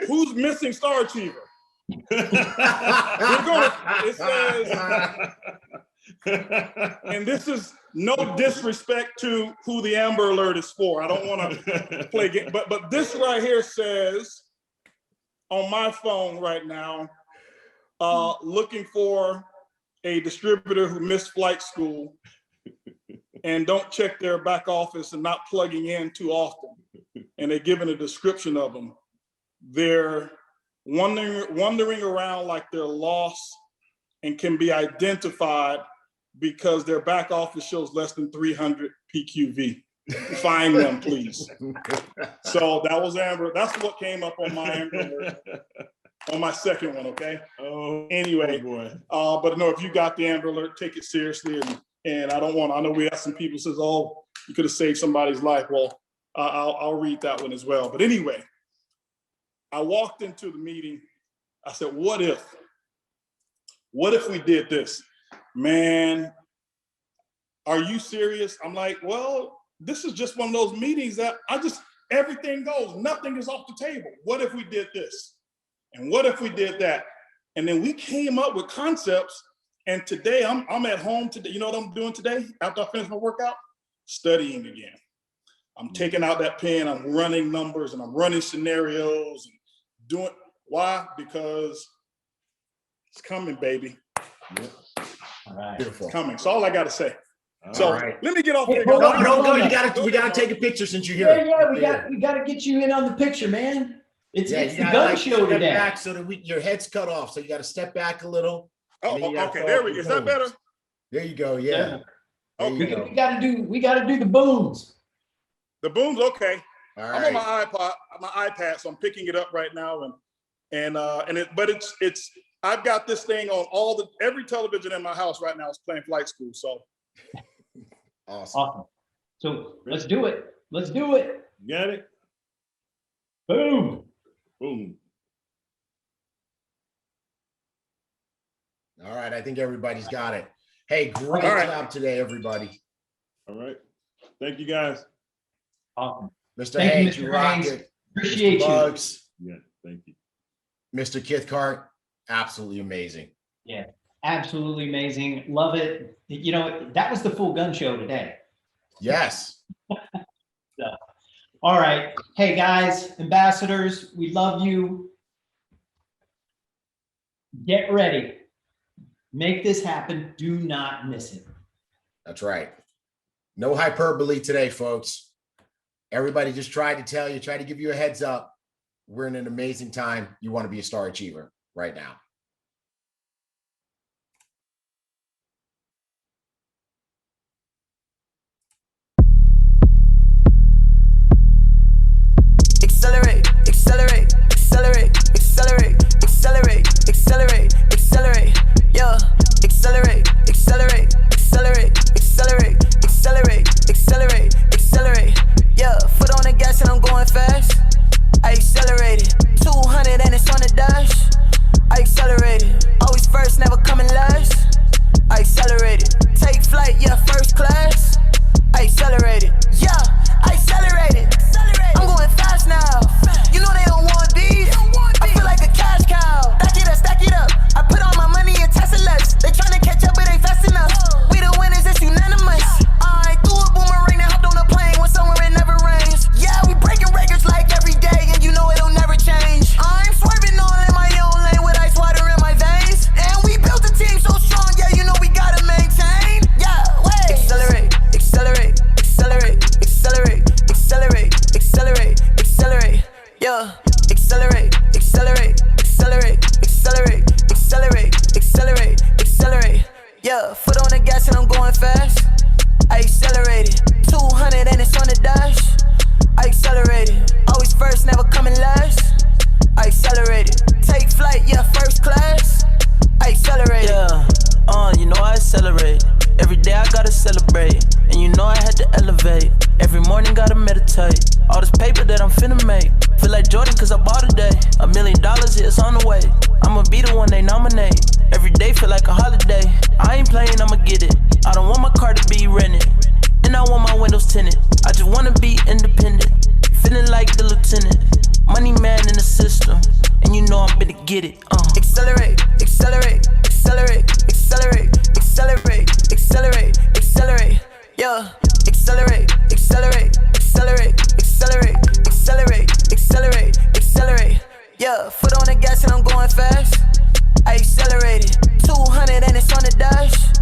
who's missing Star Achiever. It says, and this is no disrespect to who the Amber Alert is for. I don't want to play game, but this right here says on my phone right now, looking for a distributor who missed flight school and don't check their back office and not plugging in too often. And they're giving a description of them. They're wandering around like they're lost and can be identified because their back office shows less than 300 PQV. Find them, please. So that was Amber. That's what came up on my Amber Alert. On my second one, okay? Oh, anyway, boy. But no, if you got the Amber Alert, take it seriously. And I know we have some people says, oh, you could have saved somebody's life. Well, I'll read that one as well. But anyway, I walked into the meeting. I said, what if we did this? Man, are you serious? I'm like, well, this is just one of those meetings that everything goes. Nothing is off the table. What if we did this? And what if we did that? And then we came up with concepts. And today I'm at home today. You know what I'm doing today after I finish my workout? Studying again. I'm taking out that pen, I'm running numbers and I'm running scenarios and doing, why? Because it's coming, baby. All right. Beautiful. It's coming. That's all I got to say. Let me get off there. No, we gotta take a picture since you're here. Yeah, we got to get you in on the picture, man. It's the gun show today. Back so that your head's cut off, so you got to step back a little. Oh, okay. There we go. Is that better? There you go. Yeah. Okay. We got to do the booms. The booms, okay. All right. I'm on my iPad, so I'm picking it up right now, it's I've got this thing on every television in my house right now is playing Flight School. So awesome. So let's do it. Let's do it. Got it. Boom. Boom. All right, I think everybody's got it. Hey, great job today, everybody. All right. Thank you, guys. Awesome. Mr. Haynes, you rock it. Appreciate Mr. Bugs. Yeah, thank you. Mr. Kithcart, absolutely amazing. Yeah, absolutely amazing. Love it. You know, that was the full gun show today. Yes. All right. Hey, guys, ambassadors, we love you. Get ready. Make this happen. Do not miss it. That's right. No hyperbole today, folks. Everybody just tried to tell you, try to give you a heads up. We're in an amazing time. You want to be a star achiever right now. Accelerate, accelerate, accelerate, accelerate, accelerate, accelerate, accelerate, yeah. Accelerate, accelerate, accelerate, accelerate, accelerate, accelerate, accelerate, yeah. Foot on the gas and I'm going fast. I accelerated 200 and it's on the dash. I accelerated. morning, gotta meditate. All this paper that I'm finna make. Feel like Jordan, cause I bought a day. $1 million, yeah, it's on the way. I'ma be the one they nominate. Every day feel like a holiday. I ain't playing, I'ma get it. I don't want my car to be rented, and I want my windows tinted. I just wanna be independent, feeling like the lieutenant. Money man in the system, and you know I'm finna get it. Accelerate, accelerate, accelerate, accelerate, accelerate, accelerate, accelerate, yeah. Accelerate, accelerate, accelerate, accelerate, accelerate, accelerate, accelerate, yeah. Foot on the gas and I'm going fast. I accelerated 200 and it's on the dash.